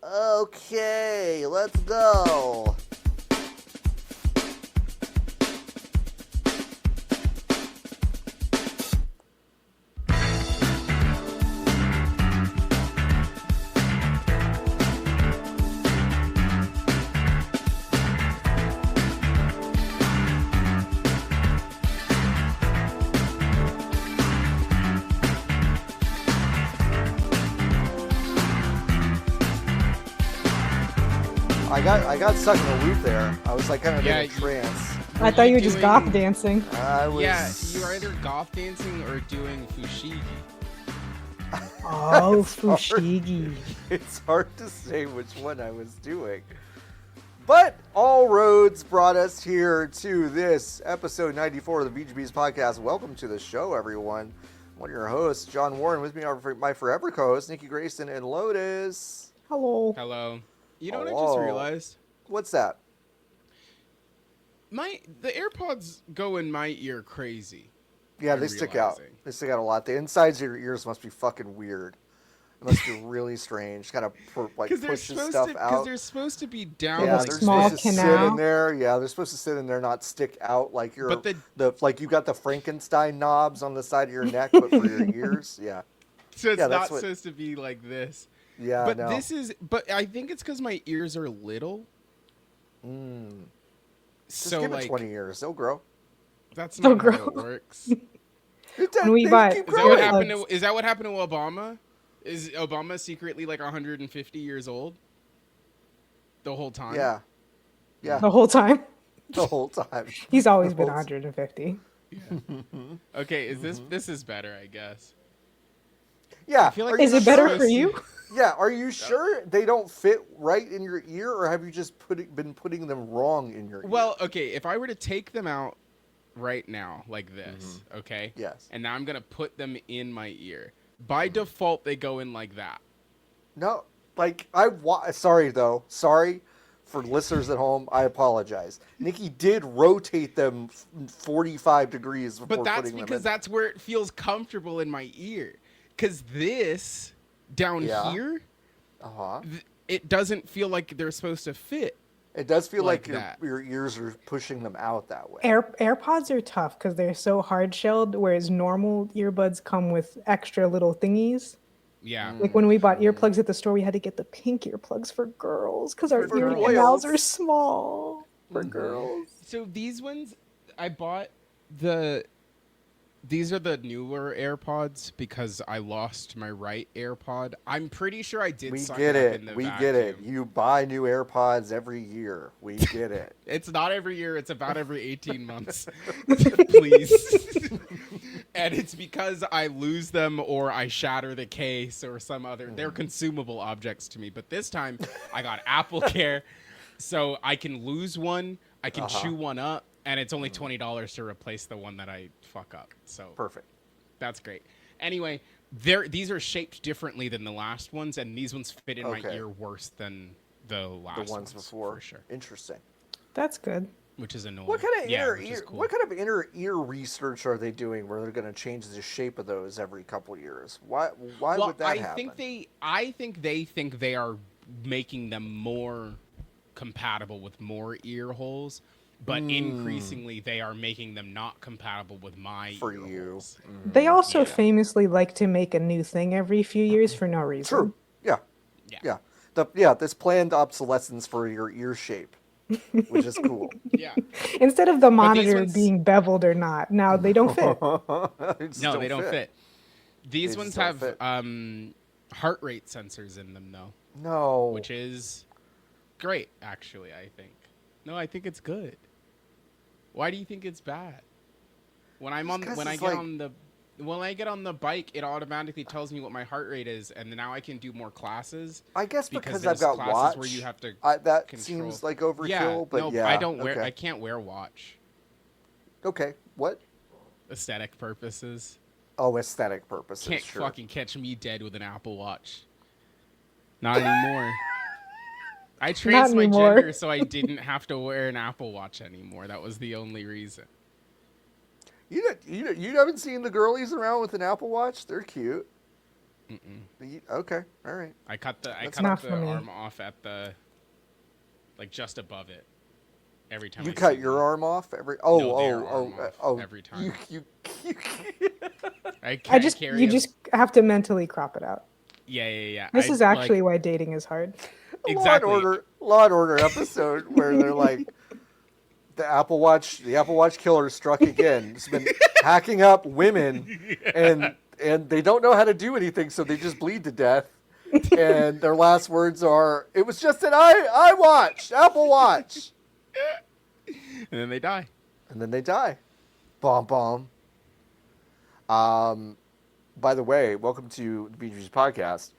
Okay, let's go. I got stuck in a loop there. I was like kind of in a trance. I thought you were just goth dancing. I was. Yeah, you were either goth dancing or doing fushigi. Oh, fushigi. It's hard to say which one I was doing. But all roads brought us here to this episode 94 of the VGB's podcast. Welcome to the show, everyone. I'm one of your hosts, John Warren. With me are my forever co-hosts, Nikki Grayson and Lotus. Hello. Hello. You know what I just realized? What's that? The AirPods go in my ear crazy. Yeah, they stick out. They stick out a lot. The insides of your ears must be fucking weird. It must be really strange. Kind of pushes stuff out. Because they're supposed to be down. Yeah, like they're small supposed to canal. sit in there. Yeah, they're supposed to sit in there, not stick out like you're like you got the Frankenstein knobs on the side of your neck, but for your ears. Yeah. So it's not supposed to be like this. Yeah, but no. But I think it's because my ears are little. Just give it 20 years, they'll grow. That's not how it works. When we bought, Is that what happened to Obama? Is Obama secretly like 150 years old? The whole time? Yeah. The whole time. The whole time. He's always been 150. Yeah. Okay, this is better, I guess. Yeah. I feel like is it better for you? Yeah, are you sure they don't fit right in your ear, or have you just been putting them wrong in your ear? Well, okay, if I were to take them out right now, like this, okay? Yes. And now I'm going to put them in my ear. By default, they go in like that. No, like, sorry for listeners at home, I apologize. Nikki did rotate them 45 degrees before putting them in. But that's because that's where it feels comfortable in my ear. Because this... down here, it doesn't feel like they're supposed to fit. It does feel like your ears are pushing them out that way. AirPods are tough because they're so hard-shelled, whereas normal earbuds come with extra little thingies. Yeah. Like when we bought earplugs at the store, we had to get the pink earplugs for girls because our ear canals are small for girls. So these ones, I bought These are the newer AirPods because I lost my right AirPod. I'm pretty sure I did. We get it. You buy new AirPods every year. We get it. It's not every year. It's about every 18 months. Please. And it's because I lose them or I shatter the case or some other. They're consumable objects to me. But this time I got Apple Care, so I can lose one. I can chew one up. And it's only $20 to replace the one that I fuck up. So perfect. That's great. Anyway, these are shaped differently than the last ones, and these ones fit in my ear worse than the ones before. For sure. Interesting. That's good. Which is annoying. What kind of inner ear research are they doing where they're going to change the shape of those every couple years? Why would that happen? I think they think they are making them more compatible with more ear holes. But increasingly, they are making them not compatible with my for ear you. holes. They also famously like to make a new thing every few years for no reason. True. Yeah. This planned obsolescence for your ear shape, which is cool. Yeah. Instead of the monitor being beveled or not, now they don't fit. They don't fit. These ones have heart rate sensors in them, though. No. Which is great, actually, I think. No, I think it's good. Why do you think it's bad? When I get on the bike, it automatically tells me what my heart rate is, and now I can do more classes. I guess because I've got watch. Where you have to that control. Seems like overkill, I don't wear. I can't wear watch. Okay, what? Aesthetic purposes. Oh, aesthetic purposes. Can't fucking catch me dead with an Apple Watch. Not anymore. I traced my gender so I didn't have to wear an Apple Watch anymore. That was the only reason. You haven't seen the girlies around with an Apple Watch? They're cute. Okay, all right. I cut the not for me. arm off at the, like, just above it. Every time You I cut see your one. arm off every. No, their arm off every time. You You just have to mentally crop it out. Yeah. This is actually why dating is hard. Exactly. Law and Order episode where they're like, the Apple Watch killer struck again. It's been hacking up women, and they don't know how to do anything, so they just bleed to death. And their last words are, "It was just an Apple Watch." And then they die. Bomb bomb. By the way, welcome to the BGB's podcast.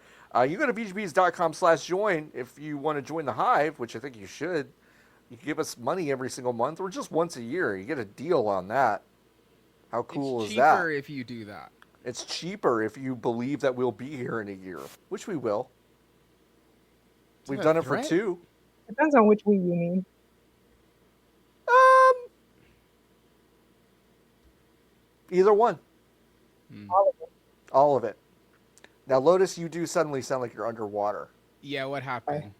You go to bgbs.com/join if you want to join the Hive, which I think you should. You can give us money every single month or just once a year. You get a deal on that. How cool is that? It's cheaper if you do that. It's cheaper if you believe that we'll be here in a year, which we will. We've done it for 2. Depends on which we you mean. Either one. All of it. Now, Lotus, you do suddenly sound like you're underwater. Yeah, what happened?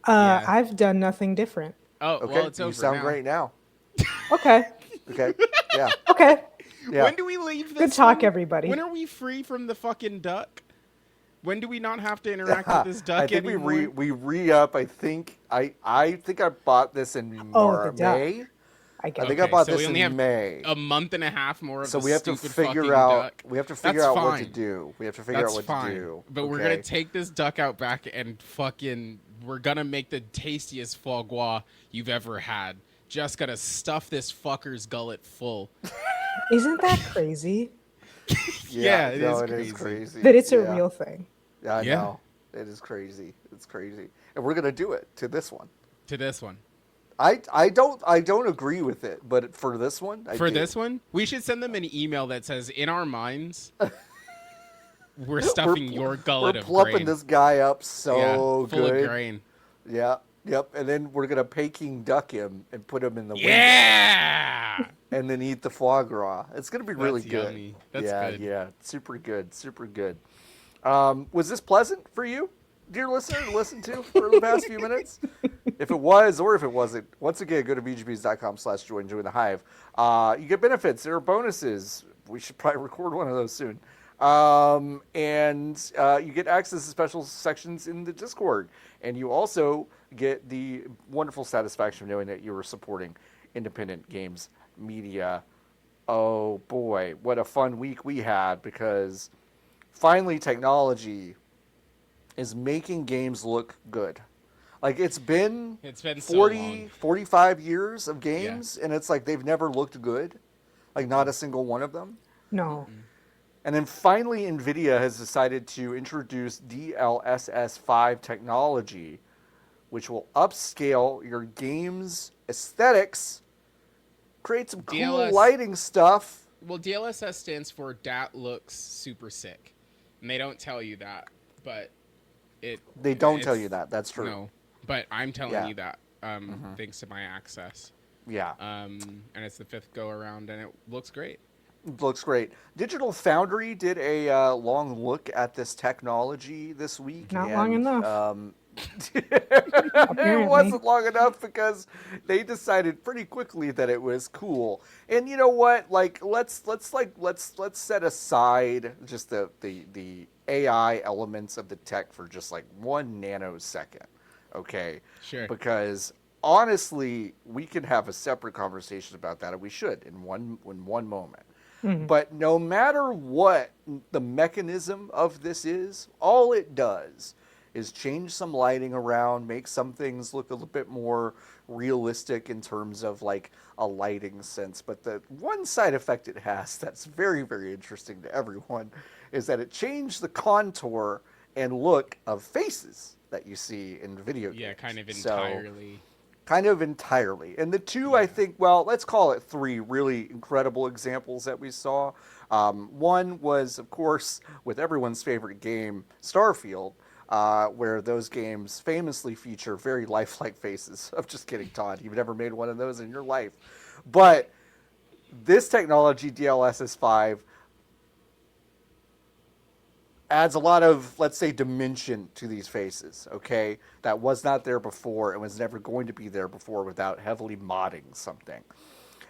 I've done nothing different. Oh, Okay, well, it's over you sound now. great now. Okay. Okay, yeah. Okay. Yeah. When do we leave this? Good talk, one? everybody. When are we free from the fucking duck? When do we not have to interact with this duck I think anymore? we re-up. I think I bought this in the duck. May. I get I think it. I bought so this we only in have May. a month and a half more of So the we have to stupid figure fucking out. duck. We have to figure That's out what to fine. do. We have to figure That's out what fine. to do. But we're gonna take this duck out back and we're gonna make the tastiest foie gras you've ever had. Just gonna stuff this fucker's gullet full. Isn't that crazy? Yeah, it is is crazy. crazy. That it's a real thing. Yeah, I Yeah. know. It is crazy. It's crazy, and we're gonna do it to this one. To this one. I don't agree with it, but for this one, I do. This one, we should send them an email that says, "In our minds, we're stuffing your gullet of plumping grain." this guy up so full good. of grain. Yeah, yep. And then we're gonna Peking duck him and put him in the window, Yeah. and then eat the foie gras. It's gonna be really That's good. yummy. That's yeah, good. yeah, super good, super good. Was this pleasant for you, dear listener, to listen to for the past few minutes? If it was or if it wasn't, once again, go to bgbs.com/join, join the Hive. You get benefits. There are bonuses. We should probably record one of those soon. And you get access to special sections in the Discord. And you also get the wonderful satisfaction of knowing that you are supporting independent games media. Oh, boy, what a fun week we had, because finally technology is making games look good. Like, it's been 40, so long. 45 years of games, and it's like they've never looked good. Like, not a single one of them. No. And then finally, NVIDIA has decided to introduce DLSS5 technology, which will upscale your game's aesthetics, create some cool lighting stuff. Well, DLSS stands for Dat Looks Super Sick. And they don't tell you that, but They don't tell you that. That's true. No, but I'm telling you that thanks to my access. Yeah. And it's the 5th go around, and it looks great. Looks great. Digital Foundry did a long look at this technology this week. Not long enough. It wasn't long enough because they decided pretty quickly that it was cool. And you know what? Like, let's set aside just the AI elements of the tech for just like 1 nanosecond, okay? Sure. Because honestly, we can have a separate conversation about that, and we should in one moment. Mm-hmm. But no matter what the mechanism of this is, all it does is change some lighting around, make some things look a little bit more realistic in terms of like a lighting sense. But the one side effect it has that's very, very interesting to everyone is that it changed the contour and look of faces that you see in video games. Yeah, kind of entirely. Kind of entirely. And the two, I think, well, let's call it 3 really incredible examples that we saw. One was, of course, with everyone's favorite game, Starfield, where those games famously feature very lifelike faces. I'm just kidding, Todd. You've never made one of those in your life. But this technology, DLSS 5, adds a lot of, let's say, dimension to these faces, okay? That was not there before and was never going to be there before without heavily modding something.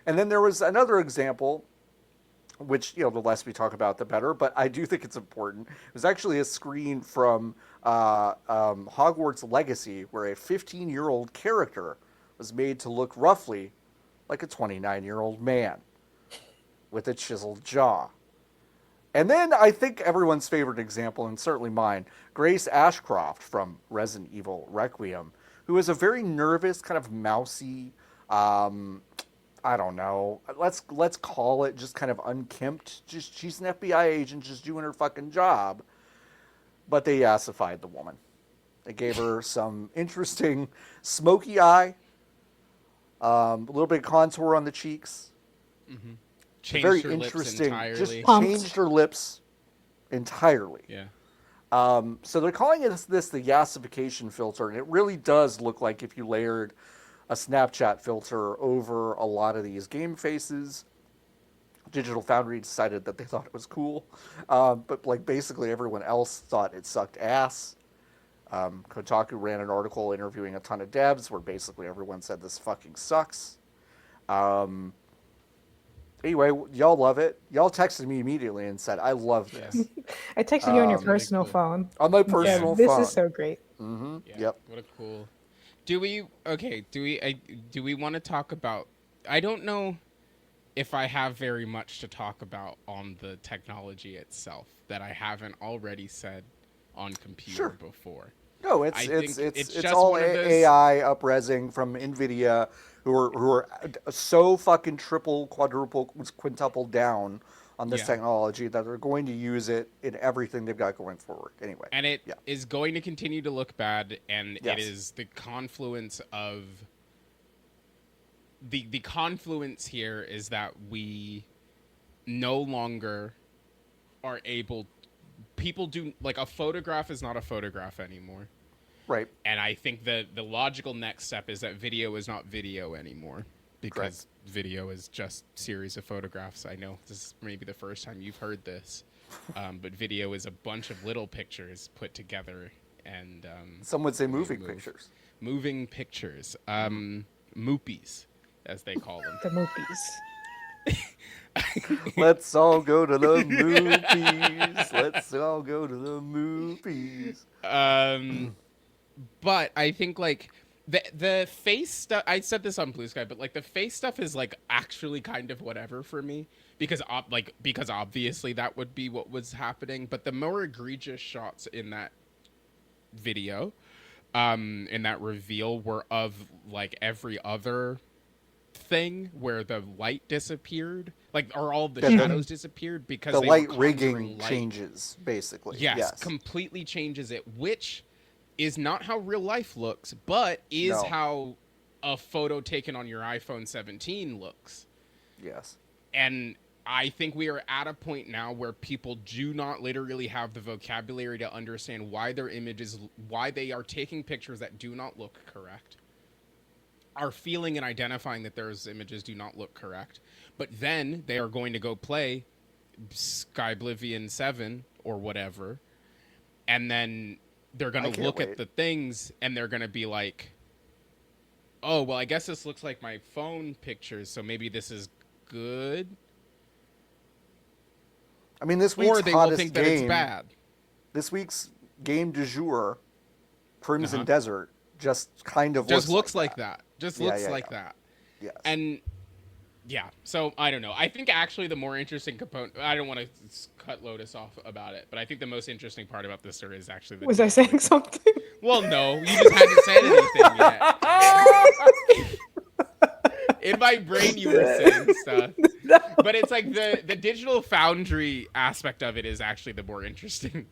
And then there was another example, which, the less we talk about, the better, but I do think it's important. It was actually a screen from Hogwarts Legacy where a 15-year-old character was made to look roughly like a 29-year-old man with a chiseled jaw. And then I think everyone's favorite example, and certainly mine, Grace Ashcroft from Resident Evil Requiem, who is a very nervous, kind of mousy, I don't know, let's call it just kind of unkempt. Just she's an FBI agent just doing her fucking job. But they yassified the woman. They gave her some interesting smoky eye, a little bit of contour on the cheeks. Mm-hmm. Changed very her interesting. Lips just entirely. changed her lips entirely. Yeah. So they're calling this the yassification filter, and it really does look like if you layered a Snapchat filter over a lot of these game faces. Digital Foundry decided that they thought it was cool, but like basically everyone else thought it sucked ass. Kotaku ran an article interviewing a ton of devs where basically everyone said this fucking sucks. Anyway, y'all love it. Y'all texted me immediately and said, I love this. I texted you on your really personal cool. phone. On my personal This phone. is so great. Mm-hmm. Yeah, Yep. What a cool. Do we want to talk about? I don't know if I have very much to talk about on the technology itself that I haven't already said on computer before. No, it's just all one of those- AI upresing from NVIDIA, who are so fucking triple, quadruple, quintuple down on this technology that they're going to use it in everything they've got going forward. Anyway, and it is going to continue to look bad, and Yes. it is the confluence of the confluence here is that we no longer are able. People do like a photograph is not a photograph anymore. right. And I think the logical next step is that video is not video anymore because video is just series of photographs. I know this is maybe the first time you've heard this, but video is a bunch of little pictures put together and Some would say moving pictures. moving pictures, moopies as they call them. The Moopies. Let's all go to the movies. Let's all go to the movies. But I think like the face stuff. I said this on Blue Sky, but like the face stuff is like actually kind of whatever for me because obviously that would be what was happening. But the more egregious shots in that video, in that reveal, were of like every other thing where the light disappeared, like or all the shadows disappeared because The they light were rigging conjuring light. changes, basically. Yes, completely changes it, which is not how real life looks, but is No. how a photo taken on your iPhone 17 looks. Yes. And I think we are at a point now where people do not literally have the vocabulary to understand why their images, why they are taking pictures that do not look correct, are feeling and identifying that those images do not look correct. But then they are going to go play Skyblivion 7 or whatever, and then they're going to look at the things and they're going to be like, oh, well, I guess this looks like my phone pictures, so maybe this is good. I mean, this week's Or they will hottest think that game, it's bad. This week's game du jour, Crimson Desert, just kind of Just looks like that. Just looks like that. Yes. And yeah, so I don't know. I think actually the more interesting component, I don't want to cut Lotus off about it, but I think the most interesting part about this story is actually the Was I saying something? Well, no, you just hadn't said anything yet. In my brain, you were saying stuff. No. But it's like the Digital Foundry aspect of it is actually the more interesting.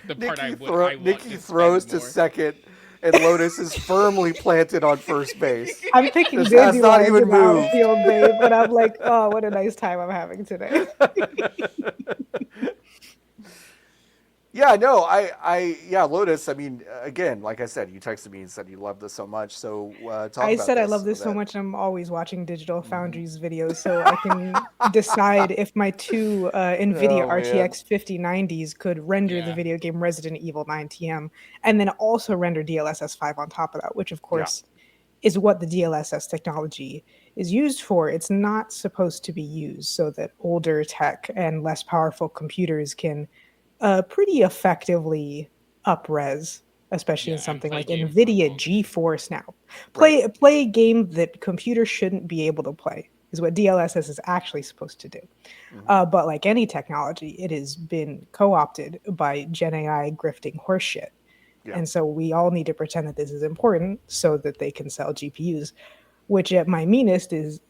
The part I want Nikki to throws spend to more. second, and Lotus is firmly planted on first base. I'm thinking This has Daisy not lines even in the moved. outfield, babe, but I'm like, oh, what a nice time I'm having today. Yeah, no, yeah, Lotus. I mean, again, like I said, you texted me and said you loved this so much. So talk I about said I this love a this so bit. much. I'm always watching Digital Mhm. Foundry's videos so I can decide if my two NVIDIA Oh man, RTX 5090s could render the Yeah. video game Resident Evil 9 TM and then also render DLSS 5 on top of that, which of yeah, course is what the DLSS technology is used for. It's not supposed to be used so that older tech and less powerful computers can pretty effectively up-res, especially in Yeah, and something play like games on NVIDIA older. GeForce now. right. Play a game that computers shouldn't be able to play is what DLSS is actually supposed to do. Hmm. But like any technology, it has been co-opted by Gen AI grifting horseshit. Yeah, And so we all need to pretend that this is important so that they can sell GPUs, which at my meanest is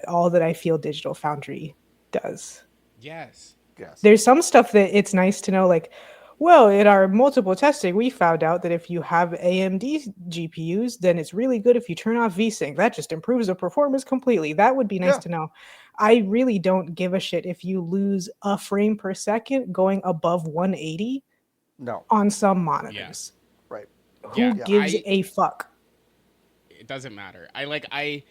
all that I feel Digital Foundry does. Yes. yes, There's some stuff that it's nice to know, like, well, in our multiple testing, we found out that if you have AMD GPUs, then it's really good if you turn off VSync. That just improves the performance completely. That would be nice yeah, to know. I really don't give a shit if you lose a frame per second going above 180 no, on some Yeah. monitors. right, Yeah. Who yeah, gives a fuck? It doesn't matter. I'm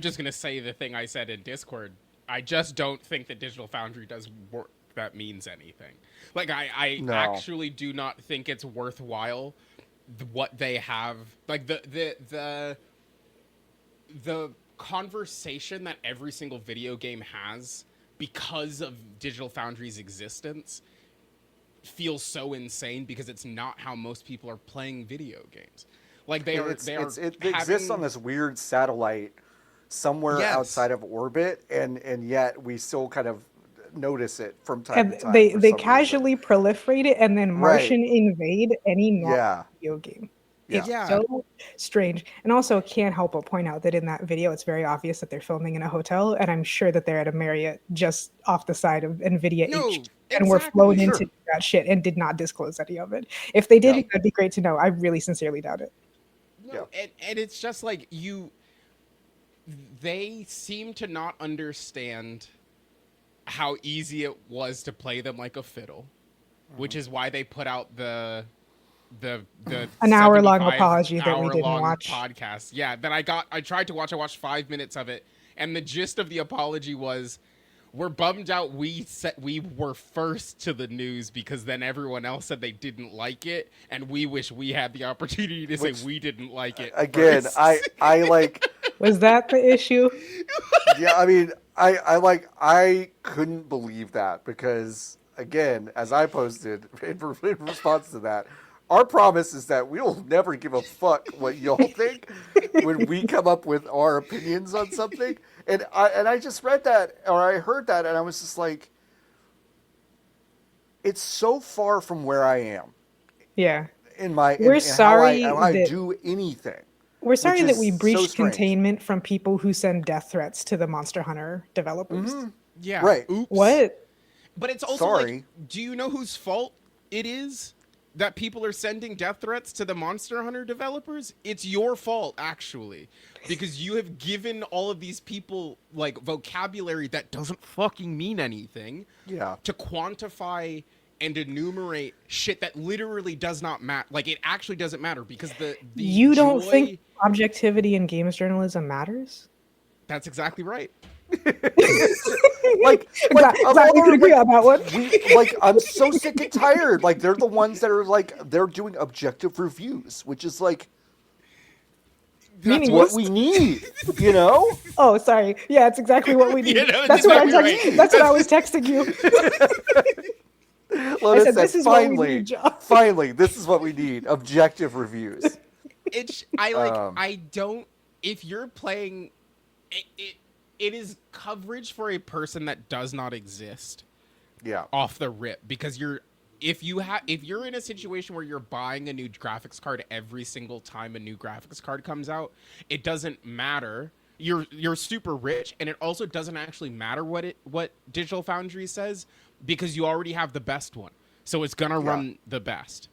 just gonna say the thing I said in Discord. I just don't think that Digital Foundry does work that means anything. Like I no, actually do not think it's worthwhile what they have. Like the conversation that every single video game has because of Digital Foundry's existence feels so insane because it's not how most people are playing video games. Like it exists on having this weird satellite somewhere yes. outside of orbit, and yet we still kind of notice it from time to And time for they some reason. casually proliferate it and then Right? Martian invade any normal Yeah, video game. yeah, It's Yeah. so strange. And also can't help but point out that in that video it's very obvious that they're filming in a hotel, and I'm sure that they're at a Marriott just off the side of NVIDIA HQ No, and were flown in exactly. to sure, do that shit and did not disclose any of it. If they yeah, didn't, that'd be great to know. I really sincerely doubt it. yeah. No, and it's just like they seem to not understand how easy it was to play them like a fiddle, which Hmm. is why they put out the An hour-long 75 apology that we hour didn't long watch. podcast. Yeah, that I tried to watch. I watched 5 minutes of it, and the gist of the apology was, we're bummed out we were first to the news because then everyone else said they didn't like it, and we wish we had the opportunity to say Which we didn't like it again, first. I like. Was that the issue? Yeah, I mean, I couldn't believe that because again, as I posted in response to that, our promise is that we'll never give a fuck what y'all think when we come up with our opinions on something. And I just read that or I heard that and I was just like, it's so far from where I am Yeah. in my We're in how sorry I that do anything, We're which sorry is that we so breached strange. containment from people who send death threats to the Monster Hunter developers. Hmm. Yeah, Right. oops. What? But it's also like, Sorry. do you know whose fault it is that people are sending death threats to the Monster Hunter developers? It's your fault, actually, because you have given all of these people like vocabulary that doesn't fucking mean anything Yeah. to quantify and enumerate shit that literally does not matter. Like, it actually doesn't matter because the You don't think joy. objectivity in games journalism matters? That's exactly right. like of Glad all we could our agree like on that one. I'm so sick and tired. Like they're the ones that are like they're doing objective reviews, which is like That's what Meaningless. we need, you know? Oh, sorry. Yeah, it's exactly what we need. Yeah, no, That's that's what I exactly text. right. That's what I was texting you. I Lotus said, said, "This is what we need, John." finally, this is what we need. Objective reviews. It's I don't, if you're playing it is coverage for a person that does not exist Yeah. off the rip, because if you're in a situation where you're buying a new graphics card every single time a new graphics card comes out, it doesn't matter. You're super rich, and it also doesn't actually matter what Digital Foundry says, because you already have the best one. So it's gonna Yeah. run the best.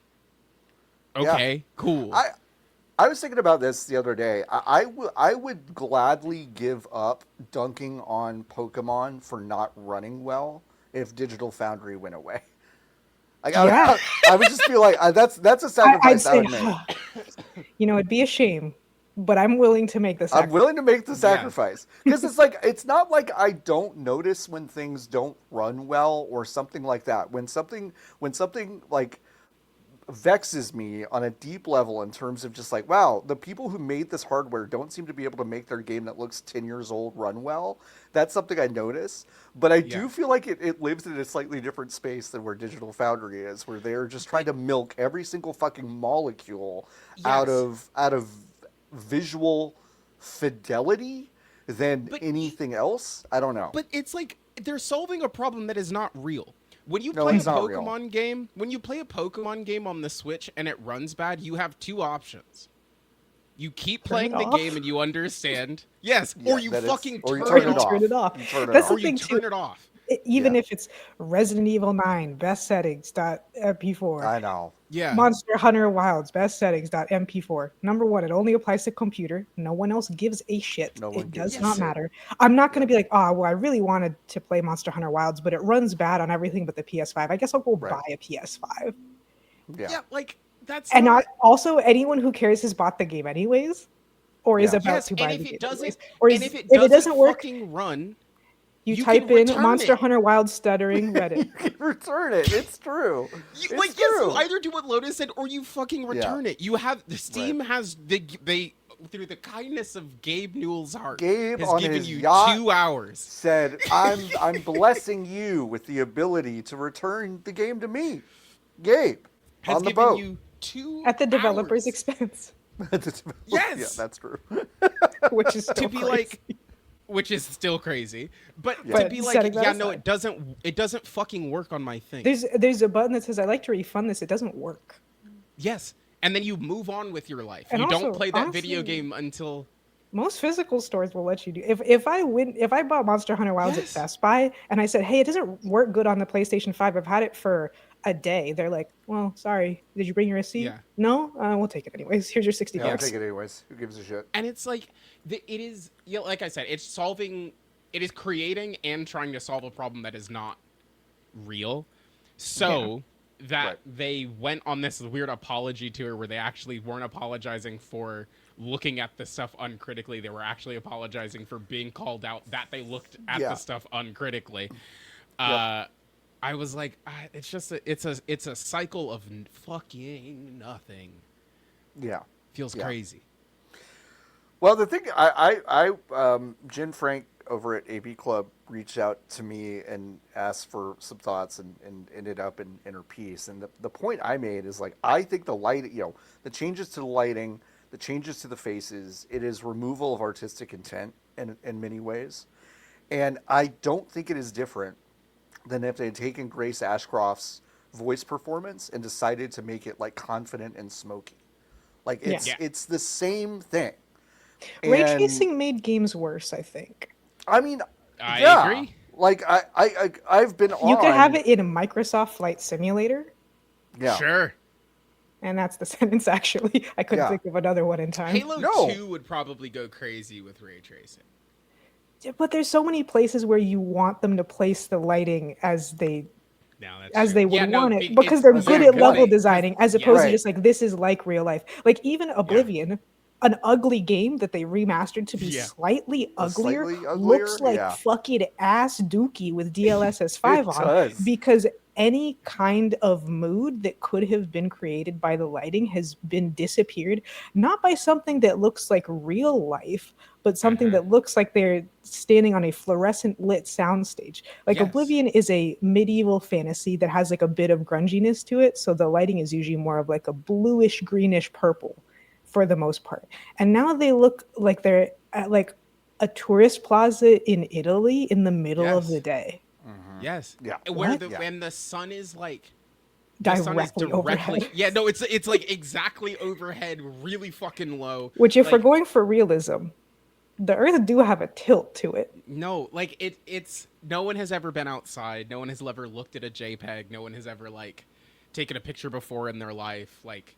Yeah. Okay, cool. I was thinking about this the other day. I would gladly give up dunking on Pokemon for not running well if Digital Foundry went away. Like, Yeah. I would just be like, that's a I'd sacrifice I say, would make. it'd be a shame, but I'm willing to make the I'm sacrifice. willing to make the Yes. sacrifice because it's like it's not like I don't notice when things don't run well or something like that. When something like vexes me on a deep level in terms of just like, wow, the people who made this hardware don't seem to be able to make their game that looks 10 years old run well. That's something I notice. But I Yeah. do feel like it lives in a slightly different space than where Digital Foundry is, where they're just trying to milk every single fucking molecule out Yes. of visual fidelity than But anything else. I don't know. But it's like they're solving a problem that is not real. When you No, play a it's not real. Pokemon game, on the Switch and it runs bad, you have two options. You keep playing the off? game and you understand. Yes, Yeah, or you that is- fucking or you turn it turn it off. off. Turn it off. You turn it That's off. the Or you thing turn too. it off. Even Yeah. if it's Resident Evil 9 best settings .mp4, I know. Yeah. Monster Hunter Wilds best settings .mp4. Number one, it only applies to computer. No one else gives a shit. No one It gives does a not shit. matter. I'm not going to be like, oh, well, I really wanted to play Monster Hunter Wilds, but it runs bad on everything but the PS5. I guess I'll go Right. buy a PS5. Yeah. Like that's And not also, anyone who cares has bought the game anyways, or is Yeah. about yes, to buy and the if game it doesn't anyways. Or and is, if it doesn't work, fucking run, you you type can in return Monster it. Hunter Wild stuttering Reddit. You can return it. It's true. It's yes, true. you either do what Lotus said or you fucking return it. You have the Steam has they through the kindness of Gabe Newell's heart Gabe has on given his you yacht 2 hours. said, I'm blessing you with the ability to return the game to me. Gabe. Has on the given boat. you 2 At the developer's hours expense, Yes! Yeah, that's true. which is to still be crazy. like, which is still crazy, but Yeah. to be But like, setting that yeah, no, aside. it doesn't fucking work on my thing. There's a button that says I'd like to refund this. It doesn't work. Yes, and then you move on with your life. And You don't also, play that video honestly, game until Most physical stores will let you do. If I bought Monster Hunter Wilds Yes. at Best Buy and I said, hey, it doesn't work good on the PlayStation 5. I've had it for a day. They're like, well, sorry. Did you bring your receipt? Yeah. No, we'll take it anyways. Here's your 60 Yeah, I'll bucks. take it anyways. Who gives a shit? and it's like it is, you know, like I said, it is creating and trying to solve a problem that is not real, so that Right. they went on this weird apology tour where they actually weren't apologizing for looking at the stuff uncritically. They were actually apologizing for being called out that they looked at Yeah. the stuff uncritically. Yep. I was like, it's just it's a cycle of fucking nothing. Yeah. Feels Yeah. crazy. Well, the thing, Jen Frank over at AV Club reached out to me and asked for some thoughts and ended up in her piece. And the point I made is like, I think the light, the changes to the lighting, the changes to the faces, it is removal of artistic intent in many ways. And I don't think it is different than if they had taken Grace Ashcroft's voice performance and decided to make it like confident and smoky. Like it's the same thing. Ray And, tracing made games worse, I think. I mean, I yeah. agree. Like I've been on. You could have it in a Microsoft Flight Simulator, Yeah. Sure. and that's the sentence actually. I couldn't Yeah. think of another one in time. Halo No. 2 would probably go crazy with ray tracing. But there's so many places where you want them to place the lighting as they Now that's as true. they would Yeah, no, want be- it because it's- they're that's good a at good level point. designing as Yeah. opposed Right. to just like this is like real life. Like even Oblivion, an ugly game that they remastered to be Yeah. slightly uglier, Slightly uglier? looks like Yeah. fucking ass dookie with DLSS 5 It on does. because any kind of mood that could have been created by the lighting has been disappeared, not by something that looks like real life, but something that looks like they're standing on a fluorescent lit soundstage. Like Yes. Oblivion is a medieval fantasy that has like a bit of grunginess to it, so the lighting is usually more of like a bluish greenish purple for the most part. And now they look like they're at like a tourist plaza in Italy in the middle of Yes. the day. Yes. Yeah. Where What? the Yeah. when the sun is like the sun is Directly overhead. Yeah, no, it's like exactly overhead, really fucking low. Which, if we're Like, going for realism, the Earth do have a tilt to it. no, like it's no one has ever been outside. No one has ever looked at a JPEG. No one has ever like taken a picture before in their life. Like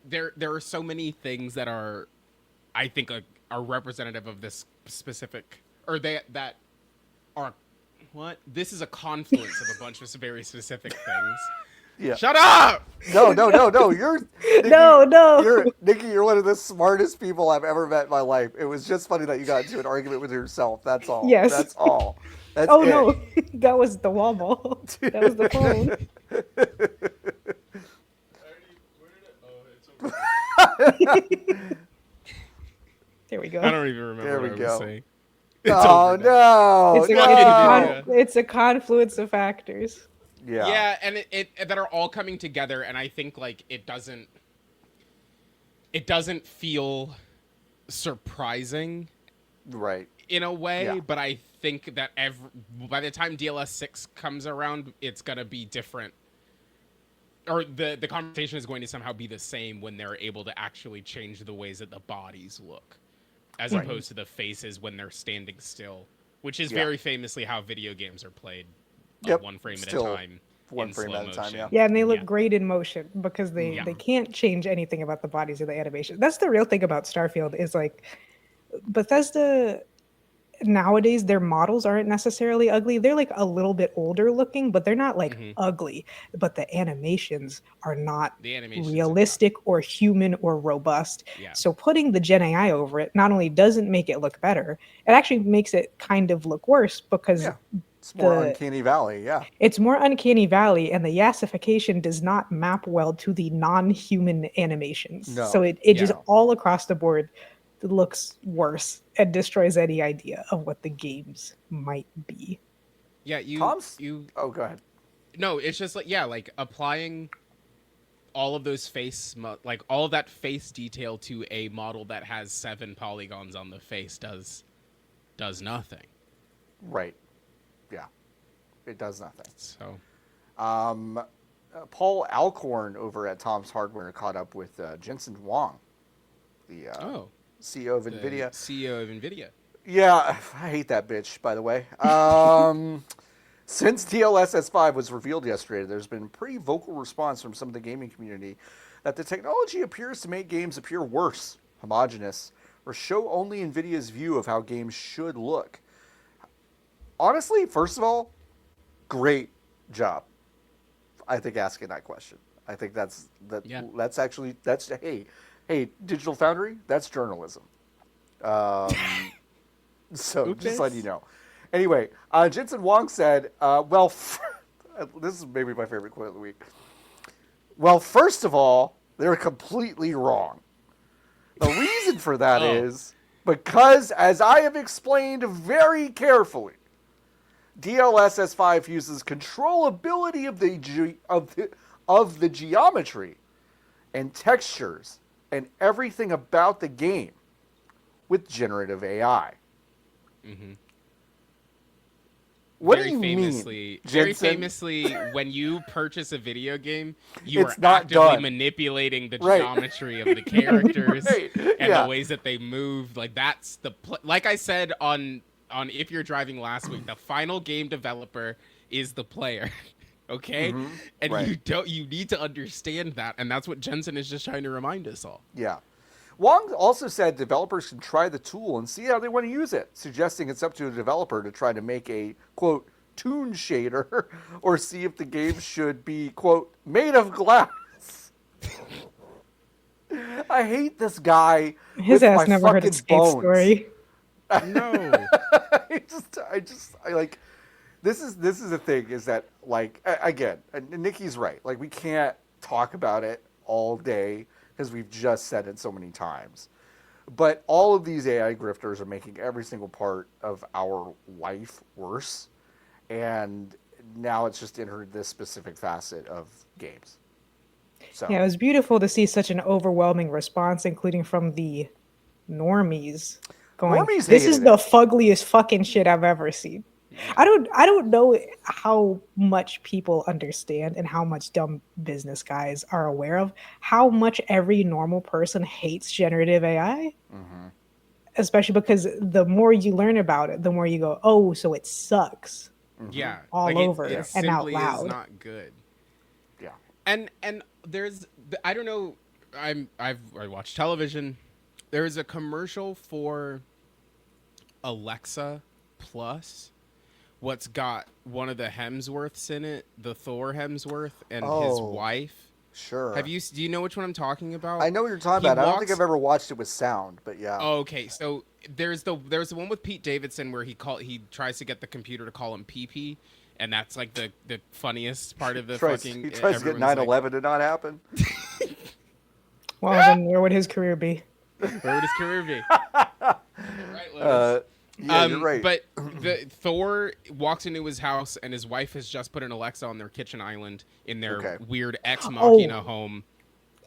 there are so many things that are, I think, are representative of this specific, or that are what this is a confluence of a bunch of very specific things. Yeah. Shut up! No. You're Nikki, No. Nikki, you're one of the smartest people I've ever met in my life. It was just funny that you got into an argument with yourself. That's all. Yes. That's all. That's Oh it. no, that was the wall ball. That was the phone. There we go. I don't even remember There what we I go. was saying. Oh no! It's a confluence of factors. Yeah. And it that are all coming together, and I think like it doesn't feel surprising Right. in a way, Yeah. but I think that by the time DLS 6 comes around, it's gonna be different, or the conversation is going to somehow be the same when they're able to actually change the ways that the bodies look, as opposed to the faces when they're standing still, which is very famously how video games are played. Yep. One frame Still at a time. one frame slow at a time, motion. Yeah, and they look great in motion because they can't change anything about the bodies or the animation. That's the real thing about Starfield is like Bethesda nowadays their models aren't necessarily ugly. They're like a little bit older looking, but they're not like ugly. But the animations are not realistic or human or robust. Yeah. So putting the Gen AI over it not only doesn't make it look better, it actually makes it kind of look worse because it's more uncanny valley. Yeah. It's more uncanny valley, and the yassification does not map well to the non-human animations. No. So it just all across the board looks worse and destroys any idea of what the games might be. Yeah, Oh, go ahead. No, it's just like like applying all of those like all of that face detail to a model that has 7 polygons on the face does nothing. Right. Yeah. It does nothing. So, Paul Alcorn over at Tom's Hardware caught up with Jensen Huang, the CEO of NVIDIA. CEO of NVIDIA. Yeah, I hate that bitch, by the way. Since DLSS 5 was revealed yesterday, there's been pretty vocal response from some of the gaming community that the technology appears to make games appear worse, homogeneous, or show only NVIDIA's view of how games should look. Honestly, first of all, great job. I think asking that question. I think that's hey, Digital Foundry, that's journalism. So just letting you know. Anyway, Jensen Huang said, this is maybe my favorite quote of the week. Well, first of all, they're completely wrong. The reason for that is because, as I have explained very carefully, DLSS 5 uses controllability of the geometry and textures and everything about the game with generative AI. Mm-hmm. What do you mean, Very Jensen? famously, when you purchase a video game, you are not actively done. manipulating the geometry of the characters and the ways that they move. Like that's like I said on If You're Driving last week, the final game developer is the player. Okay? Mm-hmm. And you need to understand that, and that's what Jensen is just trying to remind us all. Yeah. Wong also said developers can try the tool and see how they want to use it, suggesting it's up to a developer to try to make a, quote, toon shader or see if the game should be, quote, made of glass. I hate this guy. His ass never heard a skate story. No. I like, this is the thing is that, like, again, Nikki's right. Like, we can't talk about it all day because we've just said it so many times. But all of these AI grifters are making every single part of our life worse. And now it's just entered this specific facet of games. So yeah, it was beautiful to see such an overwhelming response, including from the normies going, this is the fuggliest fucking shit I've ever seen. I don't know how much people understand and how much dumb business guys are aware of how much every normal person hates generative AI. Mm-hmm. Especially because the more you learn about it, the more you go, oh, so it sucks. Mm-hmm. Yeah. All over it and out simply loud. Is not good. Yeah. And there's, I don't know, I watch television. There is a commercial for Alexa Plus what's got one of the Hemsworths in it, the Thor Hemsworth and his Oh, wife. sure. Do you know which one I'm talking about? I know what you're talking He about. I don't think walks. I've ever watched it with sound, but yeah. Oh, okay, so there's the one with Pete Davidson where he tries to get the computer to call him PP, and that's like the funniest part of the fucking. He tries to get 9/11 to not happen. Well, then where would his career be? Where would his career be? Right, Lotus. Yeah, you're right. But the Thor walks into his house, and his wife has just put an Alexa on their kitchen island in their weird ex machina home.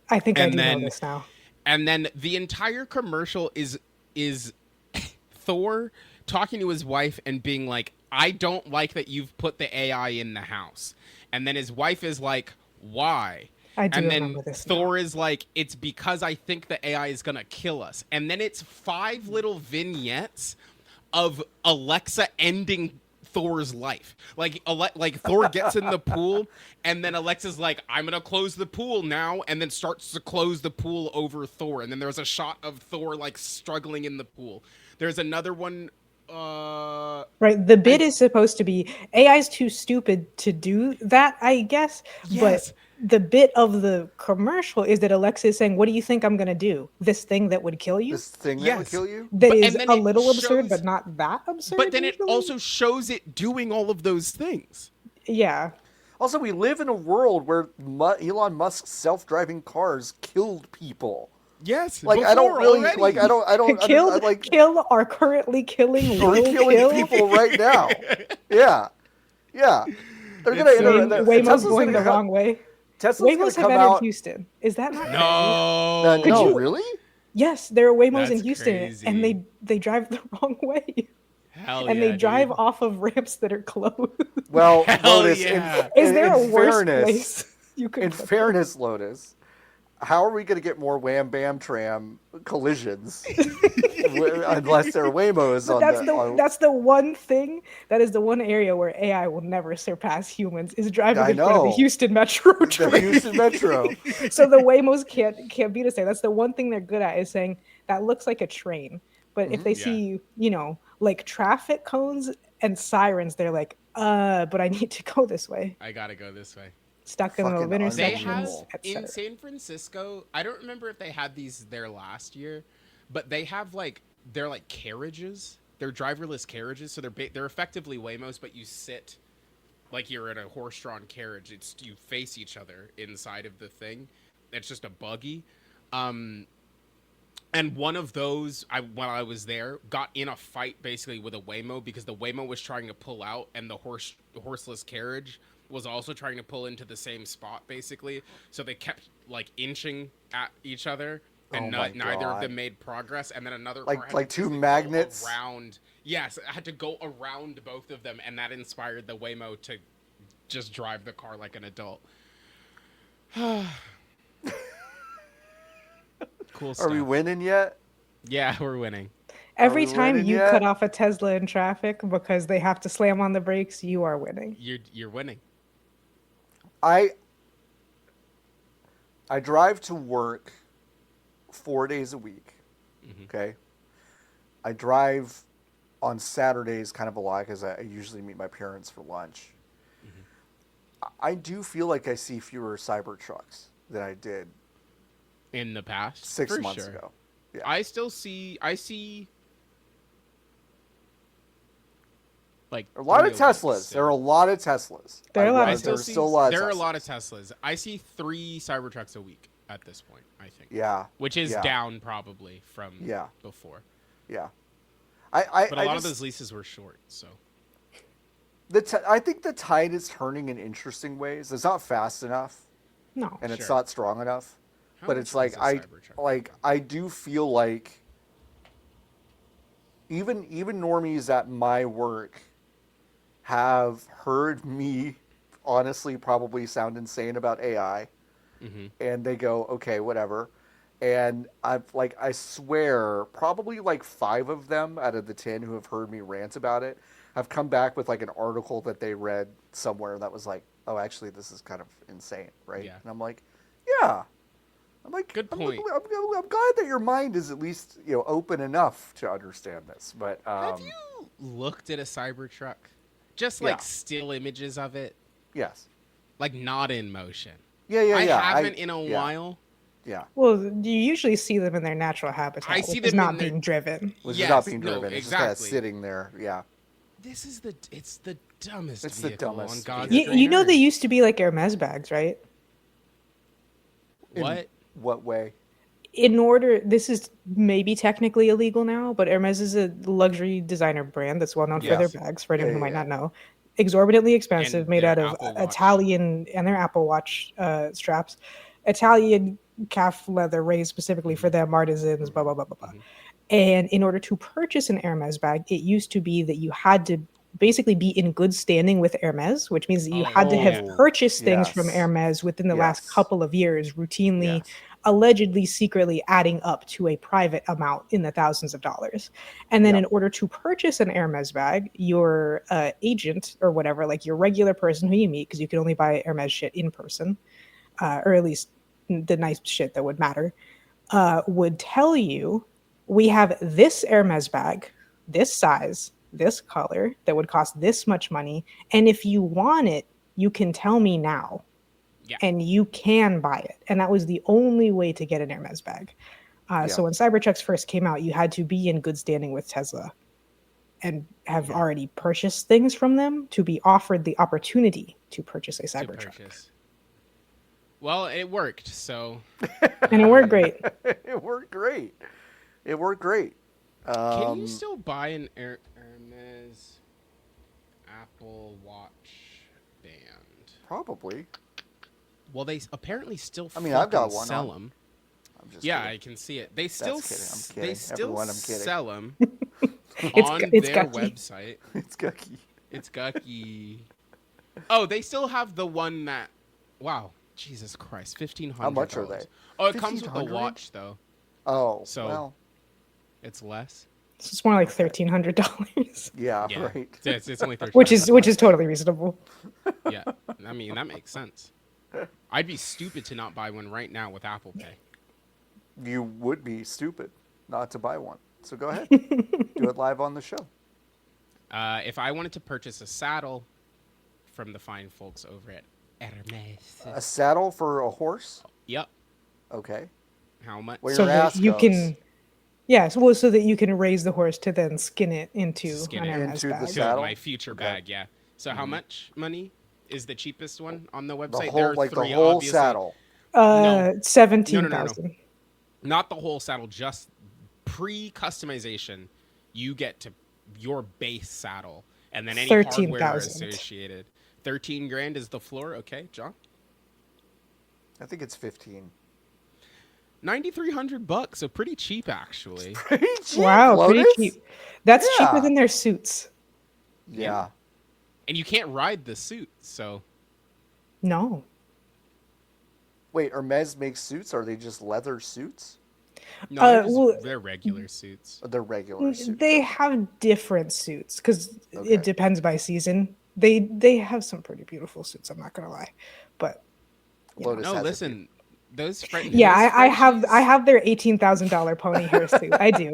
I think I do know this now. And then the entire commercial is Thor talking to his wife and being like, "I don't like that you've put the AI in the house." And then his wife is like, "Why?" I do and then remember this Thor now. is like, "It's because I think the AI is gonna kill us." And then it's 5 little vignettes of Alexa ending Thor's life. Like Thor gets in the pool, and then Alexa's like, "I'm gonna close the pool now," and then starts to close the pool over Thor. And then there's a shot of Thor like struggling in the pool. There's another one. Right, the bit is supposed to be AI's too stupid to do that, I guess. Yes. But the bit of the commercial is that Alexa is saying, "What do you think I'm gonna do? This thing that would kill you?" This thing that would kill you? That But- is and then a it little absurd, shows- but not that absurd. But then it usually. also shows it doing all of those things. Yeah. Also, we live in a world where Elon Musk's self-driving cars killed people. Yes. Like I don't before really already. like I don't Killed, like kill are currently killing. we're will killing kill. people right now. Yeah. They're gonna It's enter. Waymo's Tesla's going gonna the come- wrong way. Tesla's Waymos gonna have come entered out. Houston. Is that not crazy? No. Could No, you- really? Yes, there are Waymos in That's Houston, crazy. and they drive the wrong way. Hell And yeah, they drive dude. off of ramps that are closed. Well, Hell Lotus. yeah. Is there a in worse fairness, place you could In put fairness, Lotus, how are we going to get more wham bam tram collisions unless there are Waymos But on that's the one thing, that is the one area where AI will never surpass humans, is driving I in front of the know. Houston Metro the train. Houston Metro. So the Waymos can't beat us there. That's the one thing they're good at, is saying that looks like a train. But if they see, like traffic cones and sirens, they're like, but I need to go this way. I gotta go this way. Stuck in the middle of Fucking They intersections, have etc. in San Francisco. I don't remember if they had these there last year, but they have they're like carriages. They're driverless carriages, so they're effectively Waymos, but you sit like you're in a horse-drawn carriage. You face each other inside of the thing. It's just a buggy. And one of those, while I was there, got in a fight basically with a Waymo because the Waymo was trying to pull out, and the horseless carriage was also trying to pull into the same spot basically. So they kept like inching at each other, and neither of them made progress. And then another car had like to two basically go magnets around. Yes, I had to go around both of them, and that inspired the Waymo to just drive the car like an adult. Cool stuff. Are we winning yet? Yeah, we're winning. Every we time winning you yet? cut off a Tesla in traffic because they have to slam on the brakes, you are winning. You're winning. I drive to work 4 days a week. Mhm. Okay. I drive on Saturdays kind of a lot because I usually meet my parents for lunch. I do feel like I see fewer Cybertrucks than I did In the past, 6 for months sure. ago. Yeah. I see like A lot of 3 a week Teslas. still. There are a lot of Teslas. There are a lot I of still There's see still a lot of there are a Teslas. lot of Teslas. I see 3 Cybertrucks a week at this point, I think. Yeah. Which is yeah, down probably from Yeah. before. Yeah. But a lot of just- those leases were short, so I think the tide is turning in interesting ways. It's not fast enough, No. and it's Sure. not strong enough. How But much it's like is a Cybertruck? I do feel like even normies at my work have heard me honestly probably sound insane about AI, Mhm. and they go, okay, whatever. And I swear probably like 5 of them out of the 10 who have heard me rant about it have come back with like an article that they read somewhere that was like, oh, actually this is kind of insane, right? Yeah. And I'm like, yeah. I'm like, Good point. I'm glad that your mind is at least open enough to understand this. But Have you looked at a Cybertruck? Just Yeah. like still images of it, Yes. like not in motion. Yeah. I haven't in a while. Yeah. Well, you usually see them in their natural I habitat, see which is them in not their being driven. Which is not yes, being no, driven. It's just kind of exactly. sitting there. Yeah. This is it's the dumbest It's the vehicle dumbest on God's vehicle. You green know they earth. used to be like Hermes bags, right? In What? what way? In order, this is maybe technically illegal now, but Hermes is a luxury designer brand that's well known for their Yes. bags. For anyone Yeah, who yeah, might yeah. not know, exorbitantly expensive, And made their out of Apple Watch. Italian and their Apple Watch straps, Italian calf leather raised specifically for them, artisans, blah blah blah blah blah. Mhm. And in order to purchase an Hermes bag, it used to be that you had to basically be in good standing with Hermes, which means that you had to have yeah. purchased things from Yes. Hermes within the last Yes. couple of years, routinely, Yes. allegedly, secretly adding up to a private amount in the thousands of dollars. And then Yeah. in order to purchase an Hermes bag, your agent or whatever, like your regular person who you meet, because you can only buy Hermes shit in person, or at least the nice shit that would matter, would tell you, we have this Hermes bag, this size, this color, that would cost this much money. And if you want it, you can tell me now Yeah. and you can buy it. And that was the only way to get an Hermes bag. Yeah. So when Cybertrucks first came out, you had to be in good standing with Tesla and have Yeah. already purchased things from them to be offered the opportunity to purchase a To Cybertruck. purchase. Well, it worked, so. And it worked great. It worked great. It worked great. Can you still buy an Hermes Apple Watch band? Probably. Well, they apparently still. I mean, I've got fucking one sell on. them. I'm just Yeah, kidding. I can see it. They still. kidding. I'm They kidding. still Everyone, I'm kidding. sell them It's on it's their gucky. website. It's gucky. It's gucky. Oh, they still have the one that. Wow, Jesus Christ, $1,500. How much are they? Oh, it comes with the 1,500? watch though. Oh, So- well, It's less. It's more like $1,300, yeah, Yeah, right. it's only 13. which is totally reasonable. Yeah, I mean that makes sense. I'd be stupid to not buy one right now with Apple Pay. You would be stupid not to buy one. So go ahead. Do it live on the show. If I wanted to purchase a saddle from the fine folks over at Hermes. A saddle for a horse? Yep. Okay. How much? Where So your that ass you goes. can, yeah, so that you can raise the horse to then skin it into Skin an it Hermes into the bag. To saddle? my future Okay. bag, yeah. So how much money is the cheapest one on the The website? whole, there are like the three, whole obviously. saddle. No. 17,000. Not the whole saddle, just pre-customization. You get to your base saddle, and then any hardware 13,000. associated. 13 grand is the floor. Okay, John. I think it's 15. $9,300, so pretty cheap actually. Pretty cheap. Wow, pretty Lotus? cheap. That's Yeah. cheaper than their suits. Yeah. And you can't ride the suit, so No. Wait, Hermes makes suits? Are they just leather suits? no, they're, just- well, they're regular suits. Or they're regular suits? They have different suits because Okay. it depends by season. They have some pretty beautiful suits, I'm not gonna lie. But Lotus No, has listen, those friends. yeah, I have their $18,000 pony hair suit. I do.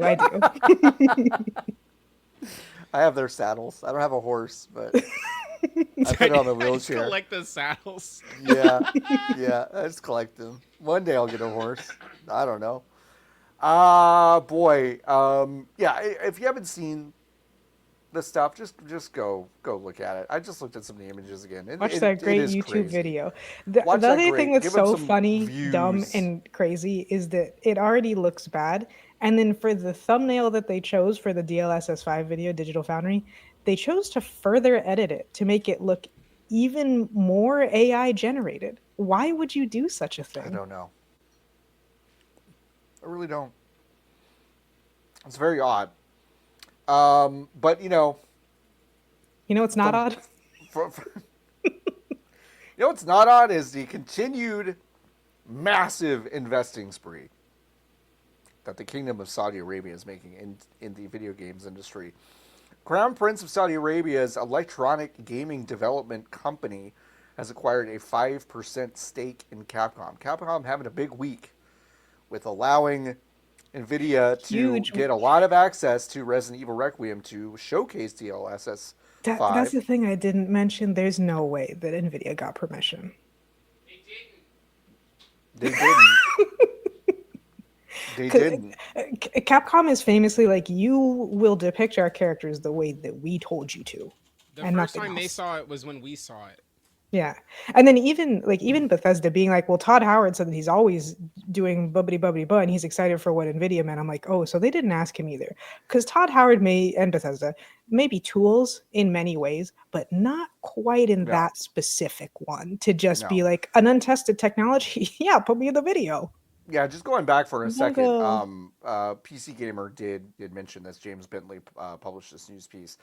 I have their saddles. I don't have a horse, but I put it on a I just wheelchair. collect the saddles. Yeah, yeah. I just collect them. One day I'll get a horse. I don't know. Boy. Yeah. If you haven't seen the stuff, just go look at it. I just looked at some of the images again. Watch It that great is YouTube crazy. video. The Watch that other great- thing that's give 'em so some funny, dumb, views. and crazy is that it already looks bad. And then for the thumbnail that they chose for the DLSS5 video, Digital Foundry, they chose to further edit it to make it look even more AI generated. Why would you do such a I thing? don't know. I really don't. It's very odd. But You know it's not odd? you know what's not odd is the continued massive investing spree that the Kingdom of Saudi Arabia is making in the video games industry. Crown Prince of Saudi Arabia's electronic gaming development company has acquired a 5% stake in Capcom. Capcom having a big week with allowing NVIDIA to Huge get a lot of access to Resident Evil Requiem to showcase DLSS That's the thing I didn't mention. There's no way that NVIDIA got permission. They didn't. They didn't. Capcom is famously like, you will depict our characters the way that we told you to, The and first nothing time else. they saw it was when we saw it. Yeah. And then even Bethesda being like, well, Todd Howard said that he's always doing bubbly bubbly butt and he's excited for what NVIDIA meant. I'm like, oh, so they didn't ask him either. Because Todd Howard and Bethesda may be tools in many ways, but not quite in No. that specific one to just be No. like an untested technology. Yeah, put me in the video. Yeah, just going back for a Don't second, go- PC Gamer did mention this. James Bentley published this news piece.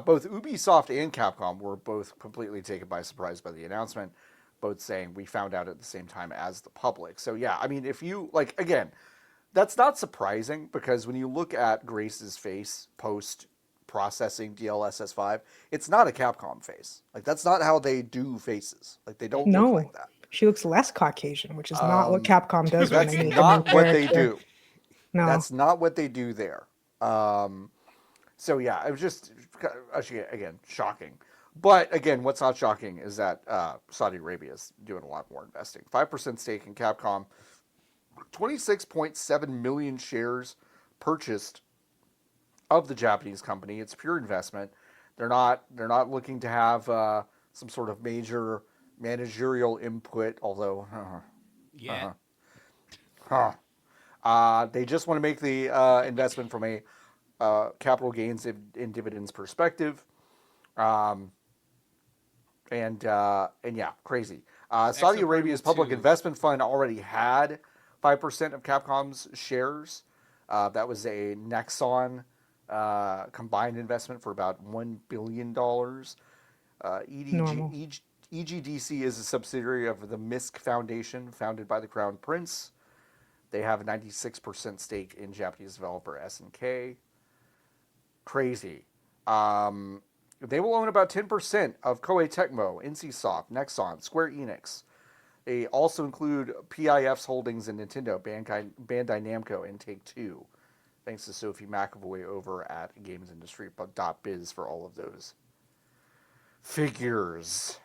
Both Ubisoft and Capcom were both completely taken by surprise by the announcement, both saying we found out at the same time as the public. So yeah, I mean, if you, like, again, that's not surprising because when you look at Grace's face post processing DLSS 5, it's not a Capcom face. Like, that's not how they do faces. Like, they don't look No. like that. She looks less Caucasian, which is not what Capcom does when That's they make not a new what they character. do. No. That's not what they do there. So yeah, it was just actually again shocking. But again, what's not shocking is that Saudi Arabia is doing a lot more investing. 5% stake in Capcom, 26.7 million shares purchased of the Japanese company. It's pure investment. They're not looking to have some sort of major managerial input. Although, Yeah. they just want to make the investment from a capital gains in dividends perspective. And yeah, crazy. Saudi Arabia's public investment fund already had 5% of Capcom's shares. That was a Nexon combined investment for about $1 billion. EGDC is a subsidiary of the MISC Foundation, founded by the Crown Prince. They have a 96% stake in Japanese developer SNK. Crazy. They will own about 10% of Koei Tecmo, NCSoft, Nexon, Square Enix. They also include PIF's holdings in Nintendo, Bandai Namco, and Take-Two. Thanks to Sophie McAvoy over at GamesIndustry.biz for all of those figures.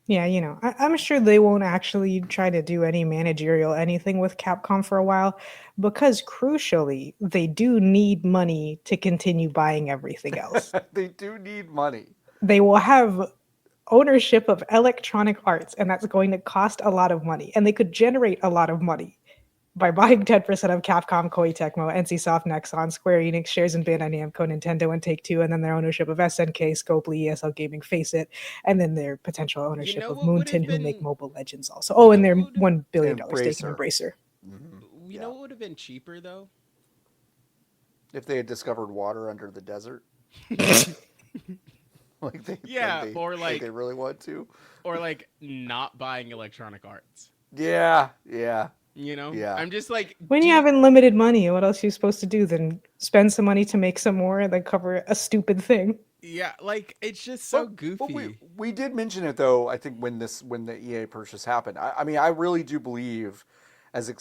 Yeah, I'm sure they won't actually try to do any managerial anything with Capcom for a while because crucially, they do need money to continue buying everything else. They do need money. They will have ownership of Electronic Arts, and that's going to cost a lot of money. And they could generate a lot of money by buying 10% of Capcom, Koei Tecmo, NCSoft, Nexon, Square Enix, shares in Bandai Namco, Nintendo, and Take-Two, and then their ownership of SNK, Scopely, ESL Gaming, Face It, and then their potential ownership of Moonton, who make Mobile Legends also. Oh, and their $1 billion stake in Embracer. Mm-hmm. You know what would have been cheaper, though? If they had discovered water under the desert. Like they really want to. Or like not buying Electronic Arts. Yeah. Yeah. I'm just like, when you have unlimited money, what else are you supposed to do than spend some money to make some more and then cover a stupid thing? Yeah, like it's just so goofy. But we did mention it though. I think when the EA purchase happened, I mean, I really do believe, as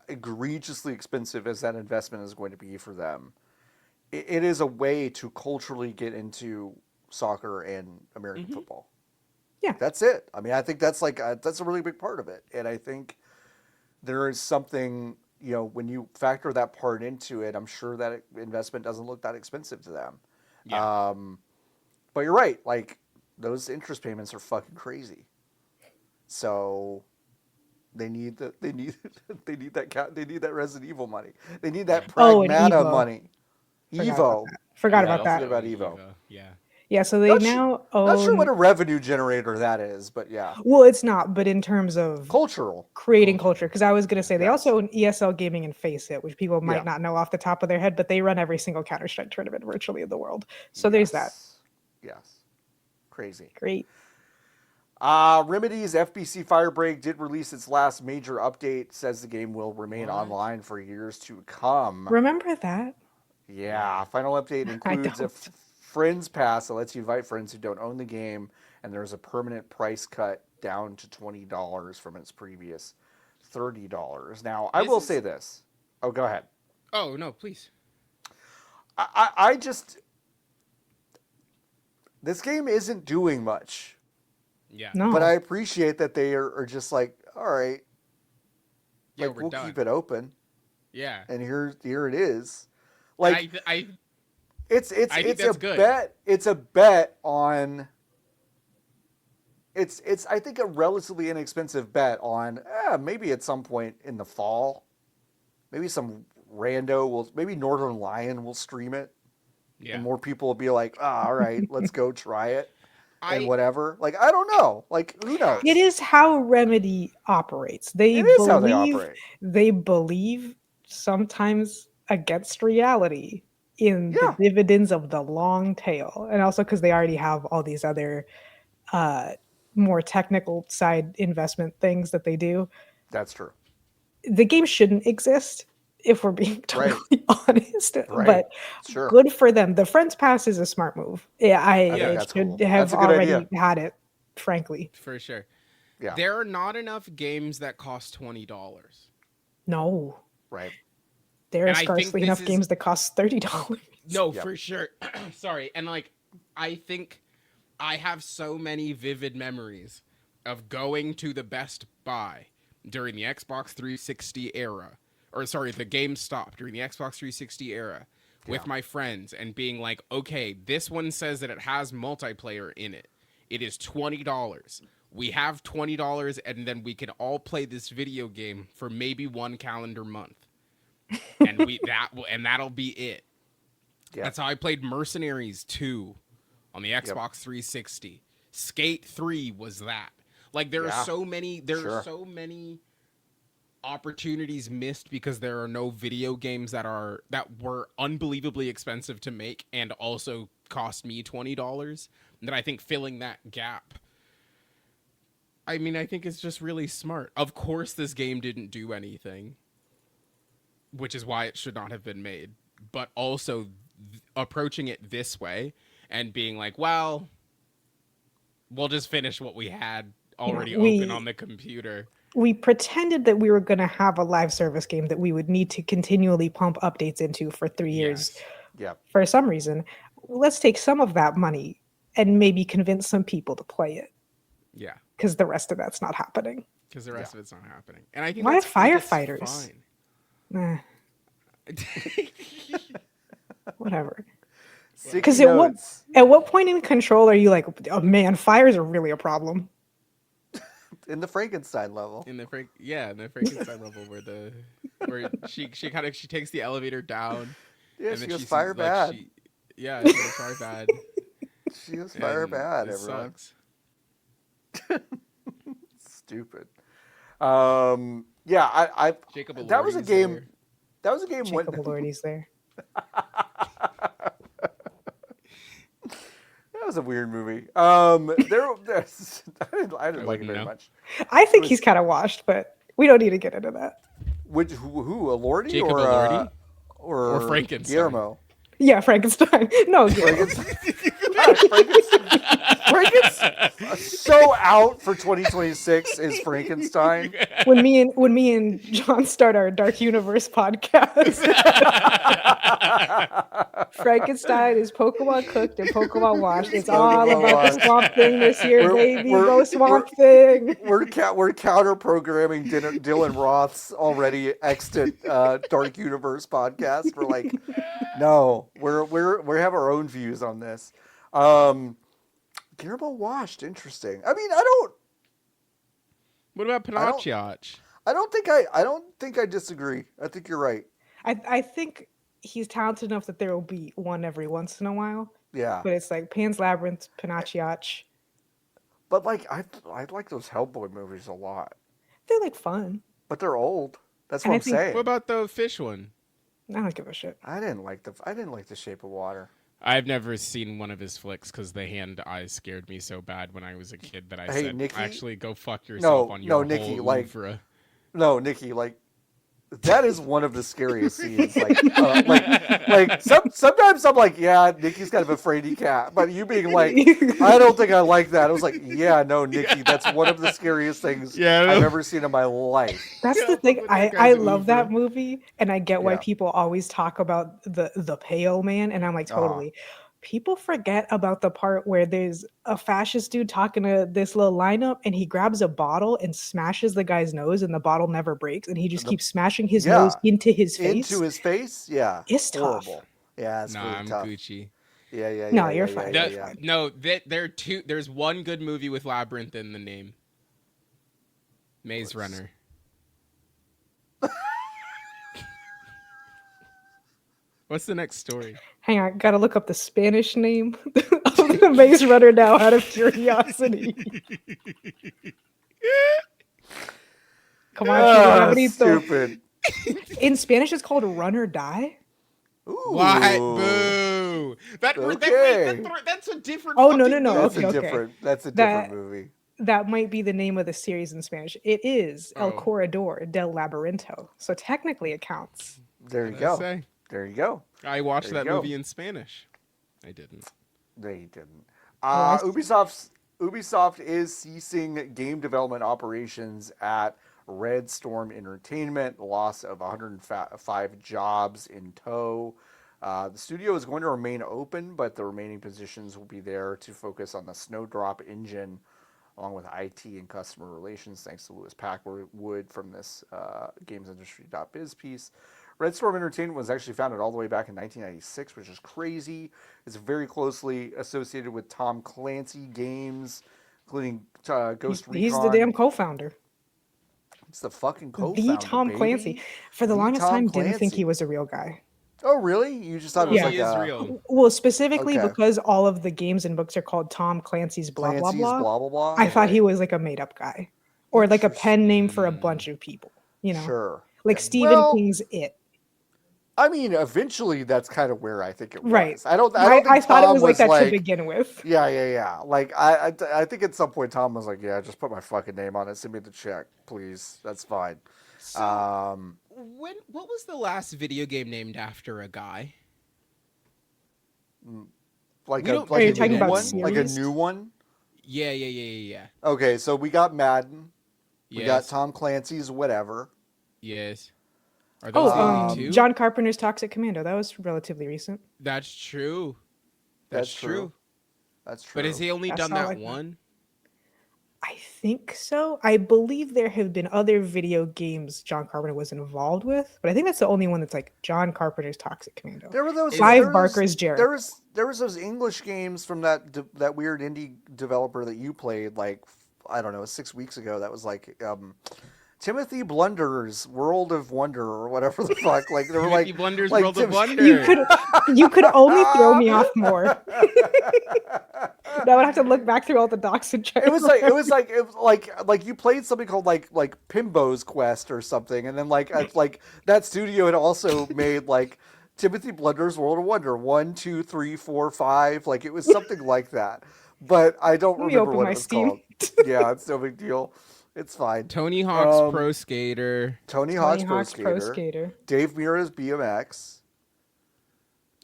egregiously expensive as that investment is going to be for them, it is a way to culturally get into soccer and American football. Yeah, that's it. I mean, I think that's that's a really big part of it, and I think there is something, when you factor that part into it, I'm sure that investment doesn't look that expensive to them. Yeah. But you're right. Like, those interest payments are fucking crazy. So they need that Resident Evil money. They need that Pragmata money. Evo. Forgot about that. About Evo. Yeah. Yeah, so they now own... Not sure what a revenue generator that is, but yeah. Well, it's not, but in terms of... Creating culture. Because I was going to say, they also own ESL Gaming and Face It, which people might not know off the top of their head, but they run every single Counter-Strike tournament virtually in the world. So there's that. Yes. Crazy. Great. Remedy's FBC Firebreak did release its last major update. Says the game will remain online for years to come. Remember that? Yeah. Final update includes a Friends Pass that lets you invite friends who don't own the game, and there's a permanent price cut down to $20 from its previous $30. Now, I will say this. Oh, go ahead. Oh, no, please. I just... this game isn't doing much. Yeah. No. But I appreciate that they are just like, all right, Yeah, like we're we'll done. keep it open, Yeah. and here it is. And Like I it's think it's that's a good. bet. It's a bet on. It's I think a relatively inexpensive bet on maybe at some point in the fall, maybe some rando will maybe Northern Lion will stream it, yeah. and more people will be like, all right, let's go try it. And I whatever. Like, I don't know. Like, who knows? It is how Remedy operates. It is how they operate. They believe sometimes against reality in Yeah. the dividends of the long tail, and also because they already have all these other more technical side investment things that they do. That's true. The game shouldn't exist if we're being totally honest. Right. But Sure. good for them. The Friends Pass is a smart move. Yeah, it that's should cool. have That's a good already idea. had it, frankly. for sure. Yeah. There are not enough games that cost $20. No. Right. There are And I think scarcely this enough is- games that cost $30. No, Yep. for sure. Sorry. And like I think I have so many vivid memories of going to the Best Buy during the Xbox 360 era. Or sorry, the GameStop during the Xbox 360 era with my friends and being like, okay, this one says that it has multiplayer in it. It is $20. We have $20 and then we can all play this video game for maybe one calendar month. And that'll be it. Yeah. That's how I played Mercenaries 2 on the Xbox 360. Skate 3 was that. Like there are so many opportunities missed because there are no video games that were unbelievably expensive to make and also cost me $20. That I think filling that gap. I mean, I think it's just really smart. Of course this game didn't do anything, which is why it should not have been made. But also approaching it this way and being like, well, we'll just finish what we had already open on the computer. We pretended that we were going to have a live service game that we would need to continually pump updates into for 3 years. Yeah. For some reason. Let's take some of that money and maybe convince some people to play it. Yeah. Because the rest of that's not happening. Because the rest of it's not happening. And I think Why that's firefighters? fine. Whatever. Because at what point in Control are you like, oh man, fires are really a problem? in the Frankenstein level. In the Frankenstein level where she takes the elevator down. Yeah, and she then goes she fire sees, bad. She goes fire bad. She goes fire And bad, it everyone. sucks. Stupid. Yeah, I Jacob that was a Elordi's game. there. That was a game when Jacob Elordi's there. that was a weird movie. I didn't like it very know. much. I think he's kind of washed, but we don't need to get into that. Who Elordi Jacob or Elordi? or Frankenstein? Guillermo? Yeah, Frankenstein. No, Guillermo. Frankenstein. So out for 2026 is Frankenstein. when me and John start our Dark Universe podcast, Frankenstein is Pokemon cooked and Pokemon washed. It's all Pokemon about washed. the Swamp Thing this year, baby. we're- Go Swamp Thing. We're counter programming Dylan Roth's already extant Dark Universe podcast. We're like, no, we have our own views on this. Guillermo washed, interesting. I mean, What about Panachiach? I don't think I disagree. I think you're right. I think he's talented enough that there will be one every once in a while. Yeah, But it's like Pan's Labyrinth, Panachiach. but like I like those Hellboy movies a lot, They're like fun. but they're old. That's And what I I'm think- saying. What about the fish one? I don't give a shit. I didn't like the Shape of Water. I've never seen one of his flicks because the hand eyes scared me so bad when I was a kid that I Hey, said, Nikki? actually, go fuck yourself on your Nikki, whole like- oeuvre. No, Nikki, like that is one of the scariest scenes. Sometimes I'm like, yeah, Nikki's kind of a fraidy cat, but you being like, I don't think I like that. I was like, yeah, no, Nikki, that's one of the scariest things I've ever seen in my life. That's Yeah, the thing. but that I guy's love that oeuvre. movie, and I get why Yeah. people always talk about the pale man, and I'm like, totally. people forget about the part where there's a fascist dude talking to this little lineup and he grabs a bottle and smashes the guy's nose and the bottle never breaks and he just The- keeps smashing his yeah, nose into his face. into his face. Yeah, It's horrible. tough. Yeah, it's Nah, really I'm tough. Gucci. No, you're fine. Yeah, You're yeah. fine. No, there's one good movie with Labyrinth in the name. Maze Runner. What's the next story? Hang on, gotta look up the Spanish name of the Maze Runner now out of curiosity. Come on, Chico, stupid. in Spanish it's called Run or Die. Ooh. What? Boo! Okay. That's a different. Oh, no, fucking no, That's movie. a okay. different. That's a That- different movie. That might be the name of the series in Spanish. It is El Oh. Corredor del Labyrinto. So technically it counts. There you What'd I go. say? There you go. I watched There you that go. movie in Spanish. I didn't. They didn't. I see. Ubisoft is ceasing game development operations at Red Storm Entertainment. Loss of 105 jobs in tow. The studio is going to remain open, but the remaining positions will be there to focus on the Snowdrop engine, along with IT and customer relations, thanks to Lewis Packwood from this gamesindustry.biz piece. Red Storm Entertainment was actually founded all the way back in 1996, which is crazy. It's very closely associated with Tom Clancy games, including Ghost Recon. He's the damn co-founder. It's the fucking co-founder, The Tom baby. Clancy. For the longest Tom time, didn't think Clancy. he was a real guy. Oh, really? You just thought it was Yeah. like He is a real. Well, specifically Okay. because all of the games and books are called Tom Clancy's blah Clancy's blah blah. blah blah blah. I thought Okay. he was like a made-up guy, or like a pen name for a bunch of people. You know, Sure. like Yeah. Stephen Well, King's It. I mean, eventually that's kind of where I think it was. Right. I don't think I thought it Tom was like that to begin with. Yeah. Like I think at some point Tom was like, yeah, just put my fucking name on it. Send me the check, please. That's fine. So, what was the last video game named after a guy? Like We a don't- like Are you a talking new about one, like a series? new one. Yeah. Okay, so we got Madden. We got Yes. Tom Clancy's whatever. Yes. Are those Oh, the only two? John Carpenter's Toxic Commando. That was relatively recent. That's true. That's true. That's true. But has he only That's done not that like that. one? I think so. I believe there have been other video games John Carpenter was involved with, but I think that's the only one that's like John Carpenter's Toxic Commando. There were those Clive there was- Barker's Jericho. There was those English games from that weird indie developer that you played like I don't know 6 weeks ago. That was like Timothy Blunder's World of Wonder or whatever the fuck. Like they were like Timothy Blunder's like World of Tim- Wonder. You could only throw me off more. Now I would have to look back through all the docs and check. It was like you played something called like Pimbo's Quest or something, and then like that studio had also made like Timothy Blunder's World of Wonder 1, 2, 3, 4, 5. Like it was something like that, but I don't Let me remember open what my it was Steam. called. Yeah, it's no big deal. It's fine. Tony Hawk's Pro Skater. Tony Tony Hawk's Pro Skater. Skater. Dave Mirra's BMX.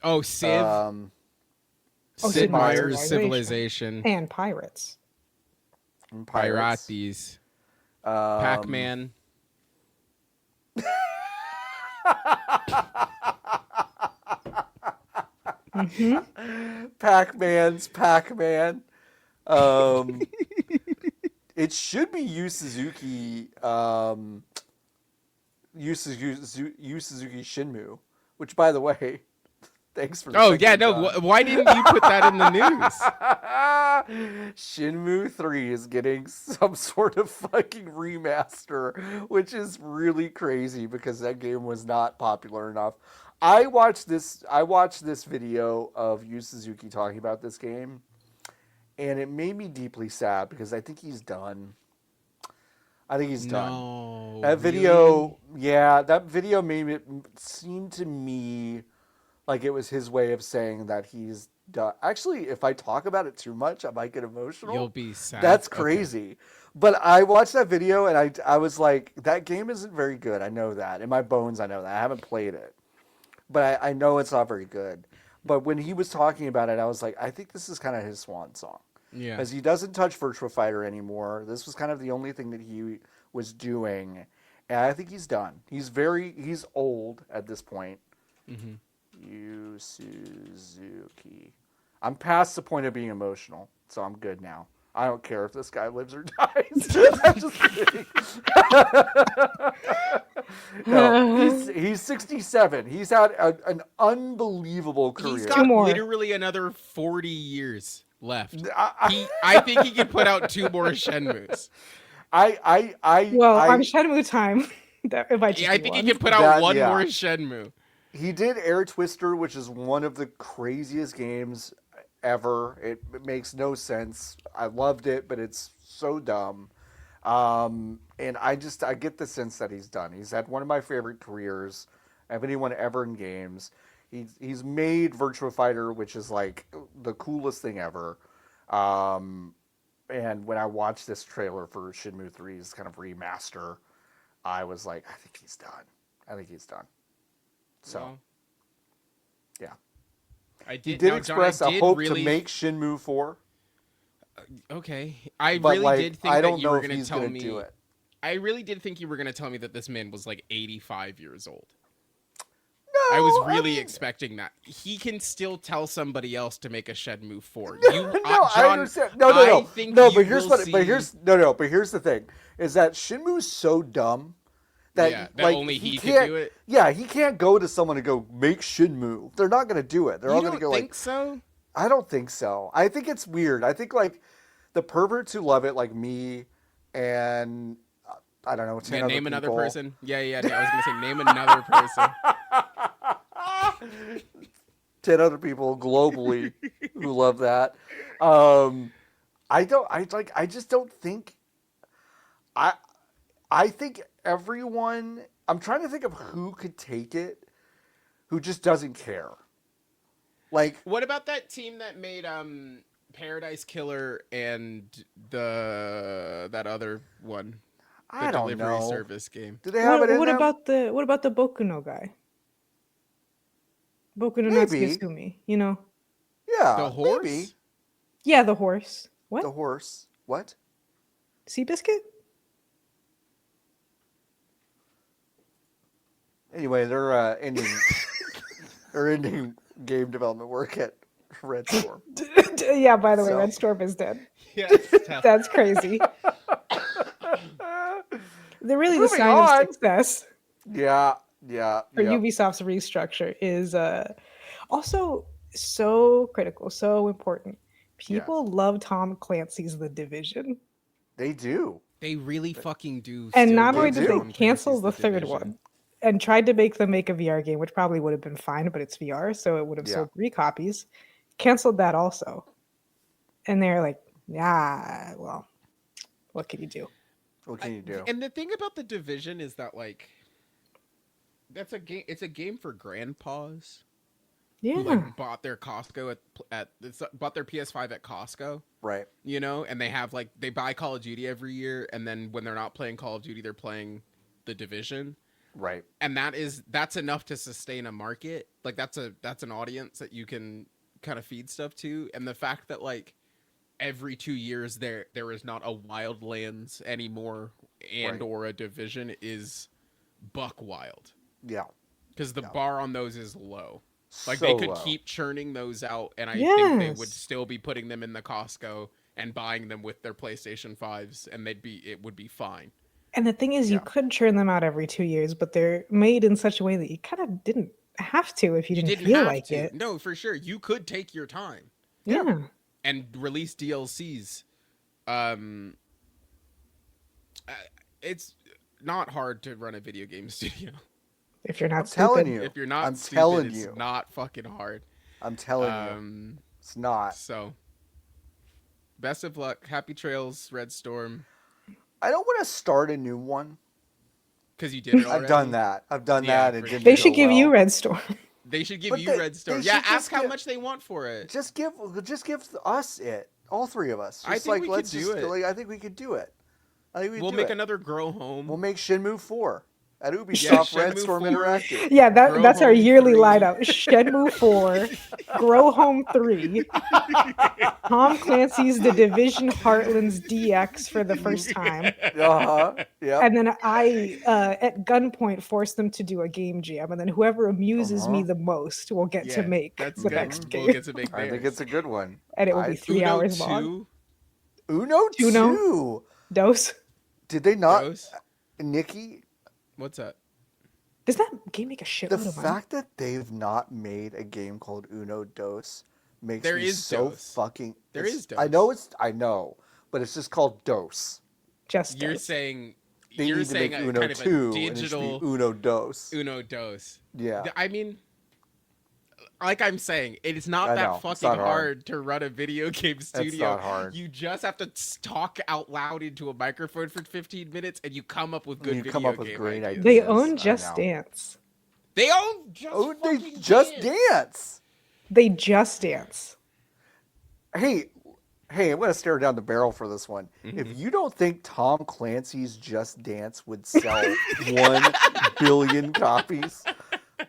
Oh, Civ. Oh, Sid Sid Meier's Meier's Civilization. And Pirates. And Pirates. Pirates. Um, Pac-Man. Pac-Man's Pac-Man. It should be Yu Suzuki. Yu Suzuki Shinmu, which, by the way, thanks for. Oh yeah, no. Why didn't you put that in the news? Shinmu 3 is getting some sort of fucking remaster, which is really crazy because that game was not popular enough. I watched this video of Yu Suzuki talking about this game, and it made me deeply sad because I think he's done. I think he's done. No, That video, yeah, that video made it seem to me like it was his way of saying that he's done. Actually, if I talk about it too much, I might get emotional. You'll be sad. That's Okay. crazy. But I watched that video and I was like, that game isn't very good. I know that. In my bones, I know that. I haven't played it. But I know it's not very good. But when he was talking about it, I was like, I think this is kind of his swan song. Yeah. Because he doesn't touch Virtua Fighter anymore. This was kind of the only thing that he was doing. And I think he's done. He's old at this point. Mm-hmm. Yu Suzuki. I'm past the point of being emotional, so I'm good now. I don't care if this guy lives or dies. I'm just kidding. No, he's 67. He's had an unbelievable career. He's Two got more. literally another 40 years left. I think he can put out 2 more Shenmues. I'm Shenmue time. I think he can put out one more Shenmue. He did Air Twister, which is one of the craziest games ever. It makes no sense. I loved it, but it's so dumb. And I get the sense that he's done. He's had one of my favorite careers of anyone ever in games. He's made Virtua Fighter, which is like the coolest thing ever. And when I watched this trailer for Shenmue 3's kind of remaster, I was like, I think he's done. So, Well, yeah. He did express a hope to make Shenmue 4. Okay. I But, really did think I that don't you know were if going to he's tell gonna me. do it. I really did think you were going to tell me that this man was like 85 years old. No, I was really expecting that. He can still tell somebody else to make a Shenmue 4. John, I understand. No. But here's the thing: is that Shenmue's so dumb that only he can do it. Yeah, he can't go to someone and go make Shenmue. They're not going to do it. They're all going to go think so? I don't think so. I think it's weird. I think like the perverts who love it, like me, and I don't know. 10 name other another people. person. Yeah. I was going to say name another person. 10 other people globally who love that. I just don't think. I think everyone. I'm trying to think of who could take it, who just doesn't care. Like, what about that team that made Paradise Killer and that other one? I don't delivery know. Service game. Do they have it in What them? about the Boku no guy? Boku no Natsukisumi, you know? Yeah, The horse? maybe. Yeah, the horse. What? The horse. What? Seabiscuit? Anyway, they're ending. They're ending game development work at Red Storm. Yeah, by the way, So- Red Storm is dead. Yeah, That's crazy. They're really the Moving sign on. of success Yeah. for Ubisoft's restructure is also so critical, so important. People love Tom Clancy's The Division. They do. They really fucking do. And still not love only did Tom they cancel Clancy's the third Division. one and tried to make them make a VR game, which probably would have been fine, but it's VR, so it would have sold 3 copies. Canceled that also. And they're like, yeah, well, what can you do? What can you do? And the thing about The Division is that like that's a game. It's a game for grandpas Yeah. who like bought their Costco bought their PS5 at Costco. Right. You know, and they have like they buy Call of Duty every year, and then when they're not playing Call of Duty, they're playing The Division. Right. And that's enough to sustain a market. Like that's an audience that you can kind of feed stuff to. And the fact that like every 2 years there is not a Wildlands anymore and or a Division is buck wild. Yeah. Because the bar on those is low. Like So they could low. keep churning those out, and I think they would still be putting them in the Costco and buying them with their PlayStation 5s, and it would be fine. And the thing is, you could churn them out every 2 years, but they're made in such a way that you kind of didn't have to if you didn't feel have like to. it. No, for sure. You could take your time. Yeah. And release DLCs. It's not hard to run a video game studio. If you're not I'm stupid. telling you. If you're not I'm stupid, telling it's you. not fucking hard. I'm telling you. It's not. So, best of luck. Happy trails, Red Storm. I don't want to start a new one. Because you did it already. I've done that. Yeah, that. And it didn't They go should give you well. Red Storm. They should give But you Red Storm. they Yeah, should just ask how give- much they want for it. Just give us it. All 3 of us. Just I think we could do it. I think we could do it. I think we We'll do make it. another Grow Home. We'll make Shenmue 4. at Ubisoft, Yeah, Red Shenmue Storm 4. Interactive. Yeah, Grow that's our Home yearly 3. lineup. Shenmue 4, Grow Home 3, Tom Clancy's The Division Heartlands DX for the first time. Yep. And then I, at gunpoint, force them to do a game jam. And then whoever amuses me the most will get to Yeah, make that's the good. next We'll game. get to make I think theirs. it's a good one. And it will be 3 Uno hours long. 2? Uno Uno? 2. Dose? Did they not? Dose? Nikki, What's that? Does that game make a the shitload of money? fact that they've not made a game called Uno Dos makes There me is so Dose. fucking. There it's- is Dose. I know, but it's just called Dos. Just You're Dose. saying They you're need to saying make a Uno kind of 2 a and it should digital be Uno Dos. Uno Dose. Yeah. I mean, like I'm saying, it is not I that know, it's fucking not hard. hard To run a video game studio. not hard. You just have to talk out loud into a microphone for 15 minutes, and you come up with good You video come up with game great ideas. ideas. They Yes, own I Just know. Dance. They own just Oh, they fucking just Dance. dance. They Just Dance. Hey, I'm gonna stare down the barrel for this one. Mm-hmm. If you don't think Tom Clancy's Just Dance would sell 1 billion copies,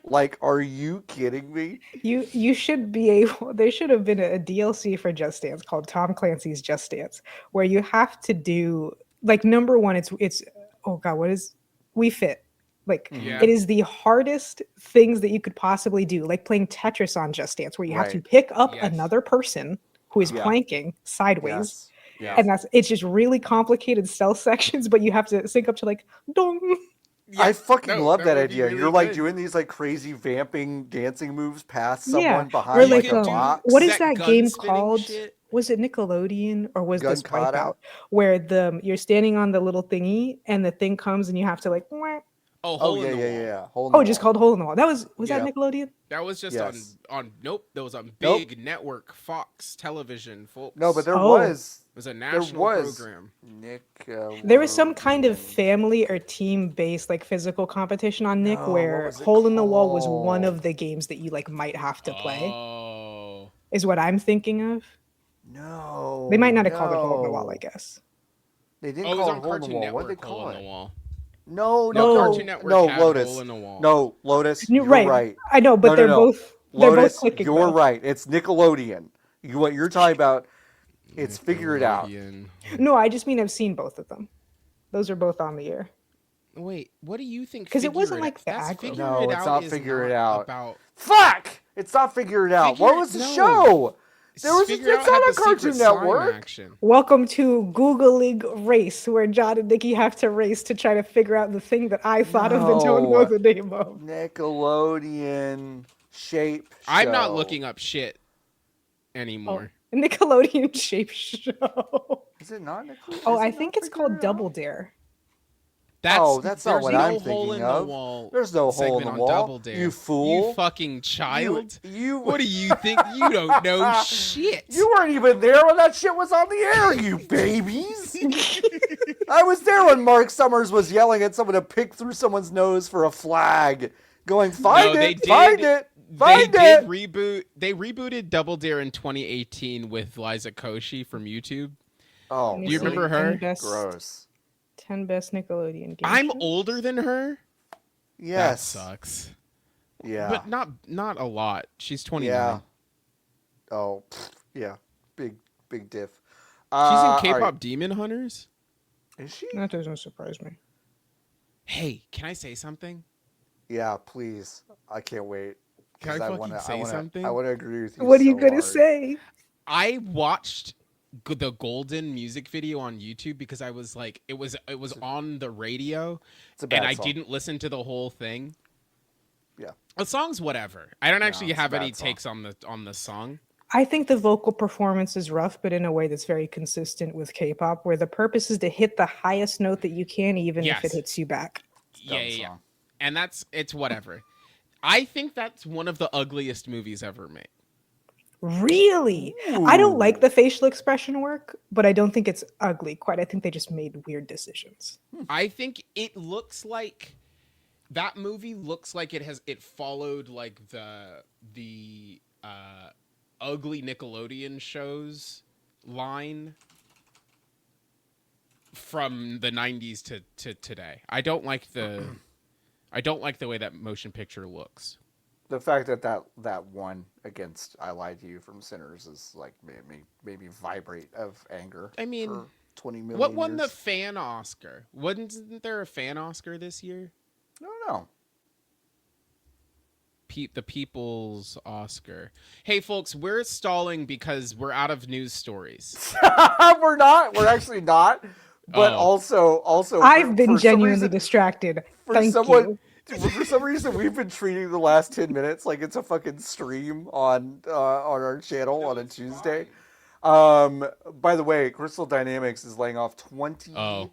like, are you kidding me? You should be able. There should have been a DLC for Just Dance called Tom Clancy's Just Dance, where you have to do like number one. It's oh god, what is We Fit? Like Yeah. it is the hardest things that you could possibly do, like playing Tetris on Just Dance, where you have to Right. pick up Yes. another person who is Yeah. planking sideways. Yes. Yeah. And it's just really complicated stealth sections, but you have to sync up to like dong. I fucking No, love that would be idea. really You're like good. doing these like crazy vamping dancing moves past Yeah, someone or behind like like a do- box. what is That that game gun spinning called? shit? Was it Nickelodeon or was this Gun kata? Wipeout? Where you're standing on the little thingy and the thing comes and you have to like. Wah. Oh, Oh hole yeah, in the yeah, wall. yeah. Hole in the Oh, just wall. called Hole in the Wall. Was Yeah. that Nickelodeon? That was just Yes. on nope. That was on Nope. big network Fox television, folks. No, but there Oh. was it was a national was. program. Nick. There was some kind of family or team-based like physical competition on Nick No, what where was it Hole in the Wall was one called? of the games that you like might have to play. Oh, Is what I'm thinking of. No. They might not have called it Hole in the Wall, I guess. They didn't oh, it was call on it Hole in the Cartoon Wall. Network. What did they Hole call in the it? Wall. No, No, Cartoon Network no, had Lotus. Hole in the Wall. No, Lotus. You're You're right. I know, but No, they're no. both they're Lotus, both clicking. you're though. right. It's Nickelodeon. What you're talking about? It's Figure It Out. Nickelodeon. No, I just mean I've seen both of them. Those are both on the air. Wait, what do you think? 'Cause it Figure wasn't Out- like the that's aggro. Figure No, It it's Out not is Figure It not Out. About Fuck! It's not Figure It Out. What was the No. show? There was Figure it's Out had on a the Secret Cartoon Slime Network. action. Welcome to Googling Race, where John and Nikki have to race to try to figure out the thing that I thought of and don't know No. the name of. Nickelodeon shape. I'm not show. looking up shit anymore. Nickelodeon shape show. Is it not Nickelodeon? Oh, Is I it think not it's Figure called It Out? Double Dare. That's not there's what no I'm hole thinking in of. The wall There's no hole in segment the on wall. Double Dare. You fool. You fucking child. You What do you think? You don't know shit. You weren't even there when that shit was on the air, you babies. I was there when Mark Summers was yelling at someone to pick through someone's nose for a flag, going, find No, they it, find did- it, They find did it. reboot. They rebooted Double Dare in 2018 with Liza Koshy from YouTube. Oh, Let me Do you see. remember her? 10 best, gross. 10 best Nickelodeon games. I'm older than her. Yes. That sucks. Yeah. But not a lot. She's 29. Yeah. Oh, yeah. Big diff. She's in all K-pop right. Demon Hunters. Is she? That doesn't surprise me. Hey, can I say something? Yeah, please. I can't wait. Can I 'Cause fucking wanna- say wanna- something? I want to agree with you. What are you so gonna hard. say? I watched the Golden music video on YouTube because I was like, it was on the radio, It's a bad and I song. didn't listen to the whole thing. Yeah. The song's whatever. I don't actually it's a have any bad song. takes on the song. I think the vocal performance is rough, but in a way that's very consistent with K-pop, where the purpose is to hit the highest note that you can, even if Yes. it hits you back. Yeah, Dumb yeah, yeah. song. And it's whatever. I think that's one of the ugliest movies ever made. Really? I don't Ooh. like the facial expression work, but I don't think it's ugly. Quite, I think they just made weird decisions. I think it looks like that movie looks like it followed like the ugly Nickelodeon shows line from the 90s to today. I don't like the I don't like the way that motion picture looks. The fact that won against I Lied to You from Sinners is like made me vibrate of anger. I mean, for 20 million what won years. the fan Oscar? Wasn't there a fan Oscar this year? I don't know. The People's Oscar. Hey, folks, we're stalling because we're out of news stories. We're not. We're actually not. But also, I've been genuinely distracted. Thank you. For some reason, we've been treating the last 10 minutes like it's a fucking stream on our channel on a Tuesday. By the way, Crystal Dynamics is laying off 20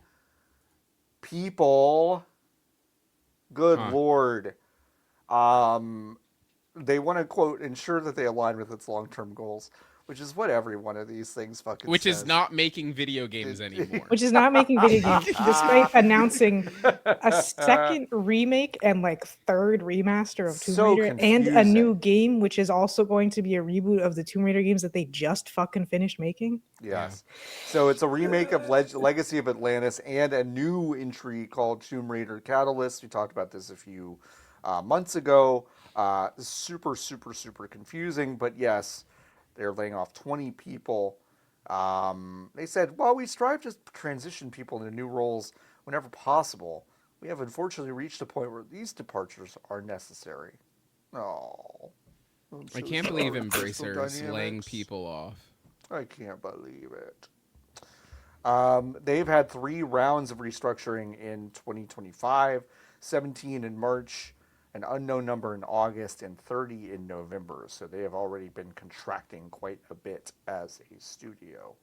people. Good Lord. They want to, quote, ensure that they align with its long-term goals, which is what every one of these things fucking Which says. is not making video games anymore. Which is not making video games, despite announcing a second remake and like third remaster of Tomb Raider and a new game, which is also going to be a reboot of the Tomb Raider games that they just fucking finished making. Yes. Yeah. So it's a remake of Legacy of Atlantis and a new entry called Tomb Raider Catalyst. We talked about this a few months ago. Super confusing, but yes, they're laying off 20 people. They said, while we strive to transition people into new roles whenever possible, we have unfortunately reached a point where these departures are necessary. Oh, I can't believe Embracer is laying people off. I can't believe it. They've had 3 rounds of restructuring in 2025, 17 in March, an unknown number in August, and 30 in November. So they have already been contracting quite a bit as a studio.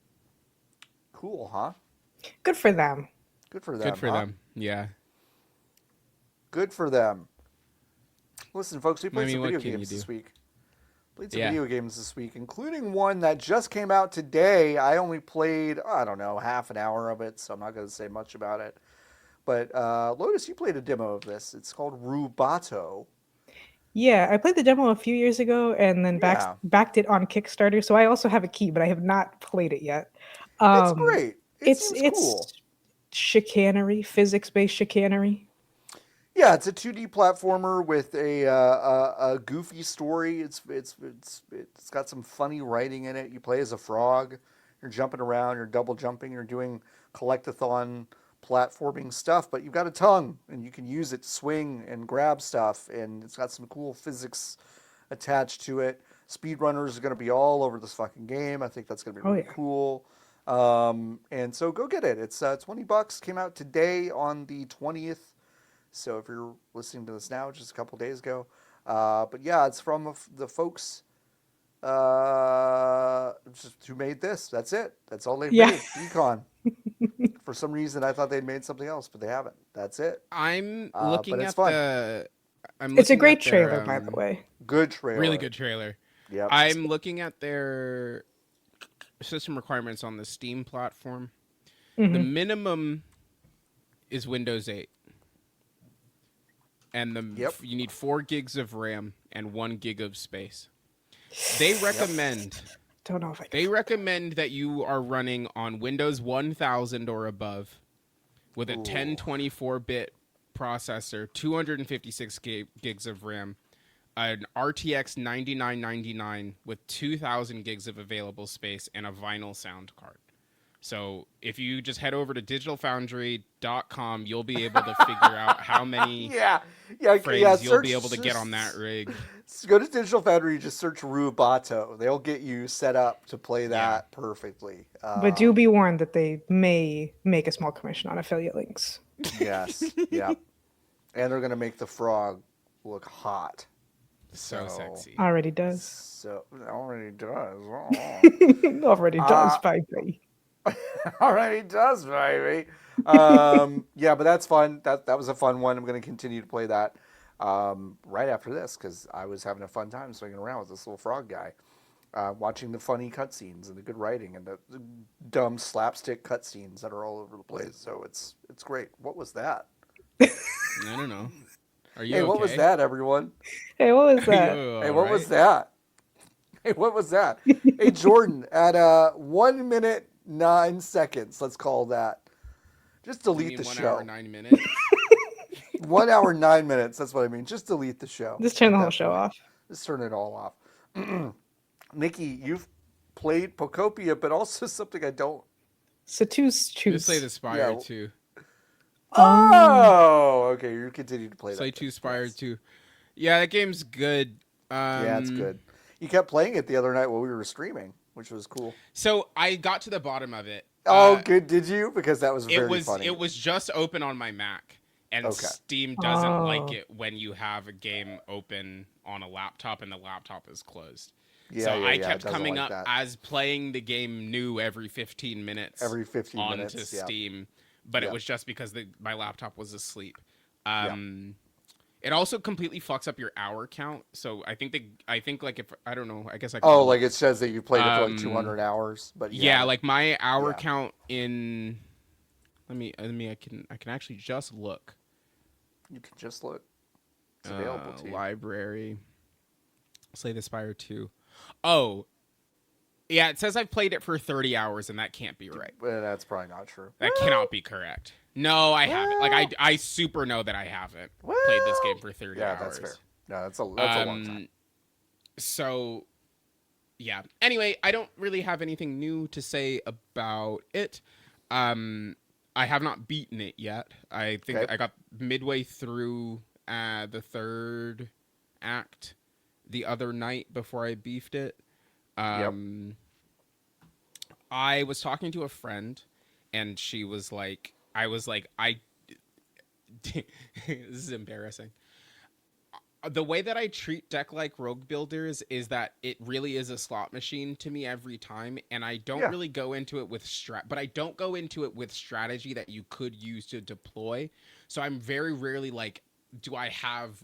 Cool, huh? Good for them. Good for them. Yeah. Good for them. Listen, folks, we played some video games this week. Video games this week, including one that just came out today. I only played, I don't know, half an hour of it, so I'm not going to say much about it. But Lotus, you played a demo of this. It's called Rubato. Yeah, I played the demo a few years ago and then backed it on Kickstarter. So I also have a key, but I have not played it yet. It's great. It's cool. Chicanery, physics-based chicanery. Yeah, it's a 2D platformer with a goofy story. It's got some funny writing in it. You play as a frog. You're jumping around. You're double jumping. You're doing collectathon platforming stuff, but you've got a tongue and you can use it to swing and grab stuff, and it's got some cool physics attached to it. Speedrunners are going to be all over this fucking game. I think that's going to be really cool. And so go get it. It's $20. Came out today on the 20th. So if you're listening to this now, just a couple days ago. But yeah, it's from the folks who made this. That's it. That's all they made. Econ. For some reason, I thought they'd made something else, but they haven't. That's it. I'm looking at the... It's a great trailer, by the way. Good trailer. Really good trailer. Yep. I'm looking at their system requirements on the Steam platform. Mm-hmm. The minimum is Windows 8. And you need 4 gigs of RAM and 1 gig of space. They recommend... Don't know if I can. They recommend that you are running on Windows 1000 or above with a 1024-bit processor, 256 gigs of RAM, an RTX 9999 with 2000 gigs of available space, and a vinyl sound card. So if you just head over to digitalfoundry.com, you'll be able to figure out how many frames you'll be able to get on that rig. Go to Digital Foundry, just search Rubato. They'll get you set up to play that perfectly. But do be warned that they may make a small commission on affiliate links. Yes, yeah. And they're going to make the frog look hot. So sexy. Already does. Already does. Already does, baby. Already does, baby. Yeah, but that's fun. That was a fun one. I'm going to continue to play that right after this because I was having a fun time swinging around with this little frog guy, watching the funny cutscenes and the good writing and the dumb slapstick cutscenes that are all over the place. So it's great. What was that? I don't know. Are you okay? What was that, everyone? Hey, what was that? Hey, what was that? Hey, what was that? Hey, Jordan, at 1 minute 9 seconds, let's call that. Just delete the 1 show. hour 9 minutes. 1 hour 9 minutes. That's what I mean. Just delete the show. Just turn at the whole that show point. off. Just turn it all off. Nikki, you've played Pokopia, but also something I don't. Satus Just choose. Slay the Spire Yeah. too. Oh, okay. You continue to play Slay that. 2 Spire Yes. too. Yeah, that game's good. Yeah, it's good. You kept playing it the other night while we were streaming, which was cool. So I got to the bottom of it. Oh, good. Did you? Because that was It very was funny. it was just open on my Mac, and Okay. Steam doesn't like Oh. it when you have a game open on a laptop and the laptop is closed. Yeah, So yeah, I yeah, it kept doesn't coming like up that. as playing the game new every 15 minutes. Every 15 onto minutes. Yeah. Steam, but Yeah. it was just because my laptop was asleep. It also completely fucks up your hour count. So I think like if I don't know, I guess I could Oh, look. like it says that you played it for like 200 hours, but Yeah, like my hour Yeah. count in. Let me. I can actually just look. you can just look. It's available to you. Library. Slay the Spire 2. Oh. Yeah, it says I've played it for 30 hours, and that can't be right. Well, that's probably not true. That cannot be correct. No, I haven't. Like I super know that I haven't played this game for 30 Yeah, hours. that's fair. No, that's a long time. So, yeah. Anyway, I don't really have anything new to say about it. I have not beaten it yet. I think Okay. I got midway through the third act the other night before I beefed it. I was talking to a friend, and she was like, this is embarrassing. The way that I treat deck-like rogue builders is that it really is a slot machine to me every time, and I don't really go into it with but I don't go into it with strategy that you could use to deploy. So I'm very rarely like, do I have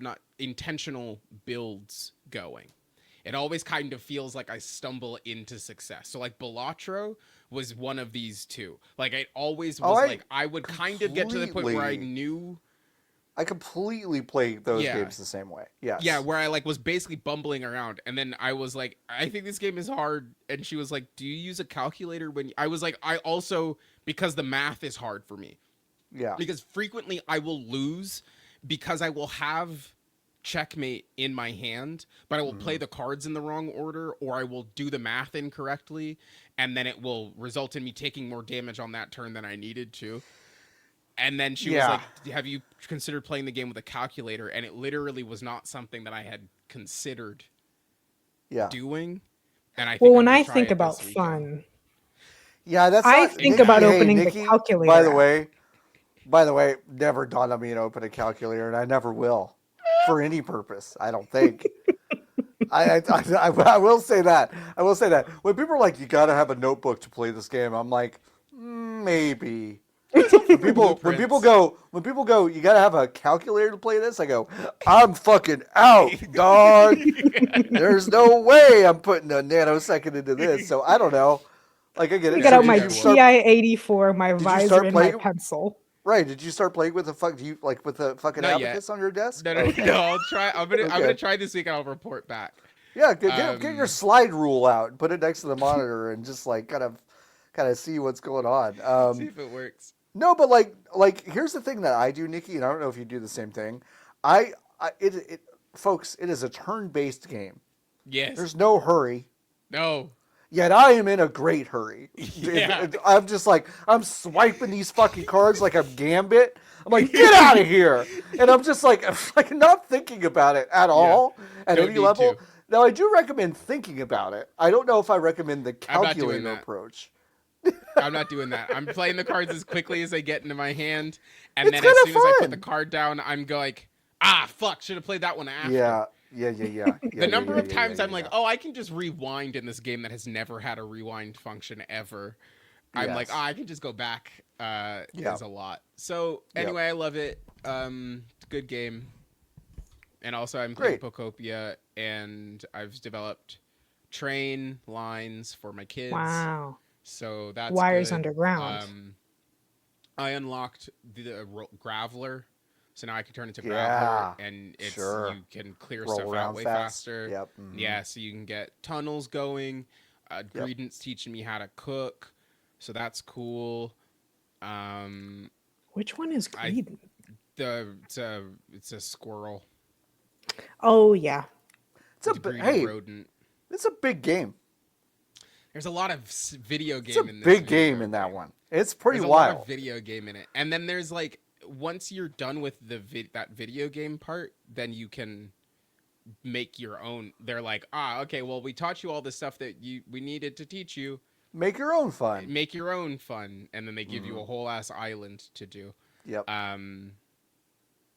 not intentional builds going? It always kind of feels like I stumble into success. So like Balatro was one of these two. Like it always was I would kind of get to the point where I knew. I completely play those games the same way. Yes. Yeah, where I like was basically bumbling around, and then I was like, I think this game is hard, and she was like, do you use a calculator when I was like, I also, because the math is hard for me. Yeah. Because frequently I will lose because I will have checkmate in my hand, but I will play the cards in the wrong order, or I will do the math incorrectly, and then it will result in me taking more damage on that turn than I needed to. And then she was like, have you considered playing the game with a calculator? And it literally was not something that I had considered doing. And I think when I think about fun, that's I not, think Nikki, about hey, opening Nikki, the calculator. By the way, never dawned on me to open a calculator, and I never will for any purpose. I don't think. I will say that. I will say that when people are like, you got to have a notebook to play this game, I'm like, maybe. When people go, you gotta have a calculator to play this. I go, I'm fucking out, dog. There's no way I'm putting a nanosecond into this. So I don't know. Like I get it. I got out my TI TI-84, my visor, and my pencil. Right? Did you start playing with the with the fucking abacus on your desk? No. I'll try. I'm gonna try this week, and I'll report back. Yeah, get your slide rule out and put it next to the monitor and just like kind of see what's going on. See if it works. No, but like here's the thing that I do, Nikki, and I don't know if you do the same thing. Folks, it is a turn-based game. Yes. There's no hurry. No. Yet I am in a great hurry. Yeah. I'm just like, I'm swiping these fucking cards like I'm Gambit. I'm like, get out of here. And I'm just like not thinking about it at all at any level. Now, I do recommend thinking about it. I don't know if I recommend the calculator approach. I'm not doing that. I'm playing the cards as quickly as they get into my hand, and then as soon as I put the card down, I'm like, fuck, should have played that one after. Yeah. The number of times I'm like, I can just rewind in this game that has never had a rewind function ever. I'm like, I can just go back. Is a lot. So anyway, I love it. Good game. And also I'm playing Pokopia, and I've developed train lines for my kids. Wow. So that's wires good. underground. I unlocked the Graveler, so now I can turn into Graveler, and you can clear stuff out way faster. Yep. Mm-hmm. Yeah, so you can get tunnels going. Greedent's teaching me how to cook, so that's cool. When Which one is green? It's a squirrel. Oh yeah. It's a greedy rodent. It's a big game. There's a lot of video game it's in this. Big game in that one. It's pretty wild. There's a lot of video game in it, and then there's like once you're done with that video game part, then you can make your own. They're like, okay, well, we taught you all the stuff that we needed to teach you. Make your own fun. Make your own fun, and then they give you a whole ass island to do. Yep.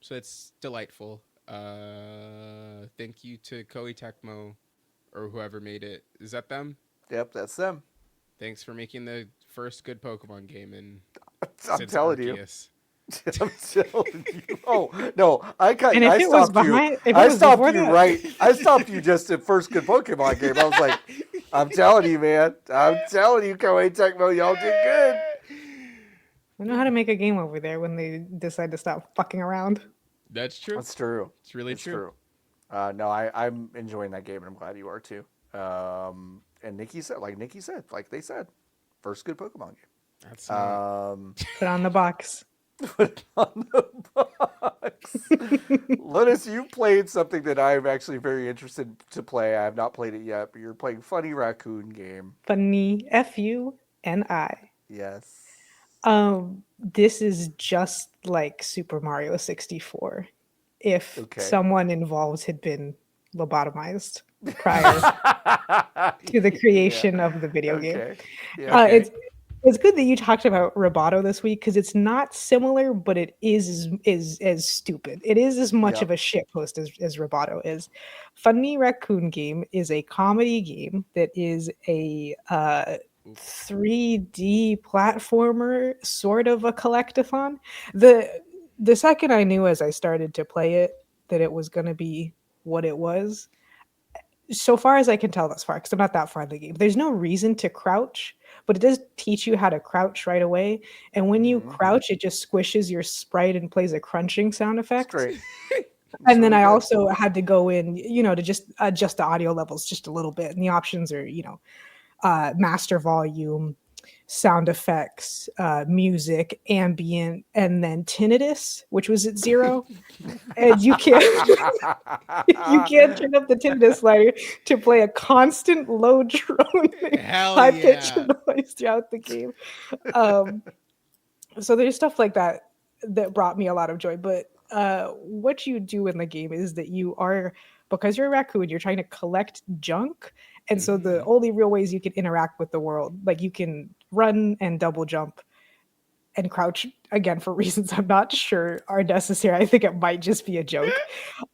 So it's delightful. Thank you to Koei Tecmo, or whoever made it. Is that them? Yep, that's them. Thanks for making the first good Pokemon game in. I'm telling Arceus. you. I'm telling you. Oh no, I stopped you. I stopped you just at first good Pokemon game. I was like, I'm telling you, man. I'm telling you, Koei Tecmo, y'all did good. I know how to make a game over there when they decide to stop fucking around. That's true. That's true. It's really true. No, I'm enjoying that game, and I'm glad you are too. And Nikki said, like they said, first good Pokemon game. That's put on the box. Put it on the box. Linus, you played something that I'm actually very interested to play. I have not played it yet, but you're playing Funi Raccoon Game. Funi, Funi. Yes. This is just like Super Mario 64. If someone involved had been lobotomized prior to the creation of the video game. Yeah, it's good that you talked about Rubato this week because it's not similar, but it is as stupid. It is as much of a shitpost as Rubato is. Funi Raccoon Game is a comedy game that is a 3D platformer, sort of a collectathon. The second I knew as I started to play it that it was going to be what it was, so far as I can tell thus far, because I'm not that far in the game, there's no reason to crouch, but it does teach you how to crouch right away. And when you crouch, it just squishes your sprite and plays a crunching sound effect. And then I also had to go in, to just adjust the audio levels just a little bit. And the options are, master volume, sound effects, music, ambient, and then tinnitus, which was at 0. And you can't turn up the tinnitus slider to play a constant low droning high pitched noise throughout the game. So there's stuff like that brought me a lot of joy. But what you do in the game is that because you're a raccoon, you're trying to collect junk. And so the only real ways you can interact with the world, like you can run and double jump and crouch, again, for reasons I'm not sure are necessary. I think it might just be a joke.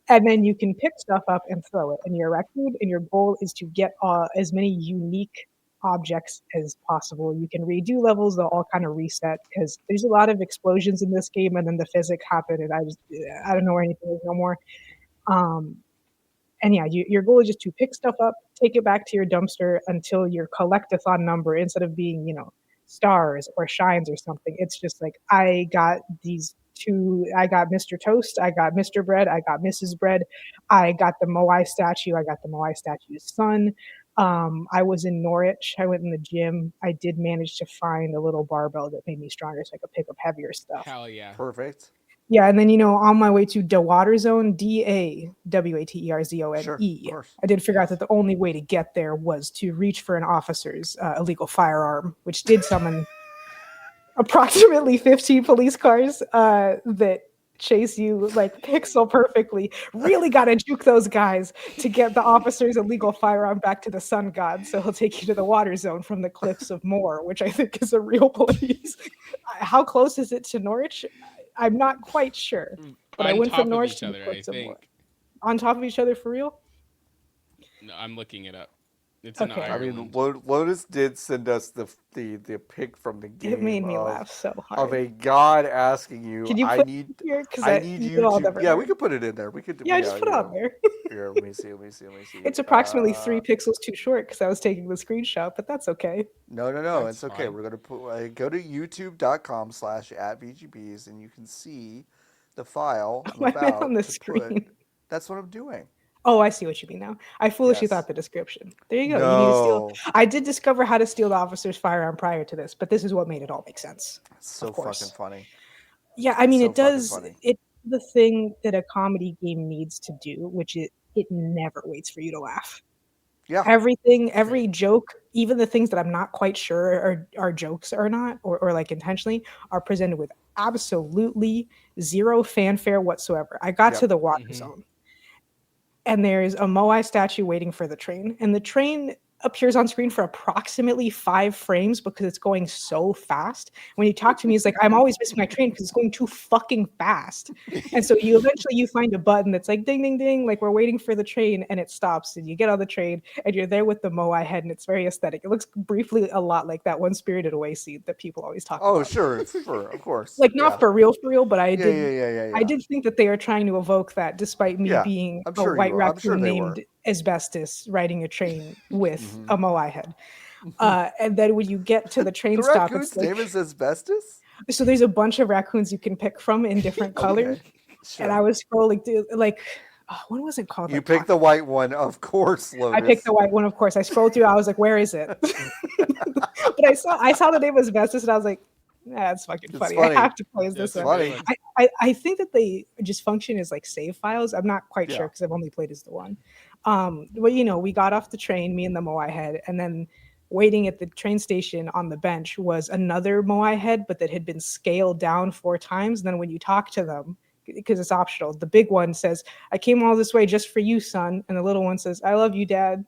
And then you can pick stuff up and throw it. And you're a raccoon, and your goal is to get as many unique objects as possible. You can redo levels, they'll all kind of reset because there's a lot of explosions in this game, and then the physics happen, and I don't know where anything is no more. And yeah, your goal is just to pick stuff up, take it back to your dumpster until your collectathon number, instead of being, stars or shines or something, it's just like, I got these 2, I got Mr. Toast, I got Mr. Bread, I got Mrs. Bread, I got the Moai statue, I got the Moai statue's son. I was in Norwich, I went in the gym, I did manage to find a little barbell that made me stronger so I could pick up heavier stuff. Hell yeah. Perfect. Yeah, and then, on my way to Dawater Zone, DAWATERZONE, sure, I did figure out that the only way to get there was to reach for an officer's illegal firearm, which did summon approximately 15 police cars that chase you like pixel perfectly. Really got to juke those guys to get the officer's illegal firearm back to the sun god, so he'll take you to the water zone from the cliffs of Moor, which I think is a real place. How close is it to Norwich? I'm not quite sure, but I went from Norwich to the cliffs of Moor. On top of each other for real? No, I'm looking it up. It's in Ireland. I mean, Lotus did send us the pic from the game. It made me laugh so hard. Of a god asking you, Can you put it here? I need you to. Yeah, we could put it in there. We could. Yeah, just put it on there. Here, let me see. It's approximately 3 pixels too short because I was taking the screenshot, but that's okay. No, it's okay. Fine. We're gonna put go to youtube.com/@VGBs and you can see the file I'm about on the screen. That's what I'm doing. Oh, I see what you mean now. I foolishly thought the description. There you go. No. You need to steal. I did discover how to steal the officer's firearm prior to this, but this is what made it all make sense. That's so fucking funny. Yeah, I It's mean, so it fucking does. funny. It's the thing that a comedy game needs to do, which it never waits for you to laugh. Yeah. Everything, That's every right. joke, even the things that I'm not quite sure are jokes or not, or like intentionally, are presented with absolutely zero fanfare whatsoever. I got Yep. to the water Mm-hmm. zone, and there's a Moai statue waiting for the train, and the train appears on screen for approximately 5 frames because it's going so fast. When you talk to me, it's like I'm always missing my train because it's going too fucking fast. And so you find a button that's like ding ding ding, like we're waiting for the train, and it stops, and you get on the train, and you're there with the Moai head, and it's very aesthetic. It looks briefly a lot like that one Spirited Away scene that people always talk Oh, about. sure, of course. Like Yeah. not for real, but I Yeah, did yeah, yeah, yeah, I yeah. did think that they are trying to evoke that, despite me Yeah. being I'm a sure white I'm sure raccoon they were. named Asbestos riding a train with Mhm. a Moai head. And then when you get to the train The stop, it's raccoon's name like is asbestos? so there's a bunch of raccoons you can pick from in different colors. Okay. And I Sure. was scrolling through like what was it called? You Like picked the Pocket. white one, of course, I picked the Lotus. white one, of course. I scrolled through, I was like, where is it? But I saw the name was Asbestos, and I was like, that's fucking It's funny. I funny. have to play as this That's a one. good Funny. one. I think that they just function as like save files. I'm not quite sure Yeah. because I've only played as the one. But we got off the train, me and the Moai head, and then waiting at the train station on the bench was another Moai head, but that had been scaled down 4 times. And then when you talk to them, because it's optional, the big one says, "I came all this way just for you, son," and the little one says, "I love you, Dad."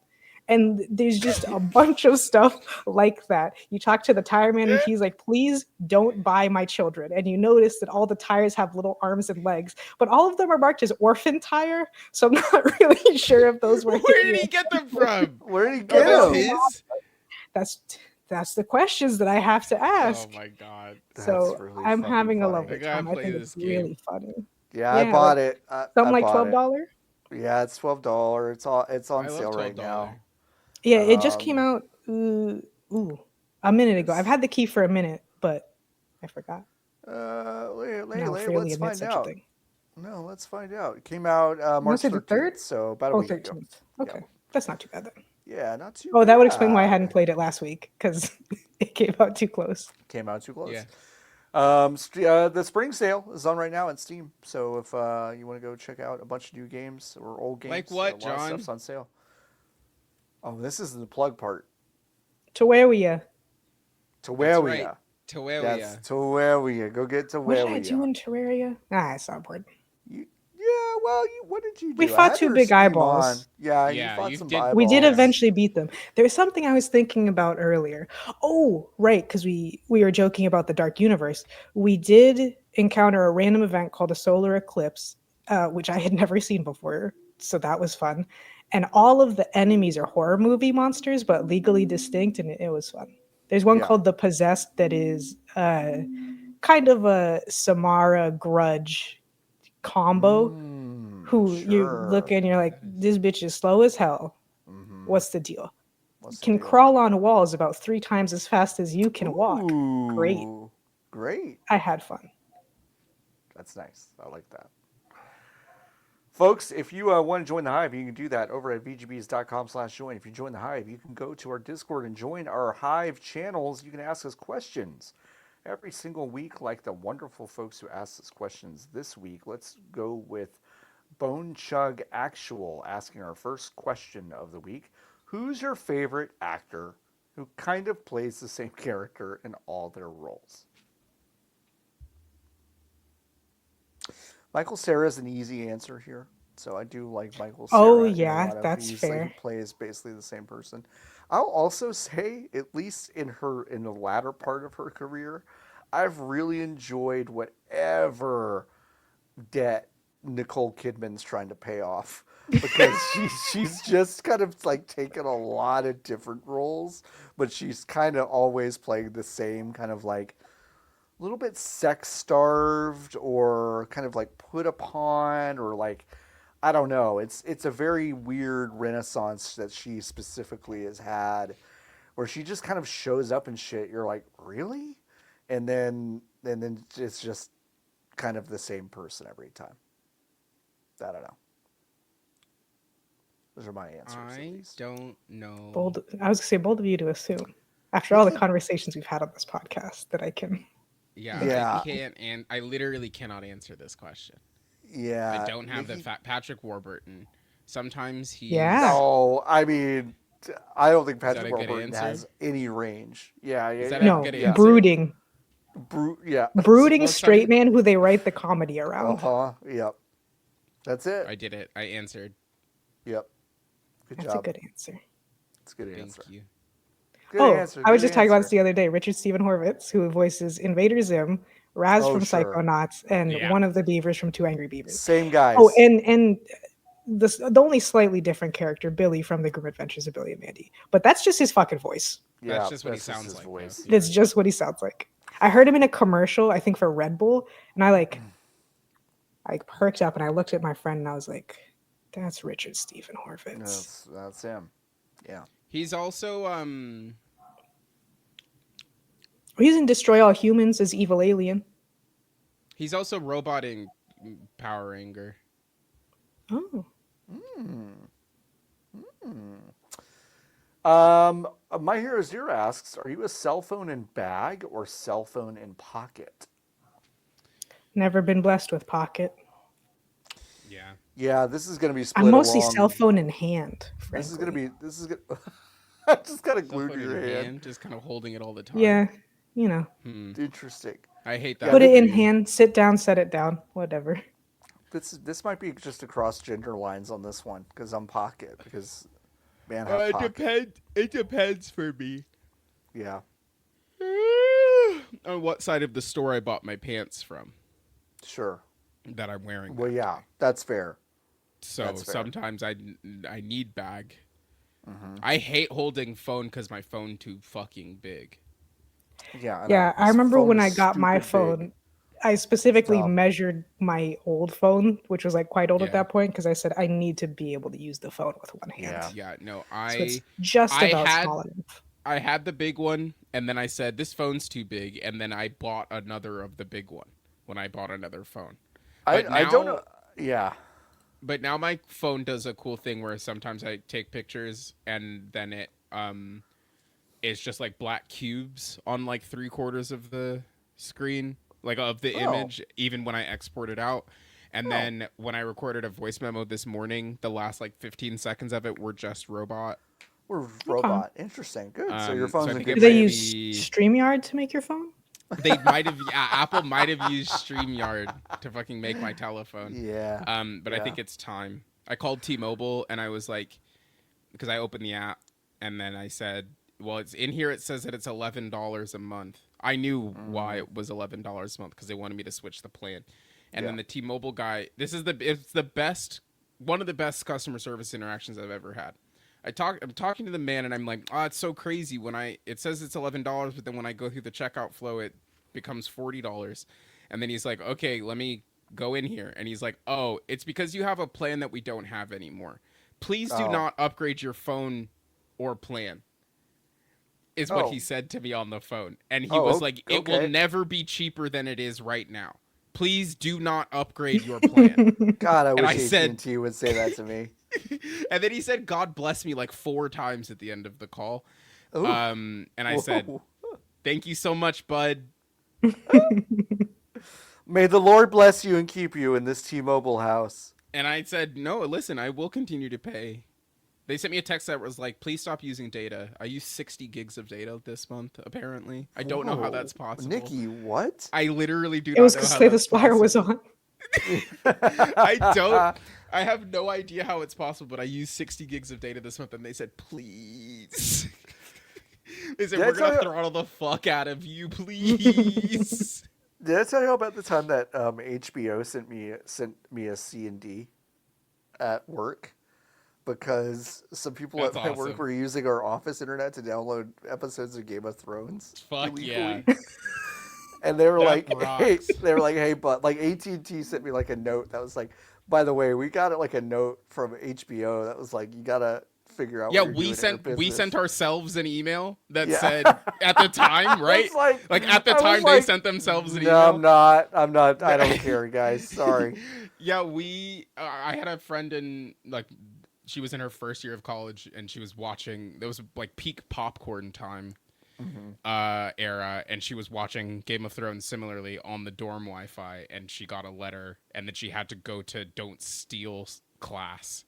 And there's just a bunch of stuff like that. You talk to the tire man and he's like, "Please don't buy my children." And you notice that all the tires have little arms and legs, but all of them are marked as orphan tire. So I'm not really sure if those were Where did he get them from? Where did he Are get those him? his? that's that's the questions that I have to Oh ask. my god. That's So really I'm fucking having a funny. I lovely gotta time. I play think it's this really game. funny. Yeah, I Yeah, bought like it. I something like bought it. $12. Yeah, it's $12. It's on I love sale right now. $12. Yeah, it just came Um, out a minute ago. I've it's had the key for a minute, but I forgot. Now freely let's admit find such a out. thing. No, let's find out. It came out I want to March say the 13th, 3rd? so about a Oh, week ago. 13th. Yep. Okay. That's not too bad then. Yeah, not too Oh, that would explain why I hadn't bad. played it last week, because it came out too close. Came out too Yeah. close. The spring sale is on right now on Steam. So if you want to go check out a bunch of new games or old games, Like what, a lot of John? stuff's on sale. Oh, this is the plug part. To where were you? That's right. Terraria. That's Terraria. Terraria. Go get What did I do Terraria. in Terraria? It's not important. Yeah, well, what did you We do? I fought had 2 your big Steam on. eyeballs. Yeah, you Yeah, fought you some did. We did eyeballs. Yeah. eventually beat them. There's something I was thinking about earlier. Oh, right, because we were joking about the Dark Universe. We did encounter a random event called a solar eclipse, which I had never seen before, so that was fun. And all of the enemies are horror movie monsters, but legally distinct, and it was fun. There's one Yeah. called the Possessed that is kind of a Samara Grudge combo. Who you look Sure. and you're like, this bitch is slow as hell. Mm-hmm. What's the deal? What's the Can deal? crawl on walls about 3 times as fast as you can walk. Great. Ooh, great. I had fun. That's nice. I like that. Folks, if you want to join the Hive, you can do that over at vgbs.com/join. If you join the Hive, you can go to our Discord and join our Hive channels. You can ask us questions every single week, like the wonderful folks who asked us questions this week. Let's go with Bone Chug Actual asking our first question of the week. Who's your favorite actor who kind of plays the same character in all their roles? Michael Cera is an easy answer here. So I do like Michael Oh, Cera in a yeah, lot of that's he fair. plays basically the same person. I'll also say, at least in the latter part of her career, I've really enjoyed whatever debt Nicole Kidman's trying to pay off, because she's just kind of like taken a lot of different roles, but she's kind of always playing the same kind of like a little bit sex starved or kind of like put upon, or like, I don't know. It's a very weird renaissance that she specifically has had, where she just kind of shows up and shit. You're like, really? And then it's just kind of the same person every time. I don't know. Those are my answers. I don't know. Bold. I was going to say bold of you to assume, after all the conversations we've had on this podcast, that I can Yeah, Yeah. I can't, and I literally cannot answer this question. I Yeah. don't have the Nikki- Patrick Warburton. Sometimes he's. Yeah. No, I mean, I don't think Is that Patrick a good Warburton answer? has any range. Yeah, Is yeah, that yeah. a No, good Yeah. answer? brooding. Yeah. Brooding Well, straight man who they write the comedy Uh around. huh. Yep. That's it. I did it. I answered. Yep. Good That's job. a good answer. That's a good Thank answer. you. Good Oh, answer. I was Good just talking about this answer. the other day. Richard Steven Horvitz, who voices Invader Zim, Raz Oh, from sure. Psychonauts, and Yeah. one of the beavers from Two Angry Beavers. Same guys. Oh, and the only slightly different character, Billy from The Grim Adventures of Billy and Mandy. But that's just his fucking voice. yeah, That's just what he just sounds his like. voice. Though. That's just what he sounds like. I heard him in a commercial, I think for Red Bull, and I perked up and I looked at my friend and I was like, "That's Richard Steven Horvitz." That's him. Yeah. He's also He's in Destroy All Humans as evil alien. He's also robot in Power Ranger. Oh, My Hero Zero asks, are you a cell phone in bag or cell phone in pocket? never been blessed with pocket. Yeah. Yeah, this is going to be split I'm mostly along. cell phone in hand. This is frankly. going to be. This is going. I just got to Cell glue phone to in your hand, hand. just kind of holding it all the time. Yeah, you know, Interesting. I hate that. put it in dude. hand, sit down, set it down, whatever. This might be just across gender lines on this one because I'm pocket because man have It pocket. depends. It depends for me. Yeah, On what side of the store I bought my pants from sure. that I'm wearing. Well, that yeah, day. that's fair. So that's fair. sometimes I need bag. I hate holding phone because my phone too fucking big. Yeah, Yeah, I This remember when phone I is got my stupid phone, big. I specifically Dumb. measured my old phone, which was like quite old at Yeah. that point, because I said I need to be able to use the phone with one hand. Yeah. Yeah, no, So it's just I about had- small enough. I had the big one, and then I said this phone's too big, and then I bought another of the big one when I bought another phone. I But don't now- know. Yeah, But now my phone does a cool thing where sometimes I take pictures and then it's just like black cubes on like 3/4 of the screen, like of the Oh. image, even when I export it out. And then when I recorded a voice memo this morning, the last like 15 seconds of it were just robot. we're robot. Interesting. Good. So your So phone's I in think good Do they shape. use StreamYard to make your phone? They might have, Apple might have used StreamYard to fucking make my telephone. Yeah. But I think it's time. I called T-Mobile and I was like, because I opened the app and then I said, well, it's in here. It says that it's $11 a month. I knew why it was $11 a month because they wanted me to switch the plan. And then the T-Mobile guy, it's the best, one of the best customer service interactions I've ever had. I'm talking to the man and I'm like, oh, it's so crazy when it says it's $11, but then when I go through the checkout flow, it becomes $40. And then he's like, okay, let me go in here. And he's like, oh, it's because you have a plan that we don't have anymore. Please do not upgrade your phone or plan. Is what he said to me on the phone. And he was like, it will never be cheaper than it is right now. Please do not upgrade your plan. God, I and wish I said- AT&T would say that to me. And then he said, God bless me like 4 times at the end of the call. Ooh. And I said, Whoa. thank you so much, bud. May the Lord bless you and keep you in this T-Mobile house. And I said, no, listen, I will continue to pay. They sent me a text that was like, please stop using data. I use 60 gigs of data this month, apparently. I don't know how that's possible. Nikki, what? I literally do It not was know because how Slay the that's Spire was possible. on. I have no idea how it's possible, but I used 60 gigs of data this month, and they said, please. They said, Did I we're tell going to you- throttle the fuck out of you, please. Did I tell you about the time that HBO sent me a C&D at work? Because some people That's at my awesome. work were using our office internet to download episodes of Game of Thrones. Fuck illegally. yeah. And they were That like, hey, rocks. but like AT&T sent me like a note that was like, by the way, we got it like a note from HBO that was like, you gotta figure out. Yeah, what you're doing in our we business. sent ourselves an email that Yeah. said at the time, right? It's like at the I was time they like, sent themselves an No, email. I'm not. I don't care, guys. Sorry. Yeah, I had a friend in like she was in her first year of college and she was watching. There was like peak popcorn time, era, and she was watching Game of Thrones similarly on the dorm Wi-Fi, and she got a letter, and then she had to go to Don't Steal class,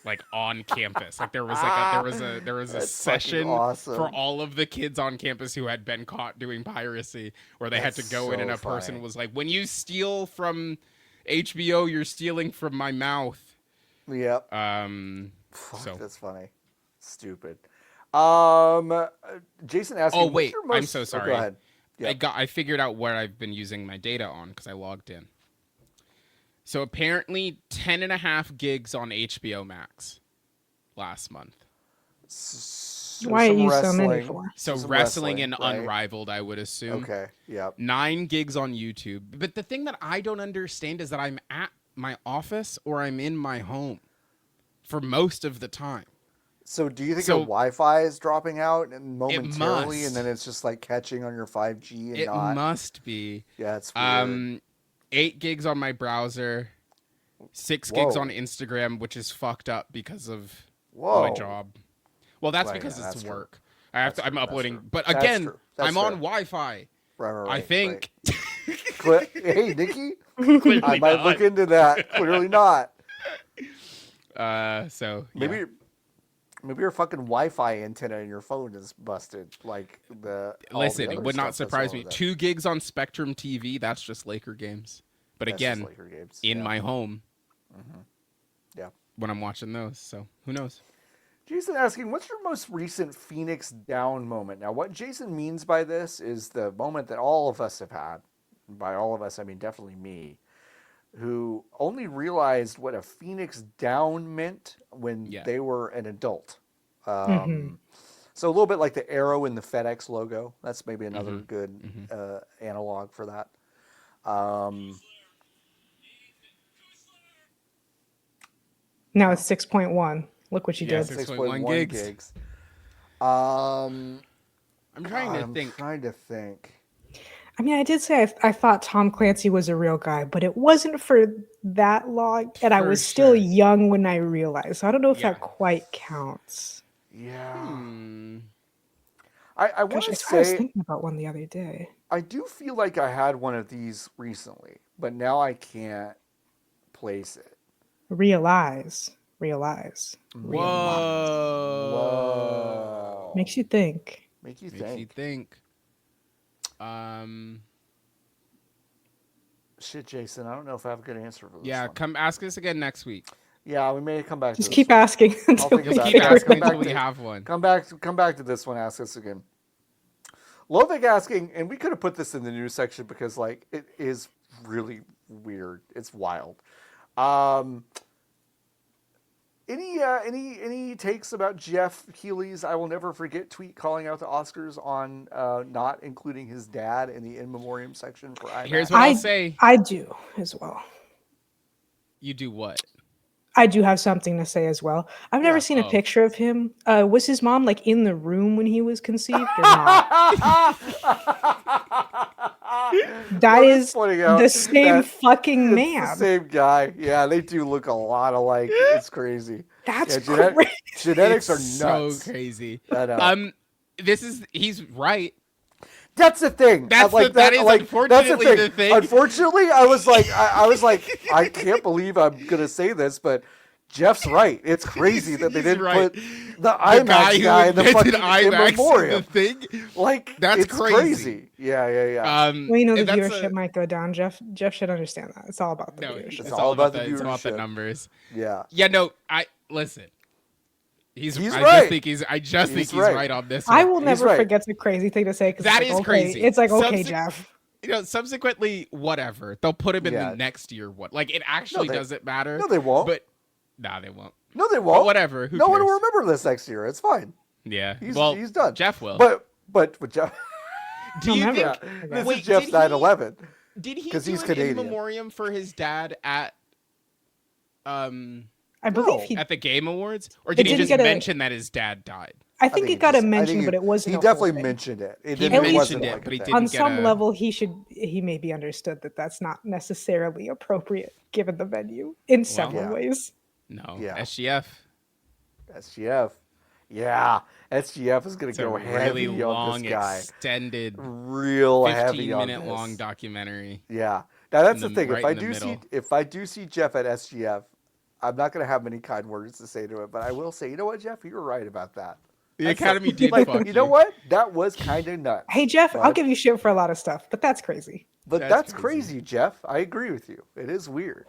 like on campus. Like there was a That's session awesome. for all of the kids on campus who had been caught doing piracy, where they had to go in, and a person was like, "When you steal from HBO, you're stealing from my mouth." Yep. Fuck, so that's funny. Stupid. Jason asking. Oh wait, most... I'm so sorry. Oh, go ahead. Yep. I figured out where I've been using my data on because I logged in. So apparently 10.5 gigs on HBO Max last month. Why are you so many for? So wrestling and right? Unrivaled, I would assume. Okay, yeah. 9 gigs on YouTube. But the thing that I don't understand is that I'm at my office or I'm in my home for most of the time. So do you think your Wi-Fi is dropping out and momentarily, and then it's just like catching on your 5G and it not? It must be. Yeah, it's weird. 8 gigs on my browser, 6 gigs on Instagram, which is fucked up because of my job. Well, that's because it's work. I'm uploading, but again, I'm on Wi-Fi. Right, I think. Right. Hey, Nikki, I might look into that. Clearly not. So maybe your fucking Wi-Fi antenna in your phone is busted. Like listen, it would not surprise me. 2 gigs on Spectrum TV. That's just Laker games. But again, in my home. Mm-hmm. Yeah. When I'm watching those, so who knows? Jason asking, what's your most recent Phoenix down moment? Now, what Jason means by this is the moment that all of us have had. By all of us, I mean definitely me, who only realized what a Phoenix down meant when they were an adult. So a little bit like the arrow in the FedEx logo. That's maybe another good analog for that. Now it's 6.1. Look what you did. 6.1 gigs. I'm trying to think. I mean, I did say I thought Tom Clancy was a real guy, but it wasn't for that long, and I was still young when I realized. So I don't know if that quite counts. Yeah. I want to say. I was thinking about one the other day. I do feel like I had one of these recently, but now I can't place it. Realize. Whoa. Makes you think. Makes you think. Shit, Jason, I don't know if I have a good answer for this. Yeah, one. Come ask us again next week. Yeah, we may come back. Just to keep this asking. Just keep asking until we have one. Come back to this one. Ask us again. Lovic asking, and we could have put this in the news section because like it is really weird. It's wild. Any takes about Jeff Keighley's "I will never forget" tweet calling out the Oscars on not including his dad in the in memoriam section for IMAX? Here's what I'll say. I do as well. You do what? I do have something to say as well. I've never seen a picture of him. Was his mom like in the room when he was conceived or not? That is the same fucking man. The same guy. Yeah, they do look a lot alike. It's crazy. That's crazy. Genetics are nuts. So crazy. He's right. That's the thing. Unfortunately the thing. Unfortunately, I was like, I can't believe I'm gonna say this, but Jeff's right. It's crazy that they didn't put the IMAX guy in the fucking IMAX memoriam. The thing. Like that's it's crazy. Yeah. Well, you know the viewership might go down. Jeff should understand that. It's all about the viewership. It's all about the viewership. It's about the numbers. Yeah. Yeah. No. Listen. He's right. I just think he's right on this one. I will never forget the crazy thing to say because that is crazy. It's like, okay, Jeff. Subsequently, whatever. They'll put him in the next year. Like it actually doesn't matter. No, they won't. But they won't. No, they won't. But whatever. No one will remember this next year. It's fine. Yeah. He's done. Jeff will. But with Jeff. Do you think this is Jeff's 9/11? Did he do he's an in memoriam for his dad at I believe he at the Game Awards, or did he just mention that his dad died? I think he got a mention, but it wasn't. He definitely mentioned it. He mentioned it, but he didn't. On some level, he may be understood that that's not necessarily appropriate given the venue in several ways. No, SGF. Yeah, SGF is gonna It's a go really heavy on long, this guy. extended, Real heavy on 15-minute this. long documentary. Yeah. Now that's the thing. Right in the middle. If I do see Jeff at SGF, I'm not gonna have many kind words to say to him, but I will say, you know what, Jeff, you were right about that. The Academy did like, fuck you know what? That was kind of nuts. Hey Jeff, I'll but- give you shit for a lot of stuff, but that's crazy. But that's crazy, Jeff. I agree with you. It is weird.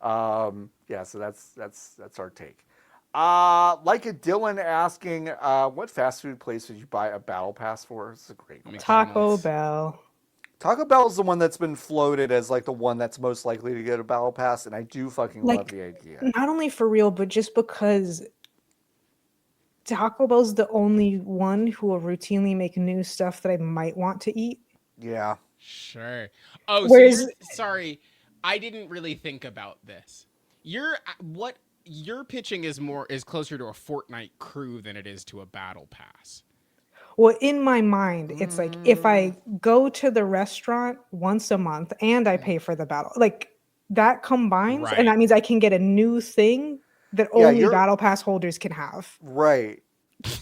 Yeah, so that's our take. Like a Dylan asking, what fast food place would you buy a battle pass for? It's a great question. Taco Bell. Taco Bell is the one that's been floated as like the one that's most likely to get a battle pass, and I do fucking love the idea. Not only for real, but just because Taco Bell's the only one who will routinely make new stuff that I might want to eat. Yeah. Sure. Oh, Whereas, so sorry, I didn't really think about this. What you're pitching is closer to a Fortnite crew than it is to a battle pass. well, in my mind, it's like if I go to the restaurant once a month and I pay for the battle, like that combines, Right. and that means I can get a new thing that only battle pass holders can have. Right.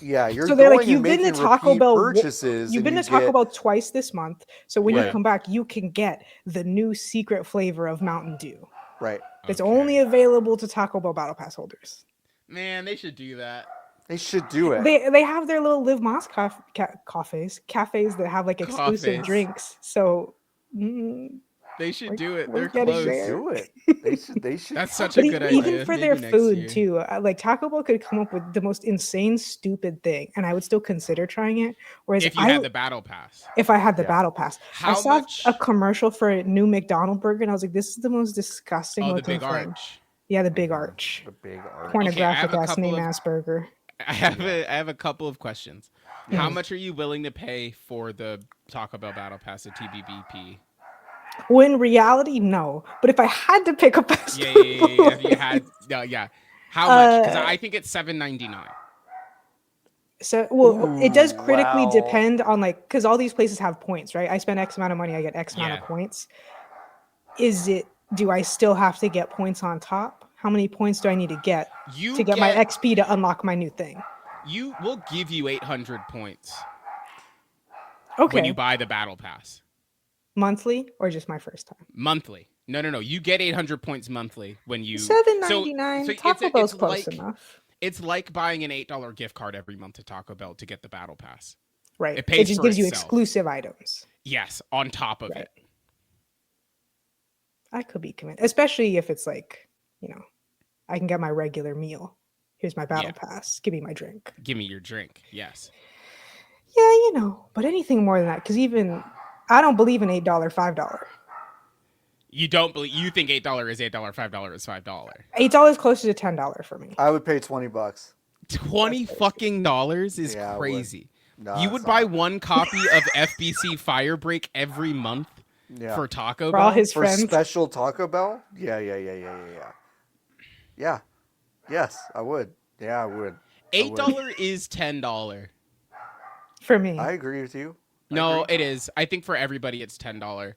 Yeah, you're so they're going like, you've and been to making Taco repeat Bell. purchases. You've been to Taco Bell twice this month, so when you come back, you can get the new secret flavor of Mountain Dew. Right. It's only available to Taco Bell battle pass holders. Man, they should do that. They should do it. They have their little Live Moss cafes that have like exclusive drinks. So they should do it. They're close. Do it. They should. That's such a good idea. Even for their food too. Like Taco Bell could come up with the most insane, stupid thing, and I would still consider trying it. Whereas if you had the battle pass. If I had the battle pass, How I saw much... a commercial for a new McDonald's burger, and I was like, "This is the most disgusting looking the big thing." arch. Yeah, the big arch. The big arch. Pornographic ass name ass burger. I have a couple of questions. How much are you willing to pay for the Taco Bell Battle Pass at TBBP? Well, in reality, no. But if I had to pick a fast yeah. If you had, How much? Because I think it's $7.99. So, well, it does critically depend on like, because all these places have points, right? I spend X amount of money, I get X amount of points. Do I still have to get points on top? How many points do I need to get to get my XP to unlock my new thing? You will give you 800 points. Okay. When you buy the battle pass. Monthly or just my first time? Monthly. No. You get 800 points monthly when you $7.99. So Taco Bell's close enough. It's like buying an $8 gift card every month to Taco Bell to get the battle pass. Right. It just gives you exclusive items. Yes, on top of it. I could be convinced, especially if it's like, I can get my regular meal. Here's my battle pass. Give me my drink. Give me your drink. Yes. Yeah, but anything more than that, because even I don't believe in $8, $5. You don't believe? You think $8 is $8, $5 is $5? $8 is closer to $10 for me. I would pay $20. $20 is crazy. No, you would buy one copy of FBC Firebreak every month for Taco Bell? All his friends. For special Taco Bell? Yeah. Yeah. Yes, I would. Yeah, I would. $8 is $10. For me. I agree with you. No, it is. I think for everybody it's $10. I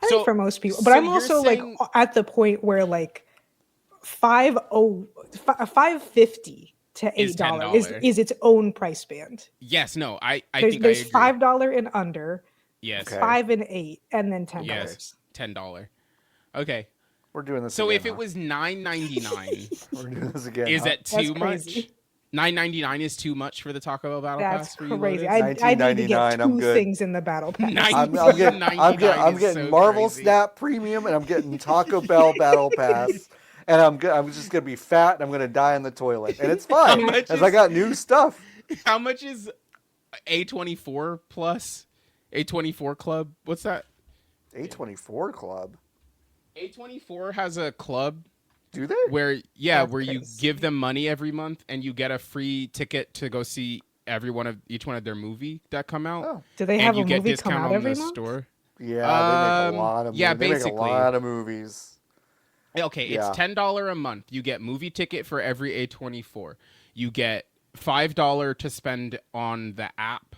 think for most people. But I'm also like at the point where like $5.50 to $8 is its own price band. Yes, no, I think there's I agree. $5 and under. Yes. Okay. $5 and $8, and then $10. Yes, $10. Okay. We're doing this. So again, if it was $9.99, we're doing this again. Is that too much? $9.99 is too much for the Taco Bell Battle Pass for you? That's crazy. I need to get two things in the Battle Pass. I'm getting Marvel Snap Premium, and I'm getting Taco Bell Battle Pass. And I'm just gonna be fat, and I'm gonna die in the toilet, and it's fine because I got new stuff. How much is A24 plus? A24 Club? What's that? A24 Club. A24 has a club. Do they? Where you give them money every month, and you get a free ticket to go see each one of their movie that come out. Oh. Do they have a movie come out every month? Store. Yeah, they make a lot of movies. Yeah, basically. They make a lot of movies. Okay, it's $10 a month. You get movie ticket for every A24. You get $5 to spend on the app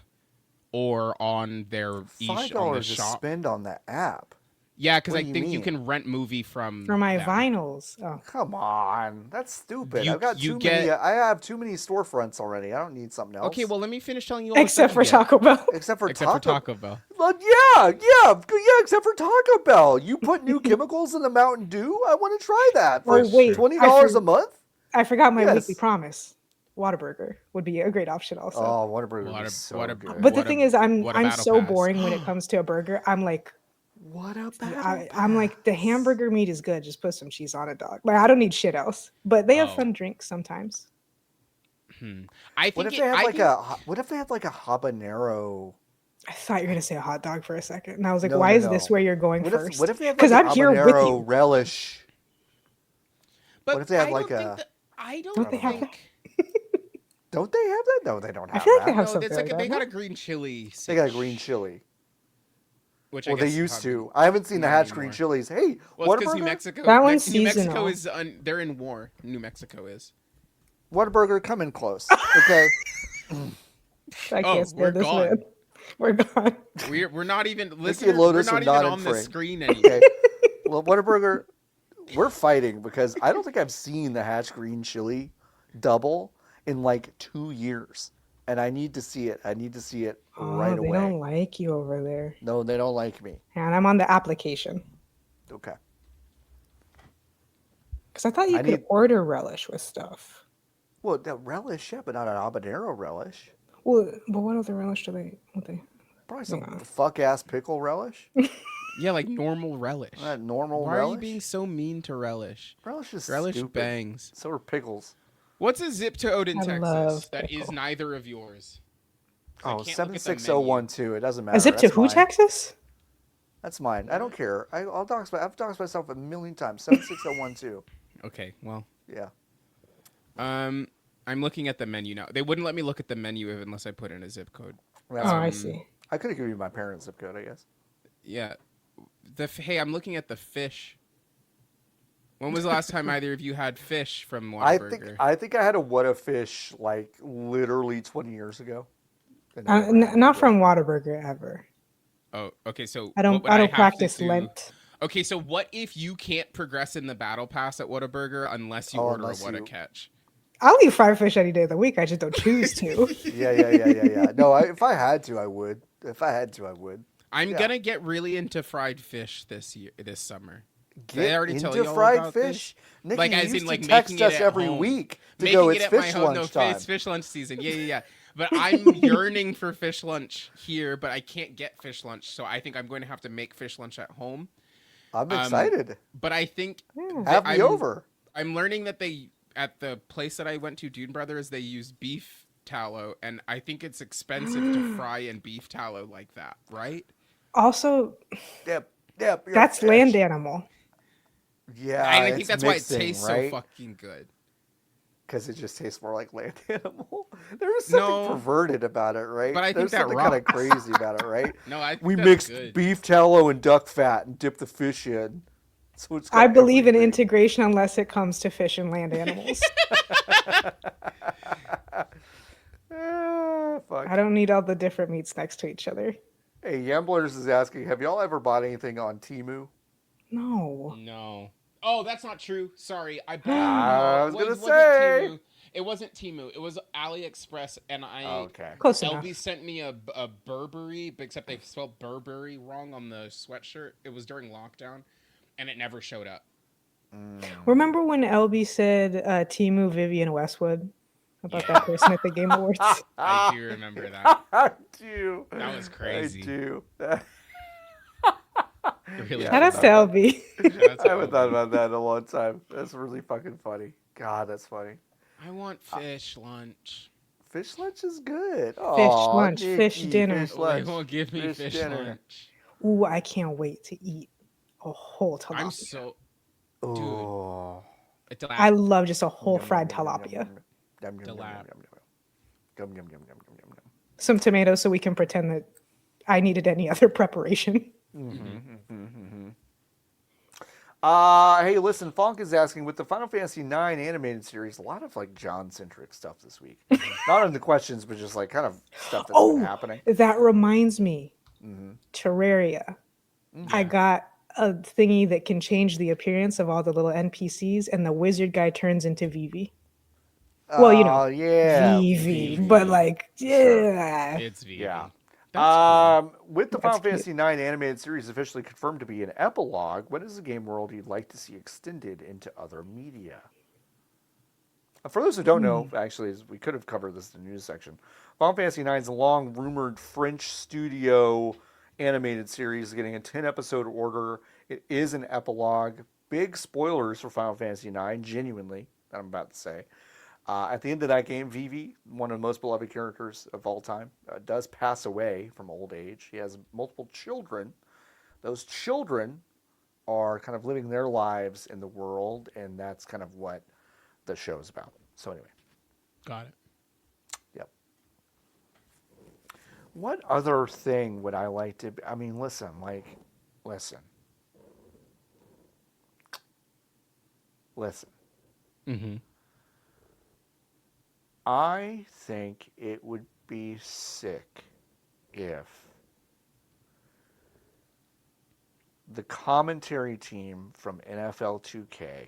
or on their $5 on the to shop. spend on the app. Yeah, because What I do you think you mean? can rent movie from For my them. vinyls. Oh. Come on, that's stupid. You- I've got you too get- many. I have too many storefronts already. I don't need something else. Okay, well, let me finish telling you all the Except stuff for you get. Taco Bell. except for Except for Taco Bell. Well, yeah. Except for Taco Bell, you put new chemicals in the Mountain Dew. I want to try that for Oh, wait. $20 a month. I forgot my Yes. weekly promise. Whataburger would be a great option also. Oh, Whataburger would be so good. But the thing is, I'm what a battle so pass. boring when it comes to a burger. I'm like, What a I'm like, the hamburger meat is good. Just put some cheese on it, dog. Like, I don't need shit else. But they have Oh. fun drinks sometimes. I think What if they had like a habanero? I thought you were gonna say a hot dog for a second, and I was like, No, why no, is no. this where you're going What first? if they had like I'm a here with habanero you. relish? But What if they had I like don't a- think that- I don't Don't they have think. Don't they have that? No, they don't have I feel like that. they have No, something it's like like they that. got a green chili. They got a sitch, green chili. Which Well, I they guess used probably- to. I haven't seen the not Hatch anymore. green chilies. Hey, Well, it's because Whataburger? New Mexico. That one's New Mexico seasonal. is they're in war. New Mexico is. Whataburger, come in close. Okay. I can't we're stand this gone. man. We're gone. We're not even Mickey listeners. and We're Lotus not are even not on in the frame. screen anymore. Okay. Well, Whataburger, we're fighting because I don't think I've seen the Hatch green chili double in like 2 years. And I need to see it. I need to see it right They away. don't like you over there. No, they don't like me. And I'm on the application. Okay. Because I thought you I could need- order relish with stuff. Well, that relish, yeah, but not an habanero relish. Well, but what other relish do they? What they? Probably some Yeah. fuck ass pickle relish. Yeah, like normal relish. That normal Why relish. are you being so mean to relish? Relish is Relish stupid. bangs. So are pickles. What's a zip code in I Texas love that is pickle. neither of yours? 'Cause I Oh, can't look at the 76012. It doesn't matter. A zip to That's who, mine. Texas? That's mine. I don't care. I've doxed myself a million times. 76012. menu. Okay, well, Yeah. I'm looking at the menu now. They wouldn't let me look at the menu unless I put in a zip code. That's Oh, I fine. see. I could have given you my parents' zip code, I guess. Yeah. Hey, I'm looking at the fish. When was the last time either of you had fish from Whataburger? I think I had a what a fish like literally 20 years ago. And I never had Not it from Whataburger ever. Oh, okay. So I don't. what would I don't have to practice do- Lent. Okay, so what if you can't progress in the battle pass at Whataburger unless you Oh, order unless a What a you- Catch? I'll eat fried fish any day of the week. I just don't choose to. Yeah. No, if I had to, I would. I'm Yeah. gonna get really into fried fish this summer. Did I Get already tell into you all fried about fish. Nikki, Like, you as used in, to like, text making it us at every home. week to Making go, it it's at my fish home. lunch No, time. it's fish lunch season. Yeah. But I'm yearning for fish lunch here, but I can't get fish lunch, so I think I'm going to have to make fish lunch at home. I'm excited. But I think Yeah. Have me over. I'm learning that at the place that I went to, Dune Brothers, they use beef tallow, and I think it's expensive to fry in beef tallow like that, right? Also, Yep. You're a that's fish. land animal. Yeah, and I think it's that's why it mixing, tastes right? so fucking good. Because it just tastes more like land animal. There's something No. perverted about it, right? But I think There's that something kind of rocks. crazy about it, right? No, I think We that's mixed good. beef tallow and duck fat and dipped the fish in. So it's got I believe in everything. integration unless it comes to fish and land animals. Fuck. I don't need all the different meats next to each other. Hey, Yamblers is asking, have y'all ever bought anything on Temu? No. No. Oh, that's not true. Sorry, I bought. I was no, gonna wasn't say. Temu. It wasn't Temu. It was AliExpress, and I. Okay. Close enough. LB sent me a Burberry, but except they spelled Burberry wrong on the sweatshirt. It was during lockdown, and it never showed up. Remember when LB said Timu Vivian Westwood about that person at the Game Awards? I do remember that. I do. That was crazy. I do. Really. Yeah. Shout outs to LB. That's I haven't thought about that in a long time. That's really fucking funny. God, that's funny. I want fish lunch. Fish lunch is good. Fish Aw, lunch, fish Nikki, dinner. Fish They lunch. won't give me fish dinner. lunch. Ooh, I can't wait to eat a whole tilapia. I'm so. Oh. It's I love just a whole fried tilapia. Some tomatoes so we can pretend that I needed any other preparation. Hey, listen, Fonk is asking, with the Final Fantasy IX animated series, a lot of like John-centric stuff this week. Not in the questions, but just like kind of stuff that's been happening. That reminds me. Mm-hmm. Terraria. I got a thingy that can change the appearance of all the little NPCs, and the wizard guy turns into Vivi. Well, Oh, yeah. Vivi, but Vivi. like, Sure. yeah. It's Vivi. Yeah. That's cool. With the That's Final Fantasy IX animated series officially confirmed to be an epilogue, what is the game world you'd like to see extended into other media? For those who don't know, actually, we could have covered this in the news section. Final Fantasy IX's long-rumored French studio animated series is getting a 10-episode order. It is an epilogue. Big spoilers for Final Fantasy IX, genuinely, that I'm about to say. At the end of that game, Vivi, one of the most beloved characters of all time, does pass away from old age. He has multiple children. Those children are kind of living their lives in the world, and that's kind of what the show is about. So anyway. Got it. Yep. What other thing would I like to... I mean, listen. Mm-hmm. I think it would be sick if the commentary team from NFL 2K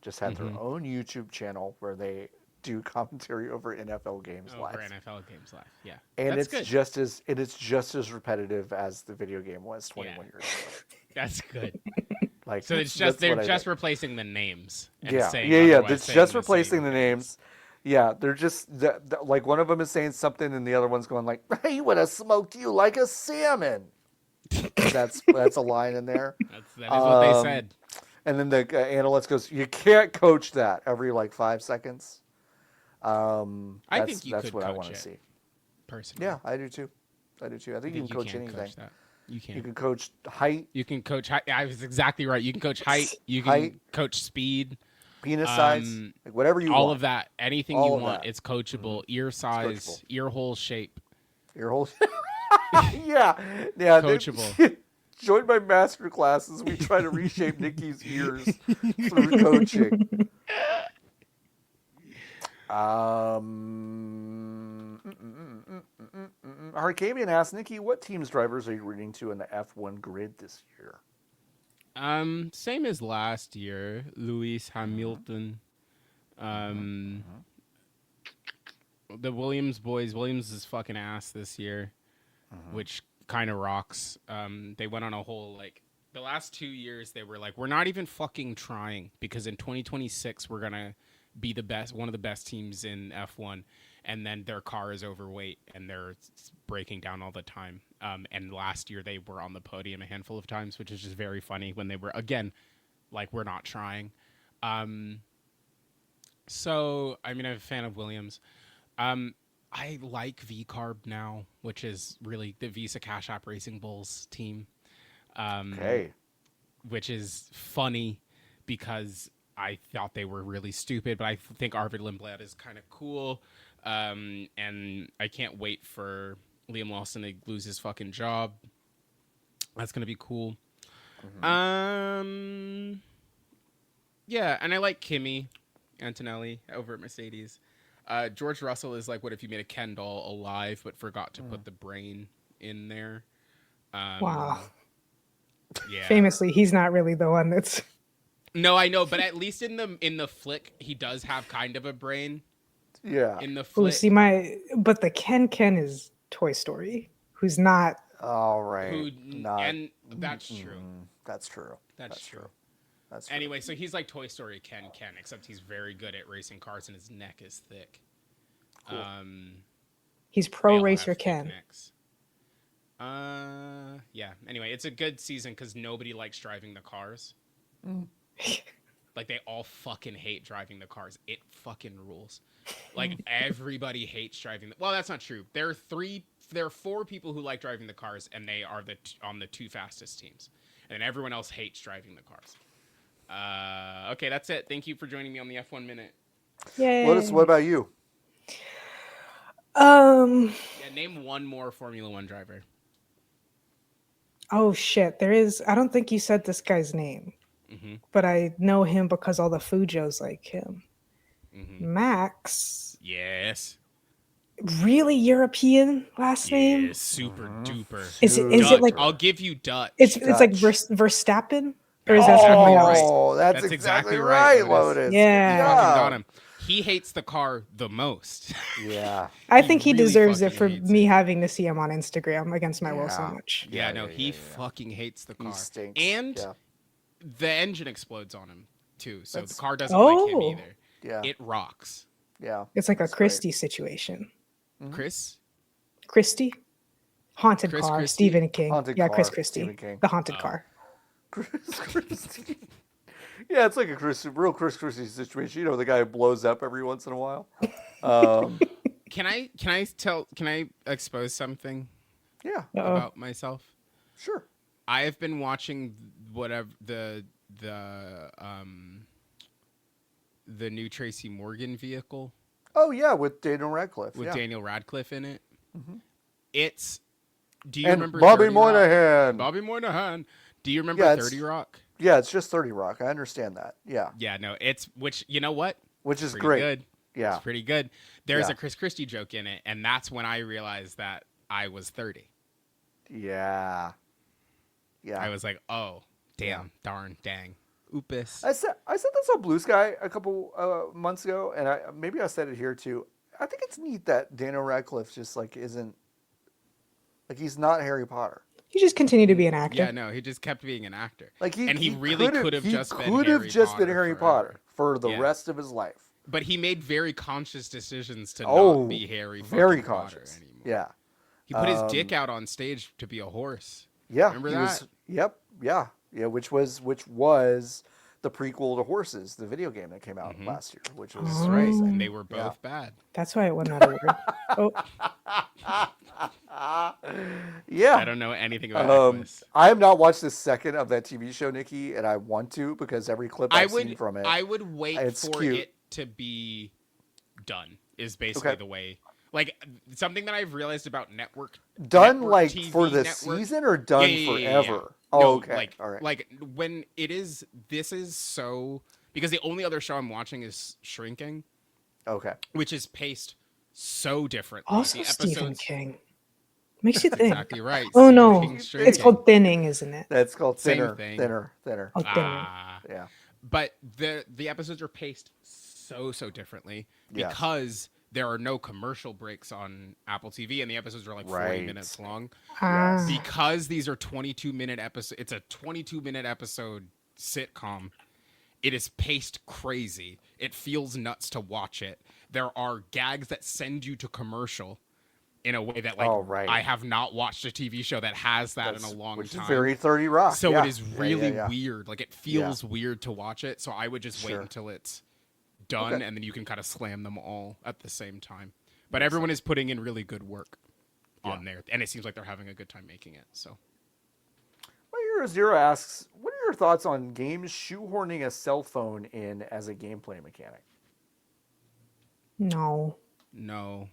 just had their own YouTube channel where they do commentary over NFL games live. Over NFL games live, yeah. And that's it's good. just as repetitive as the video game was 21 years ago. That's good. Like, So it's just they're just replacing the names. And saying It's just replacing the names. Yeah, they're just like one of them is saying something and the other one's going like, "He would have smoked you like a salmon." That's a line in there. That is what they said. And then the analyst goes, "You can't coach that every like 5 seconds." I think that's what I want to see. Personally, Yeah, I do too. I think you can coach anything. Coach that. You can. You can coach height. You can coach height. I was exactly right. You can coach height. You can coach speed. Penis size, like whatever you want. All of that. Anything you want, it's coachable. Ear size, coachable. ear hole shape. Ear hole. yeah. Coachable. Join my master classes. We try to reshape Nikki's ears through coaching. Arcavian asks, Nikki, what team's drivers are you rooting to in the F1 grid this year? Same as last year. Lewis Hamilton. The Williams boys. Williams is fucking ass this year, which kind of rocks. They went on a whole the last 2 years they were like, we're not even fucking trying because in 2026 we're gonna be one of the best teams in F1, and then their car is overweight and they're breaking down all the time. And last year they were on the podium a handful of times, which is just very funny when they were, again, like, we're not trying. So, I mean, I'm a fan of Williams. I like V-Carb now, which is really the Visa Cash App Racing Bulls team. Which is funny because I thought they were really stupid, but I think Arvid Lindblad is kind of cool. And I can't wait for Liam Lawson to lose his fucking job. That's going to be cool. Yeah, and I like Kimi Antonelli over at Mercedes. George Russell is like, what if you made a Ken doll alive but forgot to put the brain in there? Wow. Yeah. Famously, he's not really the one that's... No, I know, but at least in the flick, he does have kind of a brain. Yeah. In the flick. See, but the Ken is Toy Story, who's not... All right. And that's true. That's true. That's true. That's true. Anyway, so he's like Toy Story Ken, except he's very good at racing cars and his neck is thick. Cool. He's Pro Racer Ken. Yeah. Anyway, it's a good season because nobody likes driving the cars. Like, they all fucking hate driving the cars. It fucking rules. Like, everybody hates driving. Well, that's not true. There are 4 people who like driving the cars, and they are on the 2 fastest teams. And then everyone else hates driving the cars. Okay, that's it. Thank you for joining me on the F1 Minute. Yay. What about you? Yeah, name one more Formula 1 driver. Oh, shit. There is... I don't think you said this guy's name. But I know him because all the Fujos like him. Max. Yes. really European last name? super duper. Is it like I'll give you Dutch. it's like Dutch. Verstappen? Or is that That's something exactly else? Oh, that's That's exactly exactly right, right, Lotus. Yeah. You fucking got him. He hates the car the most. Yeah. I think he really deserves it fucking for hates me it. having to see him on Instagram against my will so Yeah. much. Yeah, no, he fucking hates the car. He stinks. And Yeah. the engine explodes on him too, so That's- the car doesn't like him Oh. either. Yeah. It rocks. Yeah. It's like a That's great. Christie situation. Chris? Christie? Haunted Chris car, Christie? Stephen King. Haunted yeah, car, Chris Christie. Stephen King. The haunted Oh. car. Chris Christie. Yeah, it's like a real Chris Christie situation. You know, the guy who blows up every once in a while. Can I expose something Yeah, Uh-oh. about myself? sure. I have been watching whatever the new Tracy Morgan vehicle Oh yeah, with Daniel Radcliffe. with yeah. Daniel Radcliffe in it. It's. Do you And remember Bobby 30 Rock? Moynihan. Bobby Moynihan. Do you remember Yeah, it's- 30 Rock? Yeah, it's just 30 Rock. I understand that. Yeah, Yeah, no, it's which you know what? which is Pretty great. good. Yeah, It's pretty good. There's Yeah. a Chris Christie joke in it, and that's when I realized that I was 30. yeah, yeah. I was like, oh, damn, darn, dang, oopus. I said this on Blue Sky a couple months ago, and maybe I said it here too. I think it's neat that Daniel Radcliffe just like isn't like he's not Harry Potter. He just continued to be an actor. Yeah, no, he just kept being an actor. Like he really could have just been could have Harry just Potter been Harry forever. Potter for the Yeah. rest of his life. But he made very conscious decisions to Oh, not be Harry very fucking Potter conscious. anymore. Yeah, He put his dick out on stage to be a horse. yeah. Remember he that? was- yep. Yeah. Yeah. Which was the prequel to Horses, the video game that came out last year, which was That's right. amazing. And they were both Yeah. bad. That's why it won that award. Oh, Yeah. I don't know anything about Nicholas. I have not watched the second of that TV show, Nikki, and I want to because every clip I've seen from it. I would wait it's for cute. it to be done. Is basically Okay. the way. Like something that I've realized about network done network like TV for the network- season or done Yeah. forever? No, Oh, okay. Like, All right. like when it is. This is so because the only other show I'm watching is Shrinking, Okay. which is paced so differently. also The Stephen episodes- King. Makes you think. Exactly right. Oh Stephen no, King's it's Shrinking. called Thinning, isn't it? That's called Same thinner. thing. Thinner. Oh, Thinning. Ah. Yeah. But the episodes are paced so differently Yes. because there are no commercial breaks on Apple TV and the episodes are like 40 Right. minutes long. Ah, Because these are 22-minute episodes, it's a 22-minute episode sitcom. It is paced crazy. It feels nuts to watch it. There are gags that send you to commercial in a way that like Oh, right. I have not watched a TV show that has that in a long which time. is very 30 Rock. So yeah. it is Yeah, really yeah. weird. Like it feels weird to watch it. So I would just wait Sure. until it's done, Okay. and then you can kind of slam them all at the same time. But everyone is putting in really good work on there, and it seems like they're having a good time making it. So My Hero Zero asks, what are your thoughts on games shoehorning a cell phone in as a gameplay mechanic? no. no,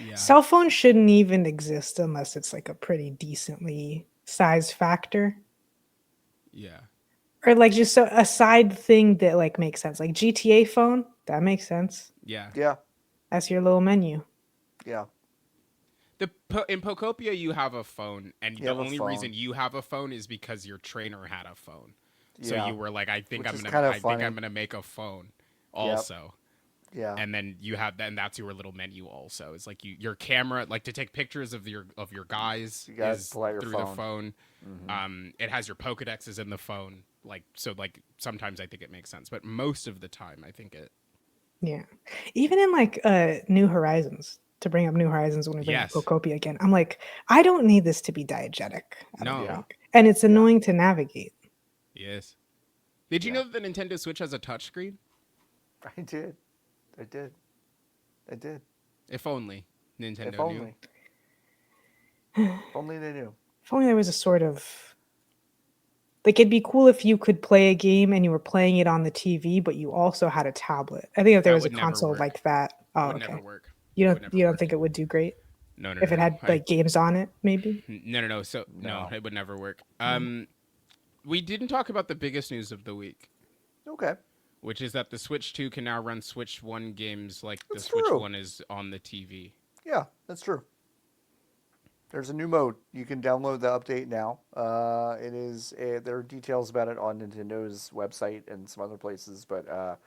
yeah, Cell phones shouldn't even exist unless it's like a pretty decently sized factor. yeah, Or like just a side thing that like makes sense. Like GTA phone, that makes sense. yeah. Yeah. That's your little menu. Yeah. In Pokopia, you have a phone, and You the have a only phone. reason you have a phone is because your trainer had a phone. So Yeah. you were like, I think Which I'm is gonna, kinda I think funny. I'm gonna make a phone, also. Yeah. And then you have that, and that's your little menu. Also, it's like your camera, like to take pictures of your guys, You gotta is pull out your through phone. the phone. Mm-hmm. It has your Pokedexes in the phone, like so. Like sometimes I think it makes sense, but most of the time I think it. Yeah. Even in like New Horizons, to bring up New Horizons when we bring Yes. up Pokopia again, I'm like, I don't need this to be diegetic. I don't No. think. And it's annoying to navigate. Yes. Did you Yeah. know that the Nintendo Switch has a touchscreen? I did. I did. I did. If only Nintendo If knew. only. If only they knew. If only there was a sort of like it'd be cool if you could play a game and you were playing it on the TV, but you also had a tablet. I think if there That was a would never console work. like that. Oh, Would okay. never work. You Would don't never you don't work. think it would do great No, if it had like games on it, maybe? No. So no, No. it would never work. We didn't talk about the biggest news of the week, Okay. which is that the Switch 2 can now run Switch 1 games like the That's Switch true. 1 is on the TV. Yeah, that's true. There's a new mode. You can download the update now. There are details about it on Nintendo's website and some other places, but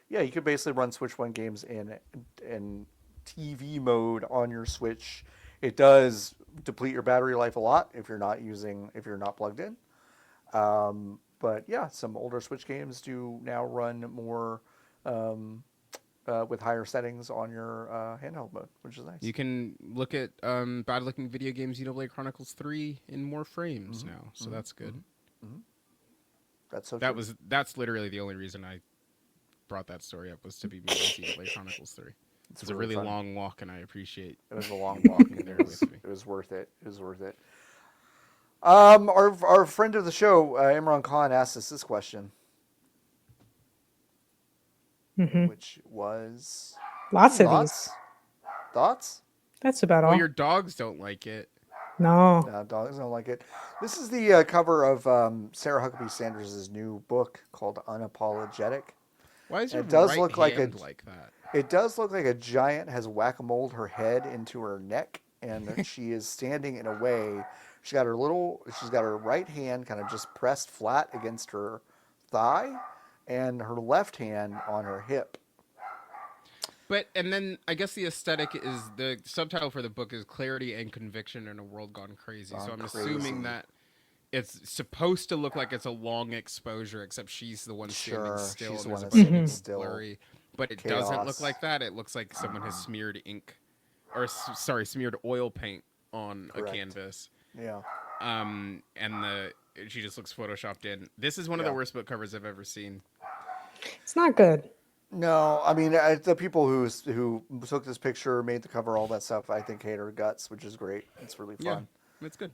yeah, you can basically run Switch One games in TV mode on your Switch. It does deplete your battery life a lot if you're not plugged in. But yeah, some older Switch games do now run more with higher settings on your handheld mode, which is nice. You can look at bad-looking video games, Xenoblade Chronicles 3 in more frames now, so that's good. Mm-hmm. That's so. That's literally the only reason I brought that story up, was to be more Xenoblade Chronicles 3. It's a really long walk, and I appreciate it. Was a long walk in there with me. It was worth it. It was worth it. Our friend of the show, Imran Khan, asked us this question, which was lots of these thoughts. That's about all. Well, your dogs don't like it. No, dogs don't like it. This is the cover of Sarah Huckabee Sanders' new book called Unapologetic. Why is your look like that? It does look like a giant has whack-a-moled her head into her neck, and she is standing in a way. She's got her right hand kind of just pressed flat against her thigh, and her left hand on her hip. And then I guess the aesthetic is, the subtitle for the book is Clarity and Conviction in a World Gone Crazy. So I'm assuming that it's supposed to look like it's a long exposure, except she's the one standing still. She's the and one there's standing still. Blurry. But it doesn't look like that. It looks like someone has smeared smeared oil paint on a canvas. Yeah. And she just looks photoshopped in. This is one of the worst book covers I've ever seen. It's not good. No, I mean, the people who took this picture, made the cover, all that stuff, I think hate her guts, which is great. It's really fun. Yeah, it's good.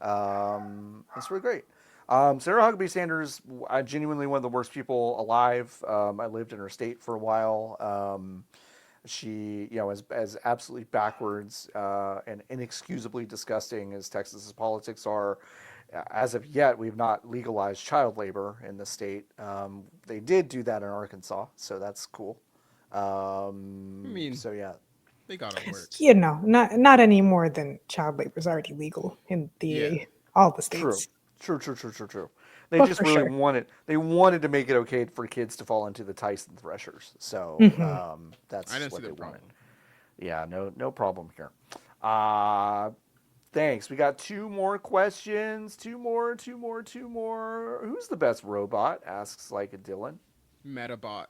It's really great. Sarah Huckabee Sanders, genuinely one of the worst people alive. I lived in her state for a while. She, as absolutely backwards and inexcusably disgusting as Texas's politics are, as of yet, we've not legalized child labor in the state. They did do that in Arkansas, so that's cool. So yeah, they got it worked. Mm-hmm. Not any more than child labor is already legal in all the states. True. They just really wanted to make it okay for kids to fall into the Tyson threshers. So that's what they wanted. Yeah, no problem here. Thanks. We got 2 more questions. 2 more. Who's the best robot? Asks like a Dylan. Metabot.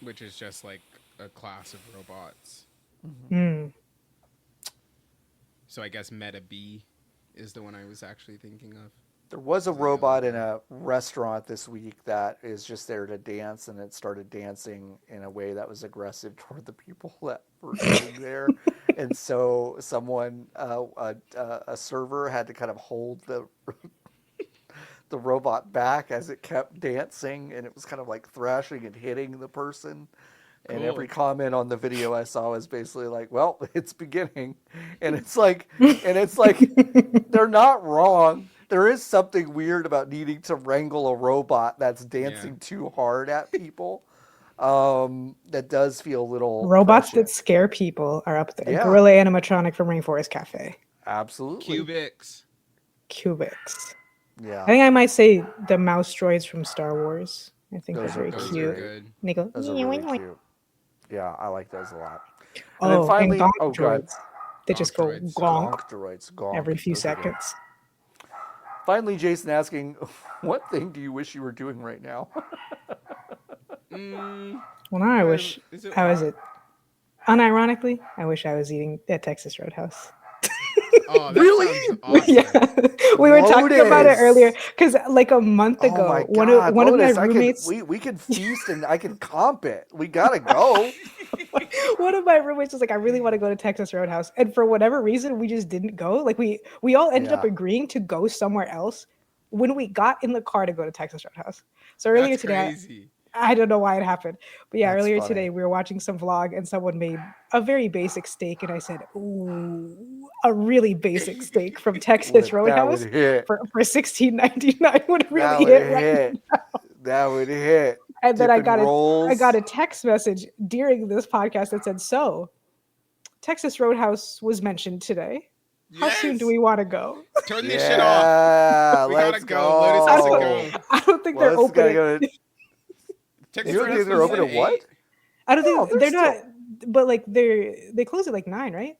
Which is just like a class of robots. So I guess Meta B is the one I was actually thinking of. There was a robot in a restaurant this week that is just there to dance, and it started dancing in a way that was aggressive toward the people that were sitting there. And so someone, a server, had to kind of hold the robot back as it kept dancing, and it was kind of like thrashing and hitting the person. And every comment on the video I saw was basically like, well, it's beginning. And it's like, they're not wrong. There is something weird about needing to wrangle a robot that's dancing too hard at people. That does feel a little... Robots that scare people are up there. Yeah. Gorilla animatronic from Rainforest Cafe. Absolutely. Cubics. Yeah. I think I might say the mouse droids from Star Wars. I think they're very cute. They go, those are really cute. Yeah, I like those a lot. And then finally, and gonk droids. They just go gonk droids, every few seconds. Finally, Jason asking, what thing do you wish you were doing right now? Well, now I wish I was unironically, I wish I was eating at Texas Roadhouse. Oh, that really? Awesome. Yeah, we were talking about it earlier because like a month ago, one of my roommates. We can feast and I can comp it. We gotta go. One of my roommates was like, I really want to go to Texas Roadhouse, and for whatever reason, we just didn't go. Like we all ended up agreeing to go somewhere else when we got in the car to go to Texas Roadhouse. So earlier today. Crazy. I don't know why it happened. But yeah, earlier today we were watching some vlog and someone made a very basic steak. And I said, ooh, a really basic steak from Texas Roadhouse for $16.99 would really hit right now. That would hit. And then I dipping rolls. got a text message during this podcast that said, "So, Texas Roadhouse was mentioned today. How soon do we want to go?" Turn this shit off? Yeah, We let's gotta go. Lotus has to go. go. I don't think they're Let's open. go. Texas You don't think Roadhouse they're was open at at what? 8? I don't No, think they're still- not. But like they close at like 9, right?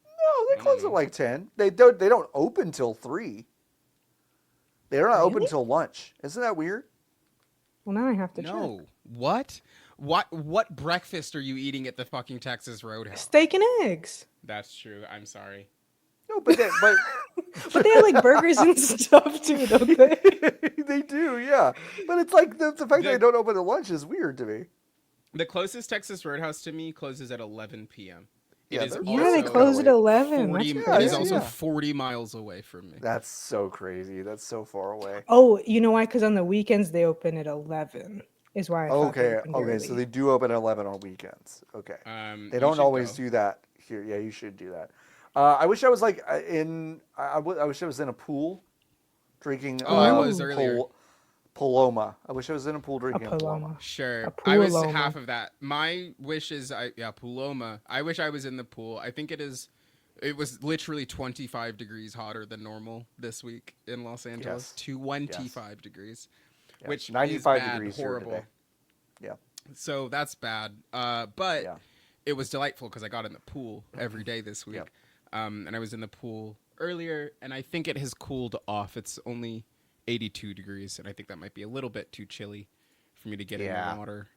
No, they I close don't at know. like 10. They don't open till 3. They're not open Really? till lunch. Isn't that weird? Well, now I have to check. No. What? What breakfast are you eating at the fucking Texas Roadhouse? Steak and eggs. That's true. I'm sorry. No, but But they have like burgers and stuff too, don't they? they do, yeah. But it's like the fact that they don't open at lunch is weird to me. The closest Texas Roadhouse to me closes at 11 p.m. Yeah, It is they're- Yeah, they also close at 11. 40, That's Yeah, it is yeah, also yeah. 40 miles away from me. That's so crazy. That's so far away. Oh, you know why? Because on the weekends they open at 11. Is why I thought they Okay, opened okay, early. so they do open at 11 on weekends. Okay. They You don't should always go. do that here. Yeah, you should do that. I wish I was like I wish I was in a pool drinking Oh, I was earlier. Paloma. I wish I was in a pool a drinking Paloma. Paloma. Sure. A I was Paloma. half of that. My wish is Paloma. I wish I was in the pool. I think it was literally 25 degrees hotter than normal this week in Los Angeles. Yes. 25 degrees. Yeah, Which 95 is bad, degrees here horrible. today. Yeah. So that's bad. But Yeah. it was delightful because I got in the pool every day this week. Yep. And I was in the pool earlier, and I think it has cooled off. It's only 82 degrees, and I think that might be a little bit too chilly for me to get in Yeah. the water.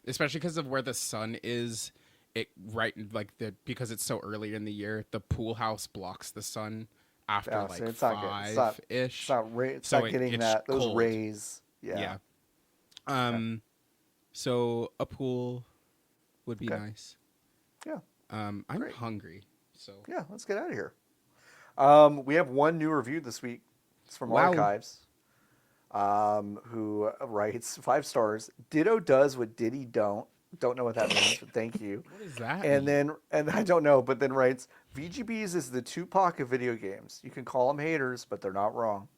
Especially because of where the sun is. Because it's so early in the year, the pool house blocks the sun after Yeah, like so it's not good. It's not- 5-ish. It's So not getting it's those cold. rays. Yeah. So a pool would be Okay. nice. Yeah. I'm Great. hungry, so Yeah, let's get out of here. We have one new review this week. It's from Wow. Archives, who writes 5 stars. Ditto does what Diddy don't. Don't know what that means, but thank you. what is that? And I don't know, but then writes, VGBs is the Tupac of video games. You can call them haters, but they're not wrong.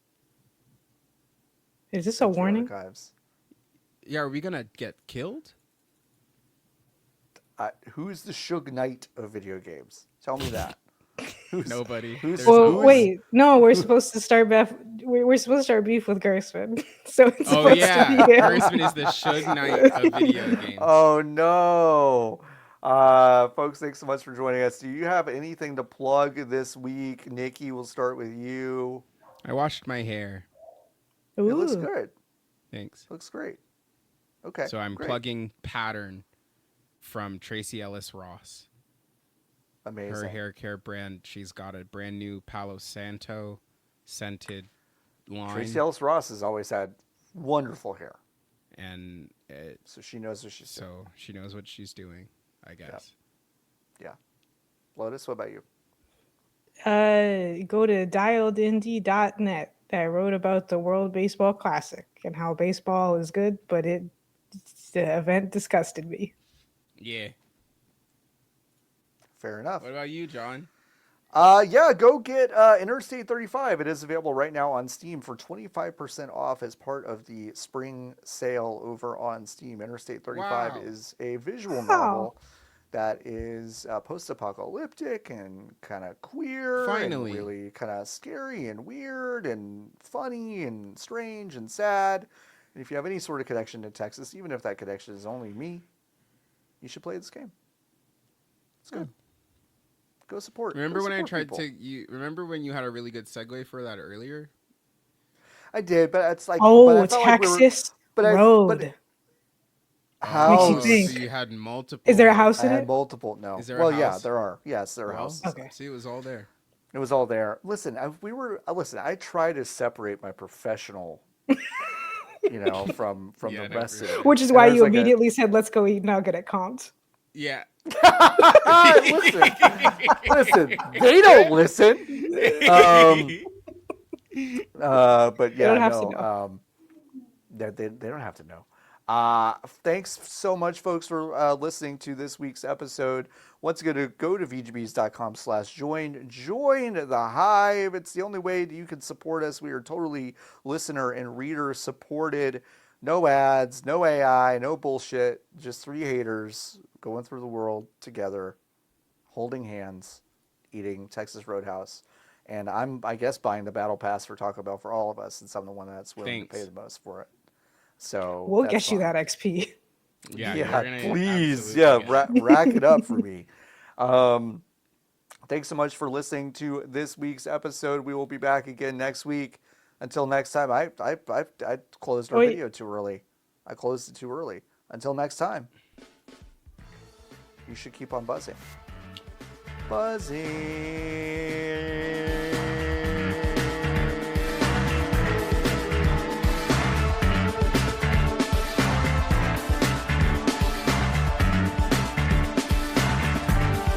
Is this a Thank you, warning? Archives. Yeah, are we gonna get killed? Who's the Suge Knight of video games? Tell me that. Who's, Nobody. who's- There's Well, no- wait. No, we're supposed to start beef. We're supposed to start beef with Gersman. So it's Oh supposed yeah, to be him. Gerstmann is the Suge Knight of video games. Oh no. Folks, thanks so much for joining us. Do you have anything to plug this week? Nikki, we'll start with you. I washed my hair. It looks Ooh. good. Thanks. Looks great. Okay. So I'm great. plugging Pattern from Tracy Ellis Ross. Amazing. Her hair care brand. She's got a brand new Palo Santo scented line, Tracy Ellis Ross has always had wonderful hair, and so she knows what she's doing. so she knows what she's doing, I guess. Yeah. Lotus, what about you? Go to dialedindie.net. I wrote about the World Baseball Classic and how baseball is good, but the event disgusted me. Yeah. Fair enough. What about you, John? Yeah, go get Interstate 35. It is available right now on Steam for 25% off as part of the spring sale over on Steam. Interstate 35 Wow. is a visual Wow. novel that is post-apocalyptic and kind of queer, Finally. and really kind of scary and weird and funny and strange and sad. And if you have any sort of connection to Texas, even if that connection is only me, you should play this game. It's good. Go support. Remember go when I support tried people. to? Remember when you had a really good segue for that earlier? I did, but it's like, Oh, but I felt like we were- Texas but I- Road. but- How? Makes you Oh, think. So you had multiple. Is there a house I in had it? multiple. No. Is there a well, yeah, house? there are. Yes, there are Well, houses. Okay. See, it was all there. It was all there. Listen, listen. I try to separate my professional, from Yeah, the no, rest for of sure. it. Which is And why there's you like a- immediately said, "Let's go eat nugget at Compton." Yeah. listen, they don't listen. But yeah, don't have to no. know. They don't have to know. Thanks so much, folks, for listening to this week's episode. Once again, go to vgbs.com/join. Join the Hive. It's the only way that you can support us. We are totally listener and reader supported. No ads, no AI, no bullshit. Just three haters going through the world together, holding hands, eating Texas Roadhouse. And I guess, buying the battle pass for Taco Bell for all of us, since I'm the one that's willing to pay the most for it. So we'll that's get you fine. that XP. Yeah, Please, rack it up for me. Thanks so much for listening to this week's episode. We will be back again next week. Until next time, I closed our video too early. I closed it too early. Until next time, you should keep on buzzing. Buzzing.